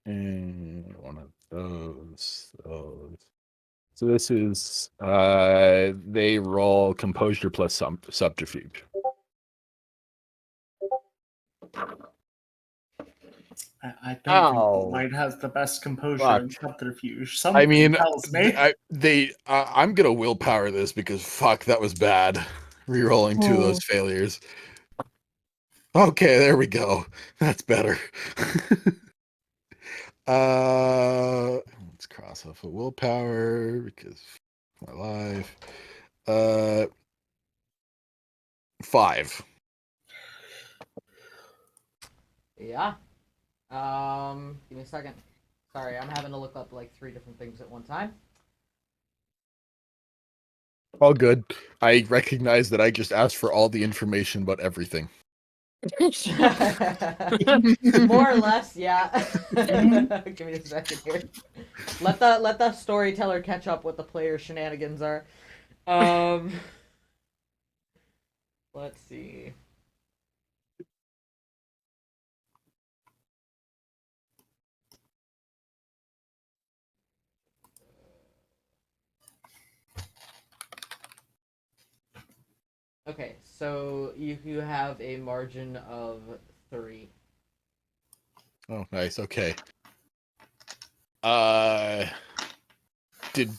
one of those. So this is they roll composure plus subterfuge. I don't Ow. think White has the best composure Fuck. and subterfuge. I Something mean, tells me. I'm gonna willpower this because fuck, that was bad. Rerolling two of those failures. Okay, there we go. That's better. Let's cross off a willpower because my life. 5. Yeah. Give me a second. Sorry, I'm having to look up like 3 different things at one time. All good. I recognize that I just asked for all the information about everything. More or less, yeah. Give me a second here. Let the storyteller catch up what the player shenanigans are. Let's see. Okay, so you have a margin of 3. Oh, nice. Okay. Did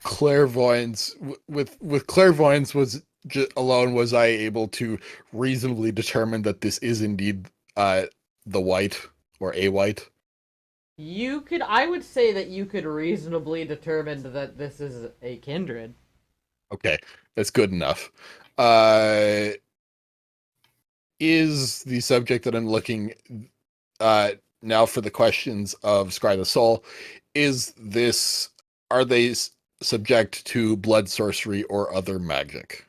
clairvoyance with clairvoyance alone was I able to reasonably determine that this is indeed the white or a white? I would say that you could reasonably determine that this is a kindred. Okay, that's good enough. Is the subject that I'm looking now for the questions of Scry the Soul, are they subject to blood sorcery or other magic?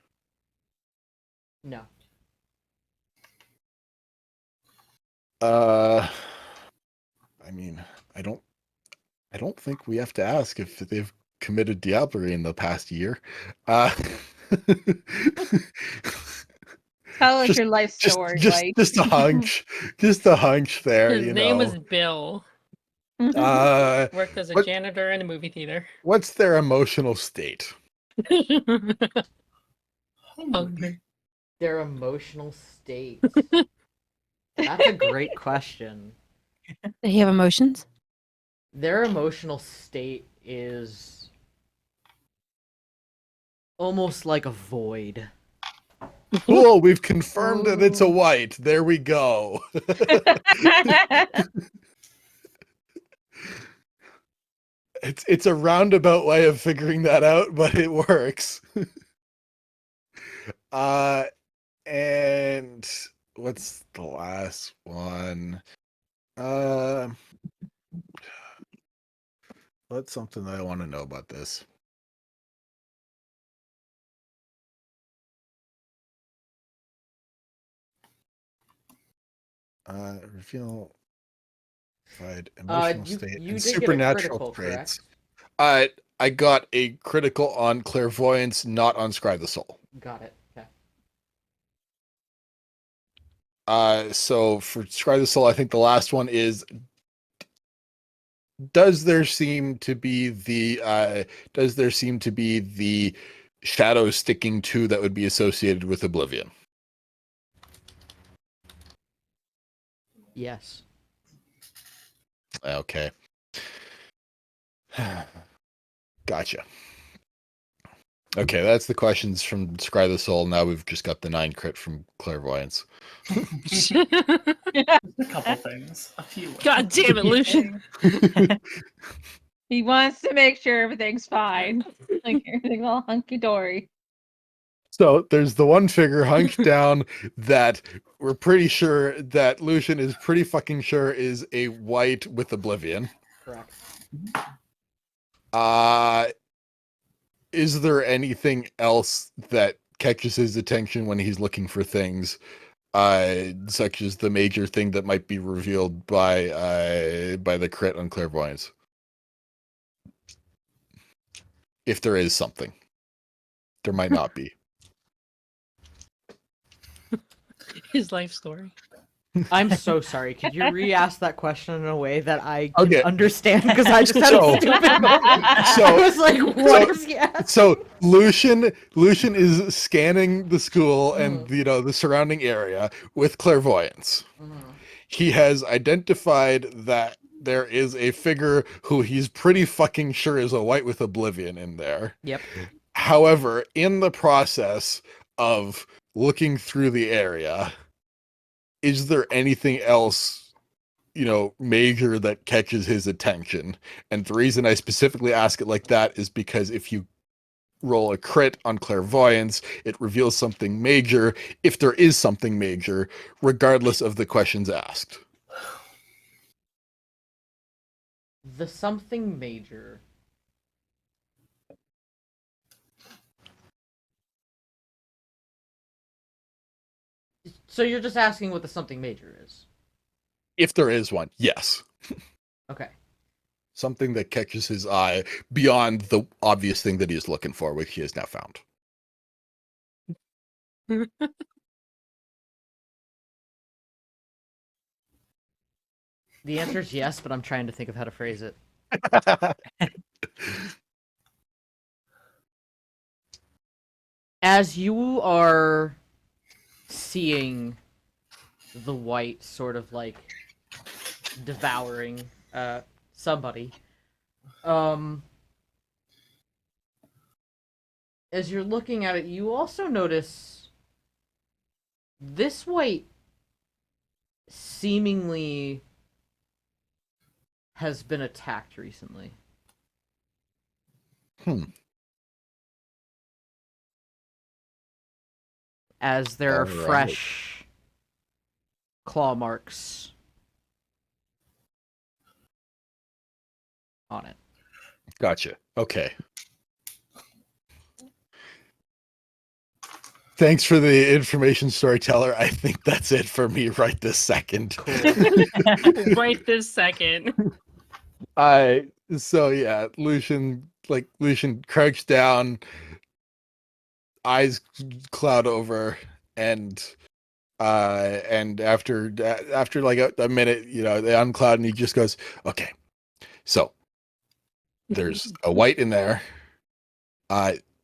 No. I mean, I don't think we have to ask if they've committed diablerie in the past year. Tell us your life story, White. just a hunch, there. His name was Bill. Uh, Worked as a what- janitor in a movie theater. what's their emotional state? Hungry. Their emotional state. That's a great question. They have emotions? Their emotional state is almost like a void. Cool, we've confirmed that it's a white. There we go. It's a roundabout way of figuring that out, but it works. And what's the last one? What's something that I want to know about this? Reveal emotional state you and did get a supernatural critical, traits. correct? I got a critical on clairvoyance, not on Scry the Soul. Got it. Okay. So for Scry the Soul, I think the last one is: does there seem to be the shadow sticking to that would be associated with Oblivion? Yes. Okay. Gotcha. Okay, that's the questions from Scry the Soul. Now we've just got the 9 crit from Clairvoyance. A couple things. A few. God damn it, Lucian. He wants to make sure everything's fine. Like everything's all hunky dory. So there's the one figure hunked down that we're pretty sure that Lucian is pretty fucking sure is a white with Oblivion. Correct. Is there anything else that catches his attention when he's looking for things, such as the major thing that might be revealed by the crit on clairvoyance? If there is something, there might not be. His life story. I'm so sorry. Could you re-ask that question in a way that I can Okay. understand? Because I just had So- a stupid moment. so- I was like, what is he asking? So Lucian is scanning the school and the surrounding area with clairvoyance. He has identified that there is a figure who he's pretty fucking sure is a white with Oblivion in there. Yep. However, in the process of looking through the area, is there anything else, major that catches his attention? And the reason I specifically ask it like that is because if you roll a crit on clairvoyance, it reveals something major, if there is something major, regardless of the questions asked. The something major. So you're just asking what the something major is? If there is one, yes. Okay. Something that catches his eye beyond the obvious thing that he is looking for, which he has now found. The answer is yes, but I'm trying to think of how to phrase it. As you are seeing the white sort of like devouring somebody, as you're looking at it, you also notice this white seemingly has been attacked recently. As there are Alright. fresh claw marks on it. Gotcha. Okay. Thanks for the information, Storyteller. I think that's it for me right this second. Right this second. So yeah, Lucian crouched down, eyes cloud over, and after like a minute, they uncloud and he just goes, okay, so there's a white in there.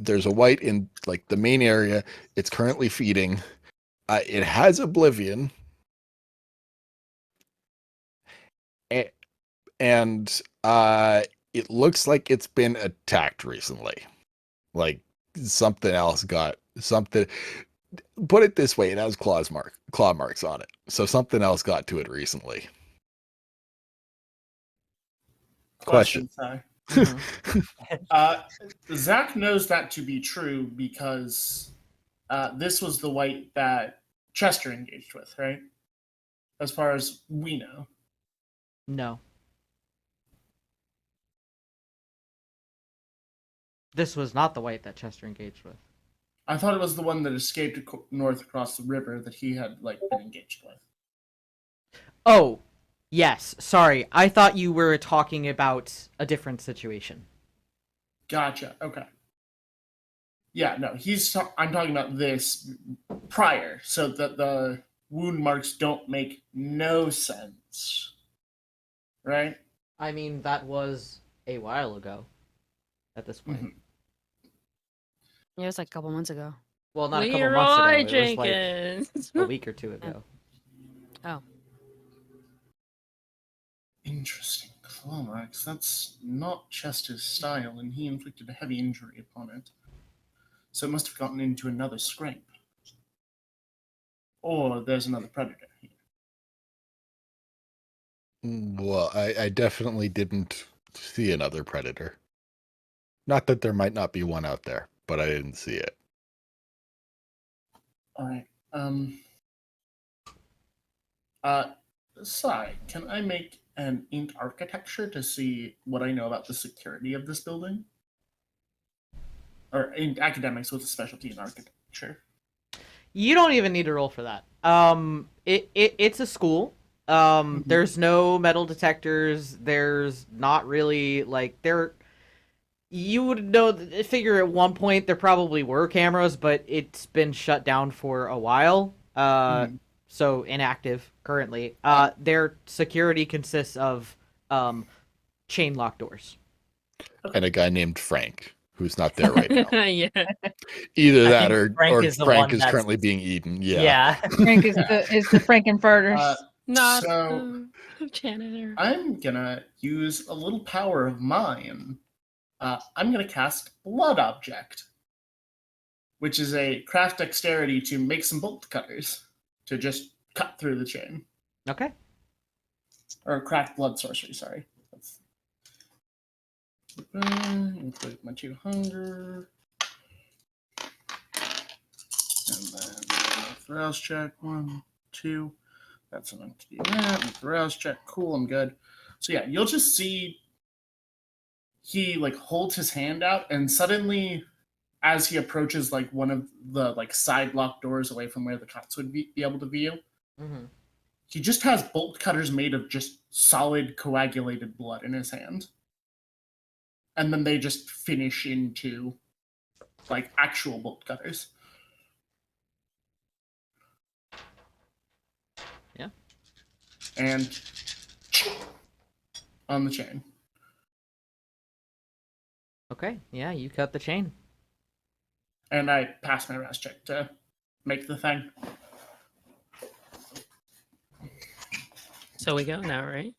There's a white in like the main area. It's currently feeding. It has Oblivion. And it looks like it's been attacked recently. Like something else got something. Put it this way, it has claw marks on it. So something else got to it recently. Question. Sorry. Mm-hmm. Zach knows that to be true because this was the white that Chester engaged with, right? As far as we know. No. This was not the white that Chester engaged with. I thought it was the one that escaped north across the river that he had been engaged with. Oh, yes. Sorry. I thought you were talking about a different situation. Gotcha. Okay. Yeah, no, I'm talking about this prior, so that the wound marks don't make no sense. Right? I mean, that was a while ago at this point. Mhm. Yeah, it was like a couple months ago. Well, not a couple Leroy months ago. It was Jenkins. like a week or two ago. Oh. Interesting. Claw marks. That's not Chester's style, and he inflicted a heavy injury upon it. So it must have gotten into another scrape. Or there's another predator here. Well, I definitely didn't see another predator. Not that there might not be one out there, but I didn't see it. All right. Sai, can I make an int architecture to see what I know about the security of this building? Or in academics with a specialty in architecture. You don't even need to roll for that. It's a school. There's no metal detectors. There's not really like there. You would know. Figure at one point there probably were cameras, but it's been shut down for a while. So inactive currently. Their security consists of chain lock doors. And a guy named Frank, who's not there right now. Yeah. Either I that think or Frank Frank is the one that's- currently being eaten. Yeah. Yeah. Frank is the Frankenfurters. Not So- janitor. I'm gonna use a little power of mine. I'm gonna cast Blood Object, which is a craft dexterity to make some bolt cutters to just cut through the chain. Okay. Or craft blood sorcery, sorry. Include my 2 hunger. And then rouse check, 1, 2. That's enough to do that. Make the rouse check, cool, I'm good. So yeah, you'll just see he like holds his hand out, and suddenly, as he approaches like one of the like side lock doors away from where the cops would be able to view, he just has bolt cutters made of just solid coagulated blood in his hand. And then they just finish into like actual bolt cutters. Yeah. And on the chain. Okay. Yeah, you cut the chain. And I pass my rouse check to make the thing. So we go now, right?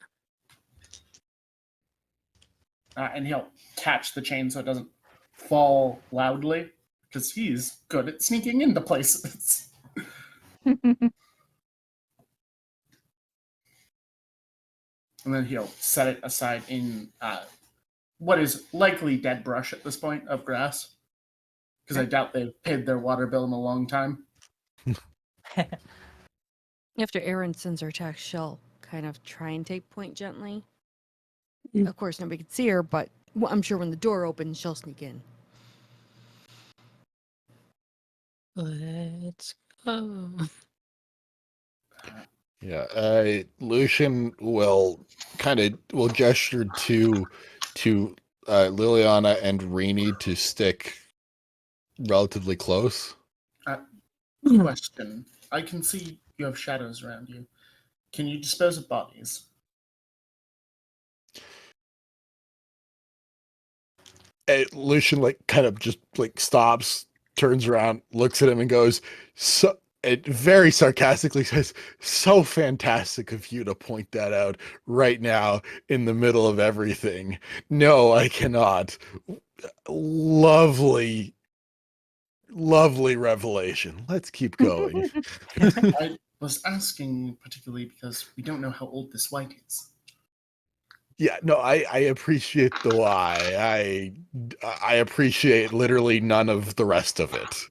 And he'll catch the chain so it doesn't fall loudly, because he's good at sneaking into places. And then he'll set it aside in what is likely dead brush at this point of grass, because I doubt they've paid their water bill in a long time. After Erin sends her text, she'll kind of try and take point gently. Mm. Of course, nobody can see her, but I'm sure when the door opens, she'll sneak in. Let's go. Yeah, Lucian will gesture to Liliana and Rini to stick relatively close. Question. I can see you have shadows around you. Can you dispose of bodies? Lucian kind of just stops, turns around, looks at him, and goes, "So." It very sarcastically says, "So fantastic of you to point that out right now in the middle of everything. No, I cannot. Lovely, lovely revelation. Let's keep going." I was asking particularly because we don't know how old this white is. Yeah, no, I appreciate the why. I appreciate literally none of the rest of it.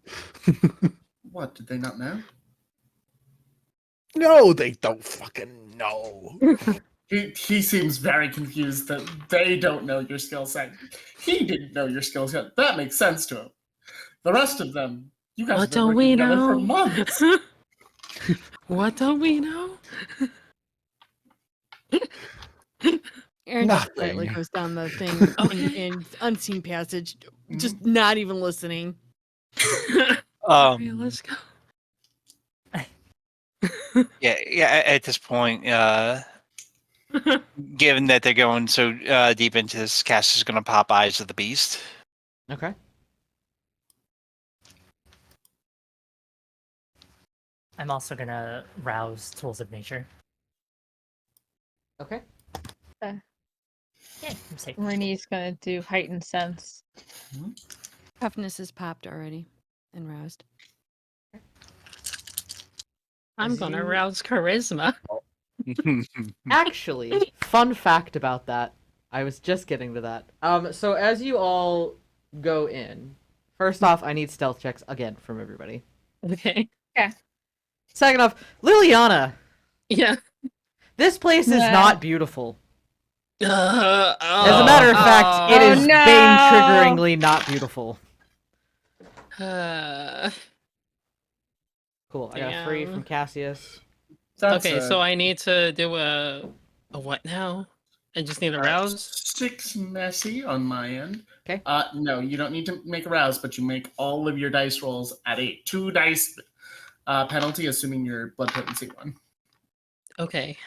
What, did they not know? No, they don't fucking know. He seems very confused that they don't know your skill set. He didn't know your skill set. That makes sense to him. The rest of them, you guys What have been don't working we together for know? months. What don't we know? Erin just quietly Nothing. goes down the thing Okay. in unseen passage, just not even listening. Okay, let's go. Yeah. At this point, given that they're going so deep into this, Cass is going to pop Eyes of the Beast. Okay. I'm also gonna rouse Tools of Nature. Okay. Yeah, I'm safe. Rini's gonna do heightened sense. Toughness is popped already and roused. I'm gonna rouse charisma. Actually, fun fact about that. I was just getting to that. So as you all go in, first off, I need stealth checks again from everybody. Okay. Okay. Second off, Liliana, Yeah. this place is Yeah. not beautiful. As As a matter of fact, it Oh, is no. bane-triggeringly not beautiful. Cool, I got a 3 Damn. from Cassius. That's Okay, so I need to do a what now? I just need a rouse. 6 messy on my end. Okay. No, you don't need to make a rouse, but you make all of your dice rolls at a 2 dice penalty, assuming your blood potency 1. Okay.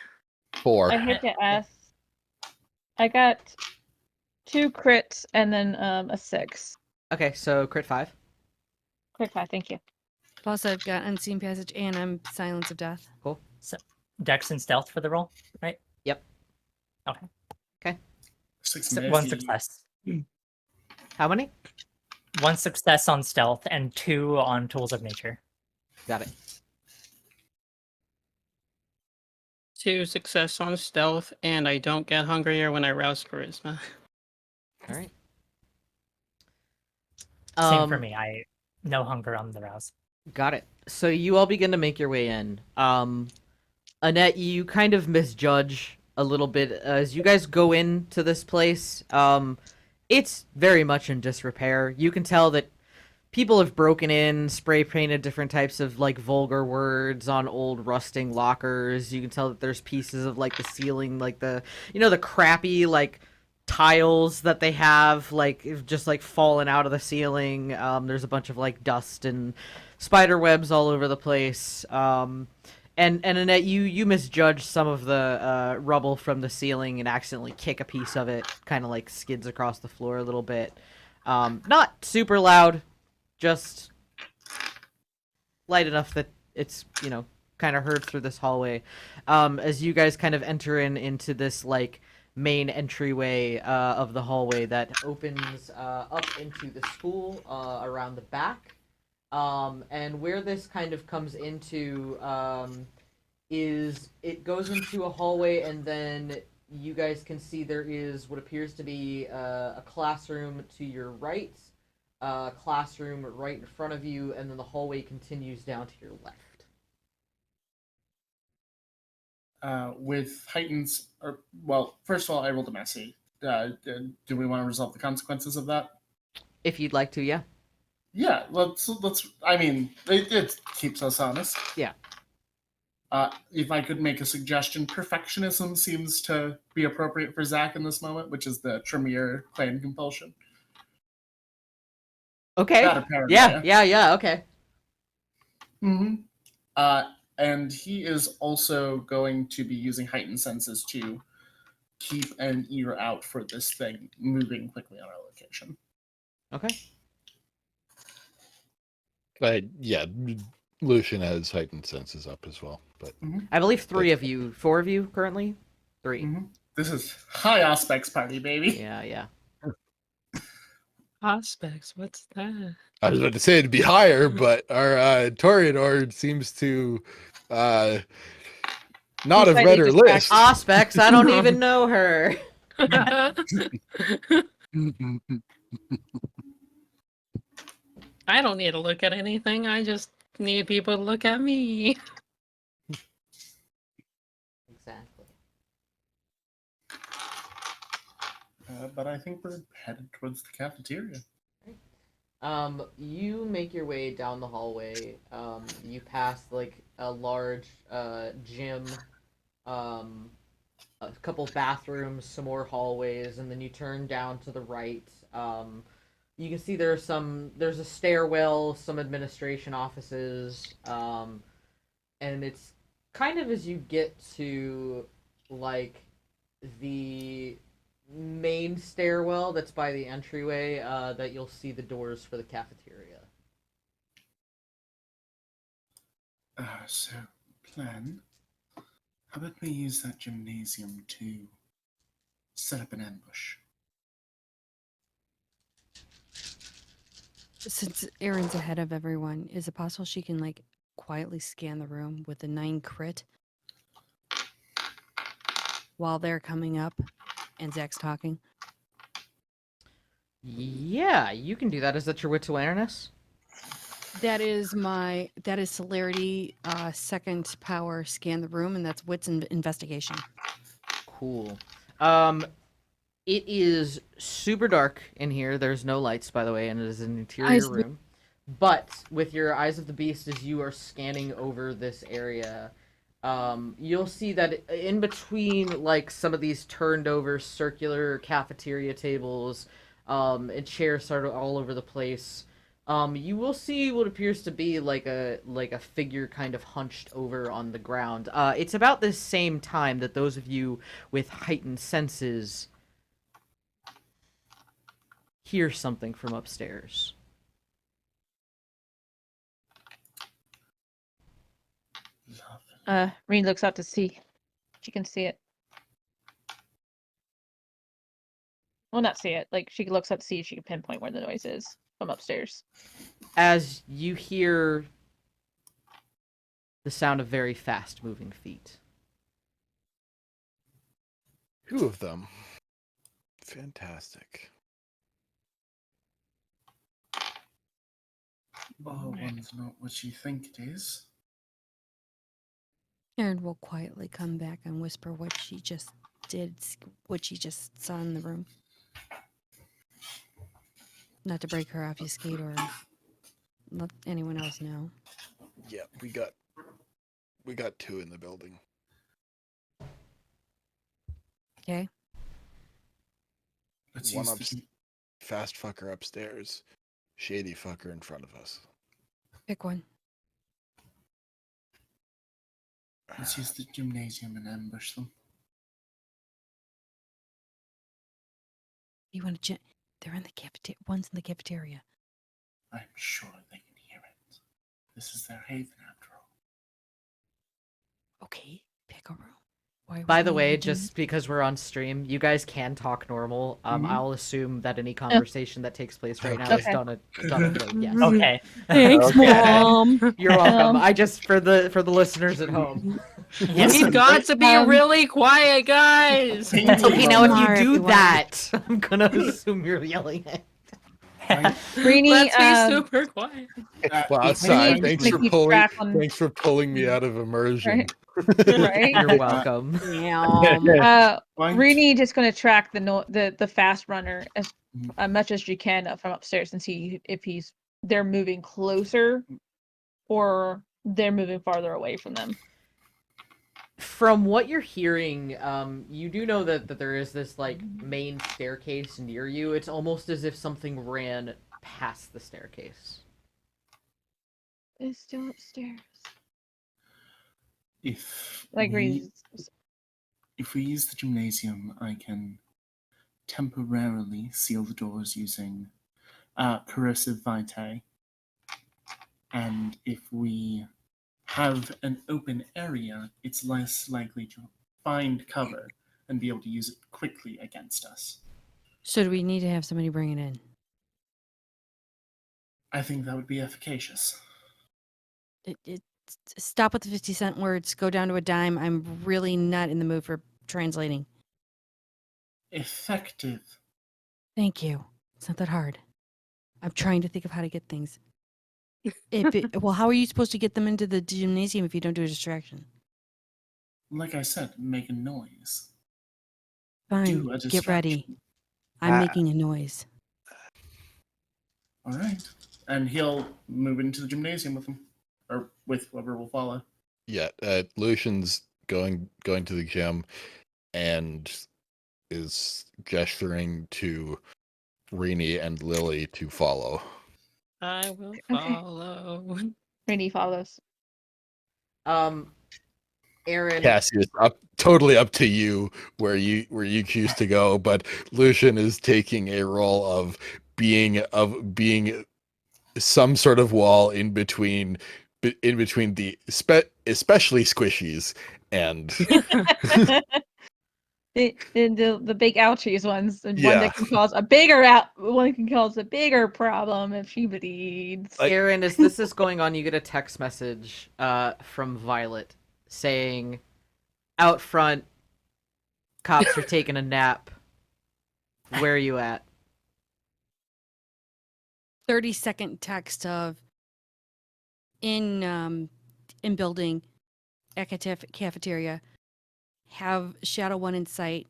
4. I hit the S. I got 2 crits and then a 6. Okay, so crit 5. Crit 5, thank you. Plus, I've got Unseen Passage and I'm Silence of Death. Cool. Dex and stealth for the roll, right? Yep. Okay. 6 So messy. 1 success. How many? 1 success on stealth and 2 on tools of nature. Got it. 2 success on stealth, and I don't get hungrier when I rouse charisma. All right. Same for me. I no hunger on the rouse. Got it. So you all begin to make your way in. Annette, you kind of misjudge a little bit as you guys go into this place. It's very much in disrepair. You can tell that people have broken in, spray painted different types of like vulgar words on old rusting lockers. You can tell that there's pieces of like the ceiling, like the crappy like tiles that they have like just like fallen out of the ceiling. There's a bunch of like dust and spider webs all over the place. And Annette, you misjudged some of the rubble from the ceiling and accidentally kick a piece of it, kind of like skids across the floor a little bit. Not super loud, just light enough that it's, kind of heard through this hallway. As you guys kind of enter into this like main entryway of the hallway that opens up into the school around the back. And where this kind of comes into is it goes into a hallway, and then you guys can see there is what appears to be a classroom to your right, classroom right in front of you, and then the hallway continues down to your left. With heightens, first of all, I rolled a messy. Do we want to resolve the consequences of that? If you'd like to, yeah. Yeah, let's. I mean, it keeps us honest. Yeah. If I could make a suggestion, perfectionism seems to be appropriate for Zach in this moment, which is the Tremere clan compulsion. Okay. That paranoia. Yeah. Okay. Mm-hmm. And he is also going to be using heightened senses to keep an ear out for this thing moving quickly on our location. Okay. Yeah, Lucian has heightened senses up as well, but I believe 4 of you currently. 3. Mm-hmm. This is high aspects party, baby. Yeah. Aspects, what's that? I was about to say it'd be higher, but our Toreador seems to not have read her list. Aspects, I don't even know her. I don't need to look at anything. I just need people to look at me. Exactly. But I think we're headed towards the cafeteria. You make your way down the hallway. You pass like a large gym, a couple bathrooms, some more hallways, and then you turn down to the right. You can see there's a stairwell, some administration offices, and it's kind of as you get to like the main stairwell that's by the entryway that you'll see the doors for the cafeteria. So, plan. How about we use that gymnasium to set up an ambush? Since Erin's ahead of everyone, is it possible she can like quietly scan the room with the 9 crit while they're coming up and Zach's talking? Yeah, you can do that. Is that your wits awareness? That is celerity, second power, scan the room, and that's wits and investigation. Cool. It is super dark in here. There's no lights, by the way, and it is an interior room. But with your eyes of the beast, as you are scanning over this area, you'll see that in between, like, some of these turned over circular cafeteria tables, and chairs sort of all over the place, you will see what appears to be like a figure kind of hunched over on the ground. It's about the same time that those of you with heightened senses hear something from upstairs. Reen looks out to see. She can see it. Well, not see it. Like, she looks up to see if she can pinpoint where the noise is from upstairs. As you hear the sound of very fast-moving feet. 2 of them. Fantastic. Oh, one's not what you think it is. Erin will quietly come back and whisper what she just did, what she just saw in the room. Not to break her obfuscate or let anyone else know. Yeah, we got 2 in the building. Okay. Let's One use the fast fucker upstairs, shady fucker in front of us. Pick one. let's use the gymnasium and ambush them. You want to? They're in the cafeteria. One's in the cafeteria. I'm sure they can hear it. This is their haven, after all. Okay, pick a room. Why By would the we way, even do just because we're on stream, you guys can talk normal. Mhm. I'll assume that any conversation that takes place right now is Okay. done at like, yes. Okay. Thanks, Okay. Mom. You're welcome. Um, I just for the listeners at home. Yes. We've got to be Um, really quiet, guys. Okay, now if you Tomorrow, do everyone. that, I'm gonna assume you're yelling at. Reenie, Let's be super quiet. Wow, if sorry. anyone- Thanks gonna for keep pulling. track on- Thanks for pulling me out of immersion. right? You're welcome. Reenie just going to track the fast runner as much as you can from upstairs and see if they're moving closer or they're moving farther away from them. From what you're hearing, you do know that there is this like main staircase near you. It's almost as if something ran past the staircase. It's still upstairs. If Like we use the gymnasium, I can temporarily seal the doors using corrosive vitae. And if we have an open area, it's less likely to find cover and be able to use it quickly against us. So do we need to have somebody bring it in? I think that would be efficacious. Stop with the 50-cent words. Go down to a dime. I'm really not in the mood for translating. Effective. Thank you. It's not that hard. I'm trying to think of how to get things. Well, how are you supposed to get them into the gymnasium if you don't do a distraction? Like I said, make a noise. Fine. Do a Get ready. distraction. I'm making a noise. All right. And he'll move into the gymnasium with him. Or with whoever will follow. Yeah, Lucian's going to the gym and is gesturing to Reenie and Lily to follow. I will Okay. follow. Reenie follows. Aaron. Cassie, it's totally up to you where you choose to go, but Lucian is taking a role of being some sort of wall in between the especially squishies and the big ouchies ones, and one Yeah. that can cause a bigger problem if she bleeds. Aaron, as this is going on, you get a text message from Violet saying, "Out front, cops are taking a nap. Where are you at?" 30-second text of, in building at cafeteria. Have Shadow 1 in sight,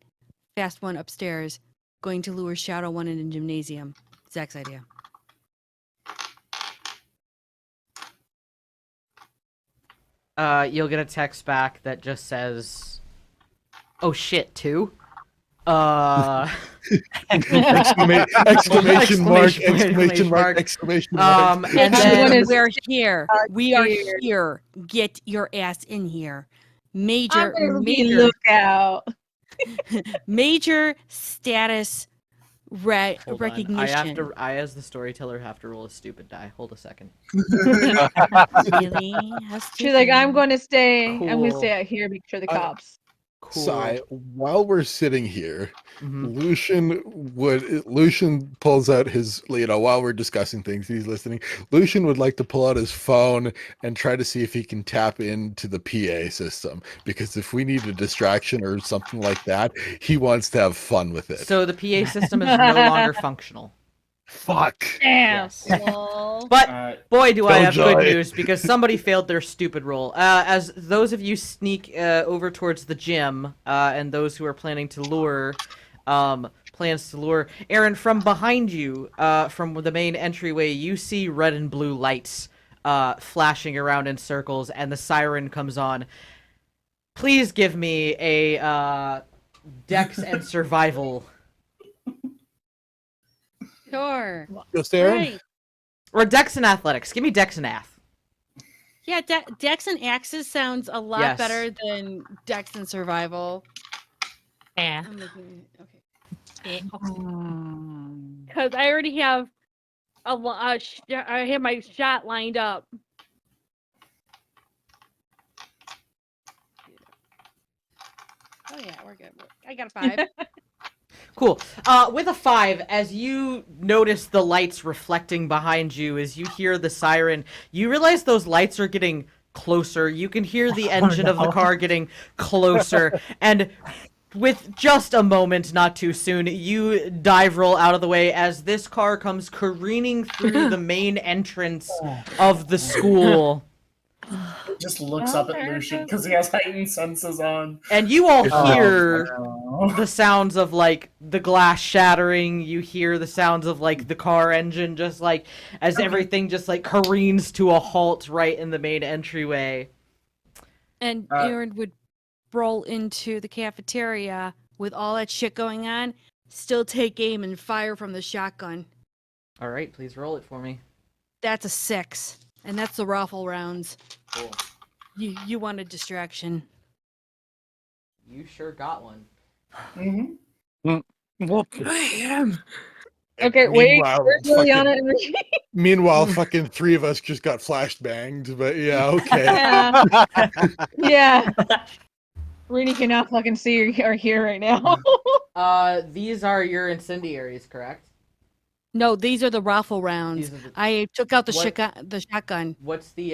Fast 1 upstairs, going to lure Shadow 1 in the gymnasium. Zach's idea. You'll get a text back that just says, "Oh shit, 2?" Exclamation mark! And Everyone then is we're here. We are here. Get your ass in here. Major lookout. Hold major status on. recognition. I as the storyteller have to roll a stupid die. Hold a second. Really? How She's like, I'm stupid. going to stay. I'm going to Cool. stay out here, make sure the cops. Cool. Sai, while we're sitting here, Mhm. Lucian pulls out his, while we're discussing things, he's listening. Lucian would like to pull out his phone and try to see if he can tap into the PA system, because if we need a distraction or something like that, he wants to have fun with it. So the PA system is no longer functional. Fuck. Damn. Yes. But boy, do I have Killjoy. good news, because somebody failed their stupid roll. As those of you sneak over towards the gym, and those who are planning to lure, Aaron, from behind you, from the main entryway, you see red and blue lights flashing around in circles, and the siren comes on. Please give me a Dex and Survival. Sure. Just Aaron? Right. Or Dex and Athletics. Give me Dex and Ath. Yeah, Dex and Axis sounds a lot Yes. better than Dex and Survival. Yeah. I'm looking. Okay. Hmm. Because I already have I have my shot lined up. Oh yeah, we're good. I got a 5. Cool. With a 5, as you notice the lights reflecting behind you, as you hear the siren, you realize those lights are getting closer. You can hear the engine of the car getting closer, and with just a moment, not too soon, you dive roll out of the way as this car comes careening through the main entrance of the school. He just looks up at Lucian because he has heightened senses on. And you all hear Oh. the sounds of, like, the glass shattering. You hear the sounds of, like, the car engine just, like, as everything just, like, careens to a halt right in the main entryway. And Aaron would roll into the cafeteria with all that shit going on, still take aim and fire from the shotgun. All right, please roll it for me. That's a 6. And that's the raffle rounds. Cool. You want a distraction. You sure got one. Okay, wait. Meanwhile, Where's Liliana and Ricky? Meanwhile, fucking 3 of us just got flash banged, but yeah, okay. Yeah. Yeah. Rini cannot fucking see or hear right now. These are your incendiaries, correct? No, these are the raffle rounds. These are the... I took out the What- shotgun. What's the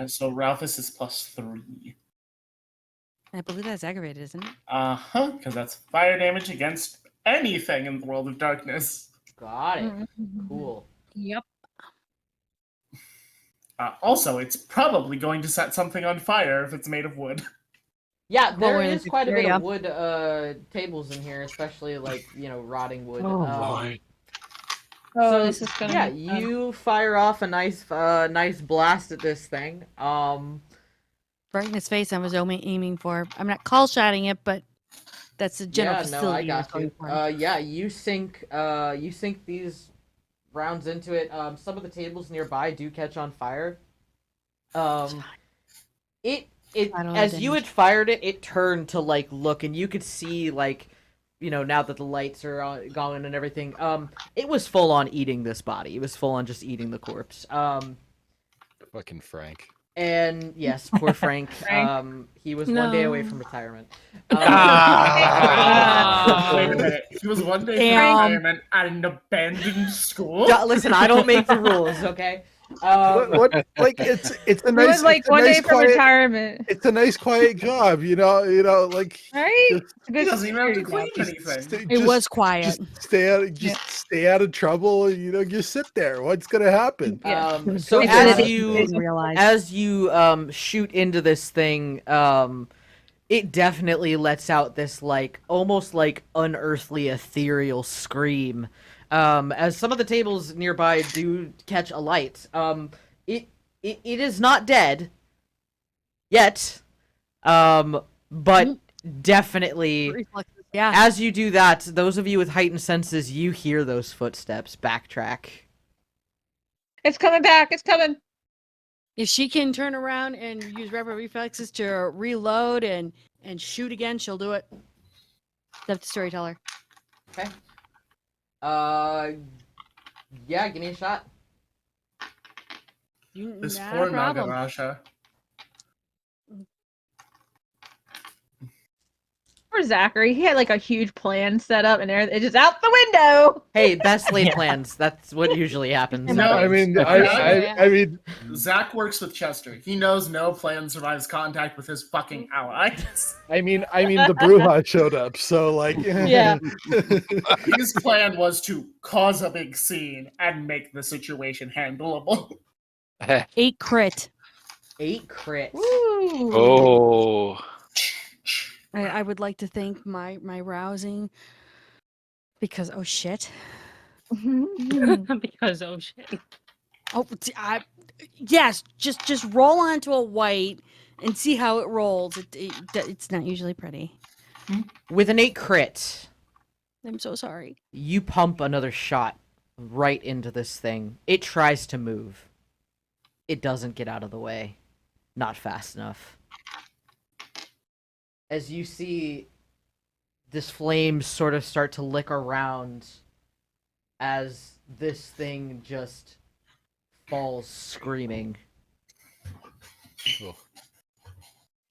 So Ralphus is +3. I believe that's aggravated, isn't it? Because that's fire damage against anything in the world of darkness. Got it. Cool. Yep. Also, it's probably going to set something on fire if it's made of wood. Yeah, Well, there we're in is the quite a bit area. of wood tables in here, especially like, rotting wood. my. Oh, this is gonna Yeah, be fun. you fire off a nice blast at this thing. Right in his face, I was aiming for. I'm not call shotting it, but that's the general Yeah, no, I facility. got you. Yeah, you sink these rounds into it. Some of the tables nearby do catch on fire. It I don't as know you damage. had fired it, it turned to like look, and you could see like, now that the lights are going and everything. It was full on eating this body. It was full on just eating the corpse. Fucking Frank. And yes, poor Frank. Frank. He was one day away No. from retirement. Wait a minute. He was one day from Damn. retirement at an abandoned school? Listen, I don't make the rules, okay? What like it's a It nice was like it's a one nice day from quiet retirement, it's a nice quiet job, like right? just It's a He good doesn't even have to security clean job. anything. It was quiet. Stay out of trouble, and, just sit there. What's gonna happen? Yeah. So It's as gonna you didn't realize. shoot into this thing, it definitely lets out this like almost like unearthly ethereal scream. As some of the tables nearby do catch a light. It is not dead yet. But definitely Reflexes. Yeah. as you do that, those of you with heightened senses, you hear those footsteps backtrack. It's coming back. It's coming. If she can turn around and use rapid reflexes to reload and shoot again, she'll do it. Except the storyteller. Okay. Yeah, give me a shot. This Not poor a problem. Nagarasha. Poor Zachary. He had like a huge plan set up, and it's just out the window. Hey, best laid Yeah. plans. That's what usually happens. No, I mean, Okay. I mean, Zach works with Chester. He knows no plan survives contact with his fucking allies. the Bruja showed up, so like, Yeah. His plan was to cause a big scene and make the situation handleable. 8 crit. 8 crits. Woo. Oh. I would like to thank my rousing because oh shit. Because oh shit. Oh yes, just roll onto a white and see how it rolls. It's not usually pretty. With an 8 crit, I'm so sorry. you pump another shot right into this thing. It tries to move. It doesn't get out of the way. Not fast enough. As you see this flame sort of start to lick around as this thing just falls screaming. It's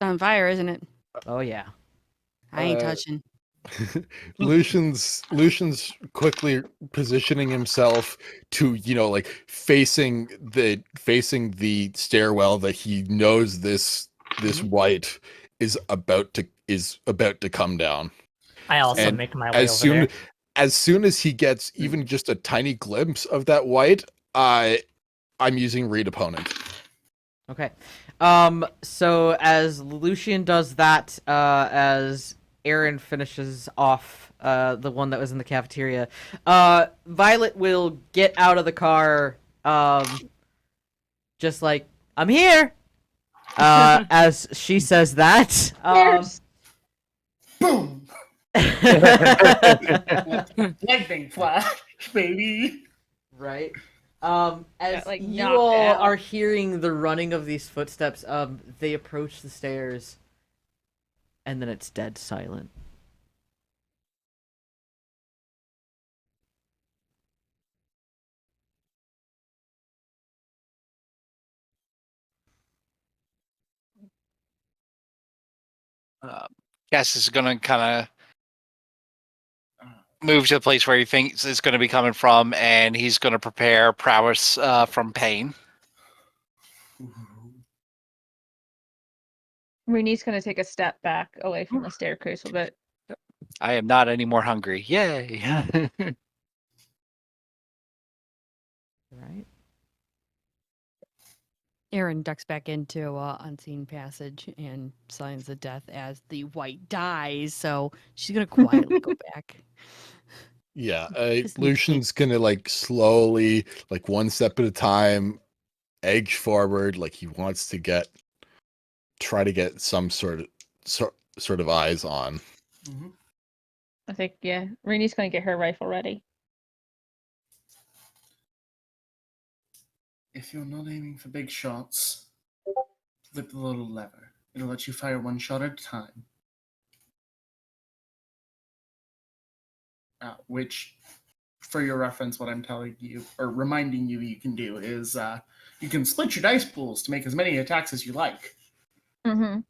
on fire, isn't it? Oh yeah. I ain't Uh, touching. Lucian's quickly positioning himself to, like facing the stairwell that he knows this white is about to come down. I also And make my way over there. As soon as he gets even just a tiny glimpse of that white, I'm using read opponent. Okay. So as Lucian does that, as Aaron finishes off the one that was in the cafeteria, Violet will get out of the car, just like, I'm here! As she says that. There's Boom! Lightning flash, baby. Right. As Got, like, you knocked all out. are hearing the running of these footsteps, they approach the stairs, and then it's dead silent. Cass is gonna kind of move to the place where he thinks it's going to be coming from, and he's going to prepare prowess from pain. Rini's gonna take a step back away from the staircase a bit. I am not any more hungry. Yay! Right. Aaron ducks back into unseen passage and signs the death as the white dies. So she's gonna quietly go back. Yeah, Just Lucian's gonna slowly, one step at a time, edge forward, like he wants to try to get some sort of eyes on. Mhm. I think, yeah, Rini's gonna get her rifle ready. If you're not aiming for big shots, flip the little lever. It'll let you fire one shot at a time. Which, for your reference, what I'm telling you, or reminding you can do is you can split your dice pools to make as many attacks as you like. Mm-hmm.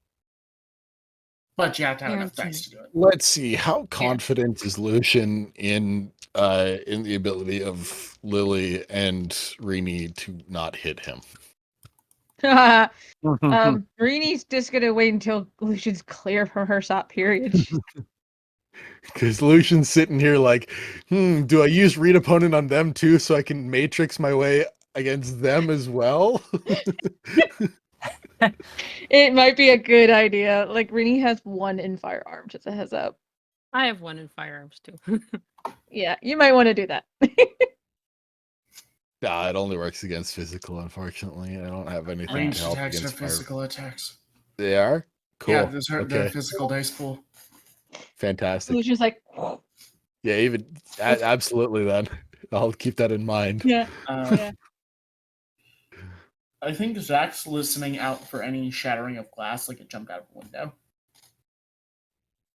but you have to have enough Guaranteed. dice to do it. Let's see. How confident is Lucian in the ability of Lily and Rini to not hit him? Rini's just gonna wait until Lucian's clear from her stop period. Because Lucian's sitting here like, do I use read opponent on them too so I can matrix my way against them as well? It might be a good idea. Like Rini has 1 in firearm, just a heads up. I have 1 in firearms too. Yeah, you might want to do that. Nah, it only works against physical, unfortunately. I don't have anything to Ranged help attacks are against fire. physical attacks. They are? Cool. Yeah, those are the Okay. physical dice pool. Fantastic. Lucian's like, Yeah, even absolutely then. I'll keep that in mind. yeah. Yeah. I think Zach's listening out for any shattering of glass, like it jumped out of a window.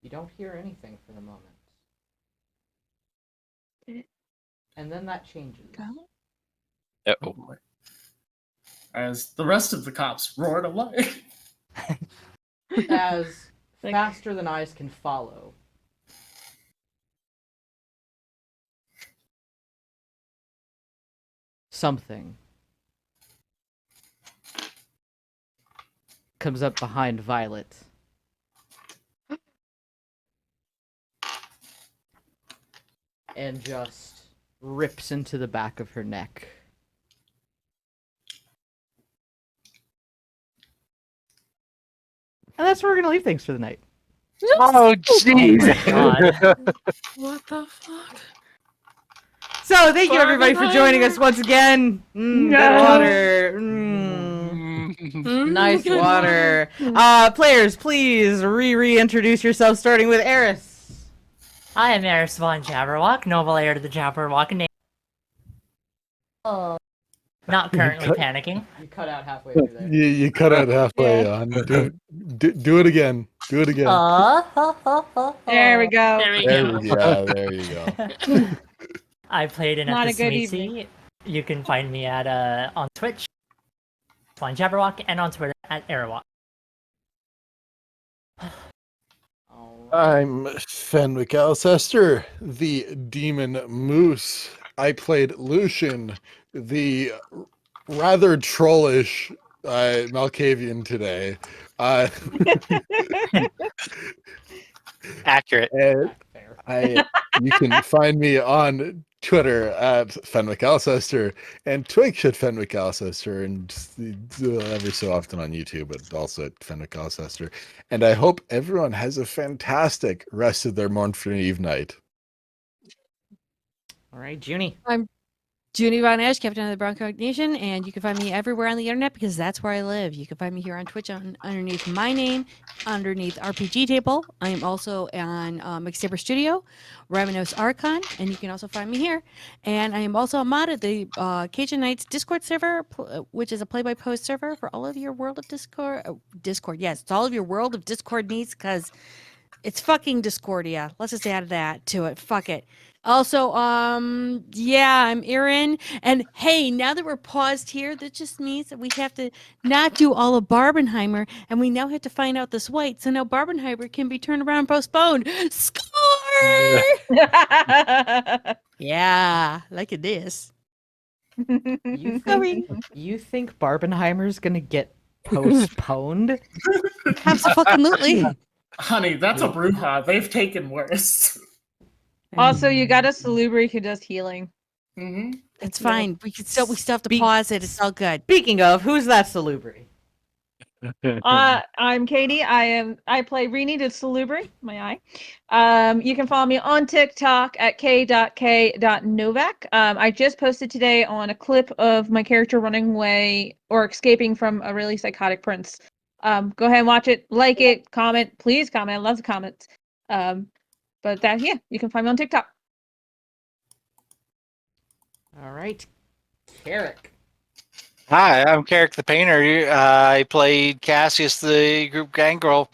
You don't hear anything for the moment. And then that changes. Oh boy. As the rest of the cops roared alike. As Like- faster than eyes can follow. Something comes up behind Violet. And just rips into the back of her neck. And that's where we're gonna leave things for the night. Oh, jeez. God. What the fuck? So thank you everybody for joining us once again. Good water. Nice water. Players, please reintroduce yourselves, starting with Eris. I am Eris Von Jabberwock, noble heir to the Jabberwock name. Oh. Not currently panicking. You cut out halfway through there. You cut out halfway on. Do it again. Do it again. There we go. There we There go. we go. There you go. I played in Not at a the good Smeezy. evening. You can find me at on Twitch, Von Jabberwock, and on Twitter at Airwalk. I'm Fenwick Alcester, the Demon Moose. I played Lucian, the rather trollish Malkavian today. Accurate. And you can find me on Twitter at Fenwick Alcester and Twitch at Fenwick Alcester, and every so often on YouTube, but also at Fenwick Alcester. And I hope everyone has a fantastic rest of their Mournful Eve night. All right, Junie. Junie Von Esch, Captain of the Bronco Nation, and you can find me everywhere on the internet because that's where I live. You can find me here on Twitch underneath my name, underneath RPG Table. I am also on Mixtaper Studio, Ravenous Archon, and you can also find me here. And I am also a mod at the Cajun Knights Discord server, which is a play-by-post server for all of your World of Discord. Discord, yes, it's all of your World of Discord needs because it's fucking Discordia. Let's just add that to it. Fuck it. Also, yeah, I'm Erin. And hey, now that we're paused here, that just means that we have to not do all of Barbenheimer, and we now have to find out this white. So now Barbenheimer can be turned around and postponed. Score! Yeah, look at this. You think Barbenheimer's gonna get postponed? Absolutely. Honey, that's a Bruja. They've taken worse. Also, you got a Salubri who does healing. Mm-hmm. It's fine. We still have to pause it. It's all good. Speaking of, who's that Salubri? I'm Katie. I play Rini the Salubri, my eye. You can follow me on TikTok at k.k.novak. I just posted today on a clip of my character running away or escaping from a really psychotic prince. Go ahead and watch it, like it, comment. Please comment. I love the comments. But that, yeah, you can find me on TikTok. All right, Kerrick. Hi, I'm Kerrick the Painter. I played Cassius, the group gangrel.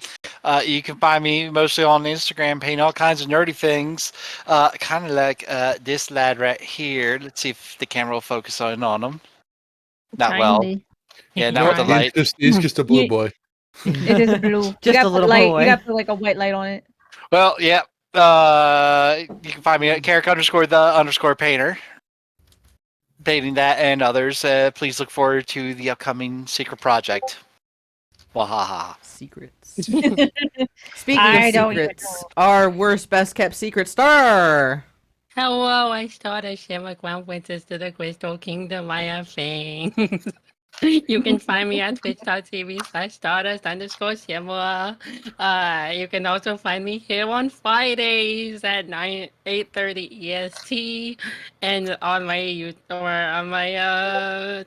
You can find me mostly on Instagram, painting all kinds of nerdy things, kind of like this lad right here. Let's see if the camera will focus on him. Not well. Tiny. Yeah, not with the light. He's just a blue boy. It is blue. Just a little light. boy. You got to put like a white light on it. Well, yeah. You can find me at Kerrick_the_painter. Painting that and others. Please look forward to the upcoming secret project. Wahaha. Secrets. Speaking I of don't even secrets, our worst best kept secret star. Hello, I started Shimmick Princess to the Crystal Kingdom. I have fangs. You can find me on twitch.tv/stardust_Shimmer. You can also find me here on Fridays at 8:30 EST, and on my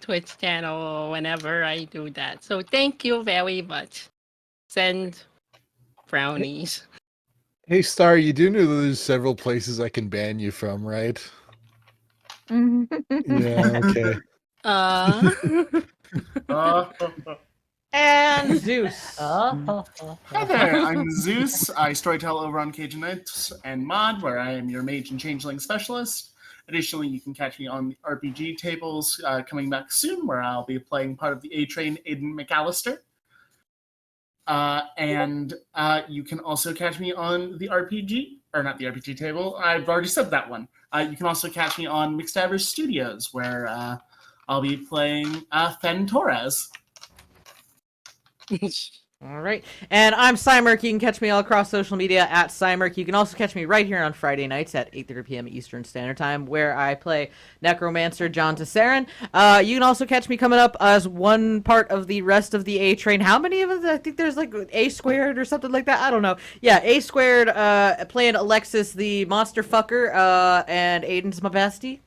Twitch channel whenever I do that. So thank you very much. Send brownies. Hey, Star, you do know there's several places I can ban you from, right? Yeah, okay. And Zeus. Hi there, I'm Zeus. I storytell over on Cajun Knights and Mod, where I am your mage and changeling specialist. Additionally, you can catch me on the RPG tables coming back soon, where I'll be playing part of the A-Train Aiden McAllister. And you can also catch me on the RPG, or not the RPG table. I've already said that one. You can also catch me on Mixtaverse Studios, where I'll be playing Fen Torres. All right. And I'm Psymerc. You can catch me all across social media at Psymerc. You can also catch me right here on Friday nights at 8:30 p.m. Eastern Standard Time, where I play Necromancer John Tesserin. You can also catch me coming up as one part of the rest of the A-Train. How many of us? I think there's like A squared or something like that. I don't know. Yeah, A squared playing Alexis the monster fucker, and Aiden's my bestie.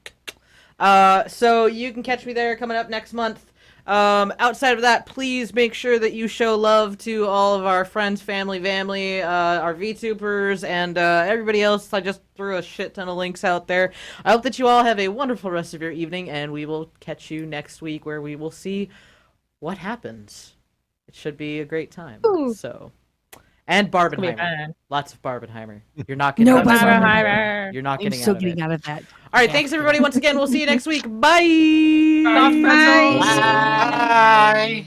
So you can catch me there coming up next month. Outside of that, please make sure that you show love to all of our friends, family, our VTubers, and everybody else. I just threw a shit ton of links out there. I hope that you all have a wonderful rest of your evening, and we will catch you next week where we will see what happens. It should be a great time. Ooh. So, and Barbenheimer. fun. Lots of Barbenheimer. You're not getting No out of Barbenheimer. You're not I'm getting so out of getting it. out of that. All right, thanks everybody once again. We'll see you next week. Bye. Bye. Bye.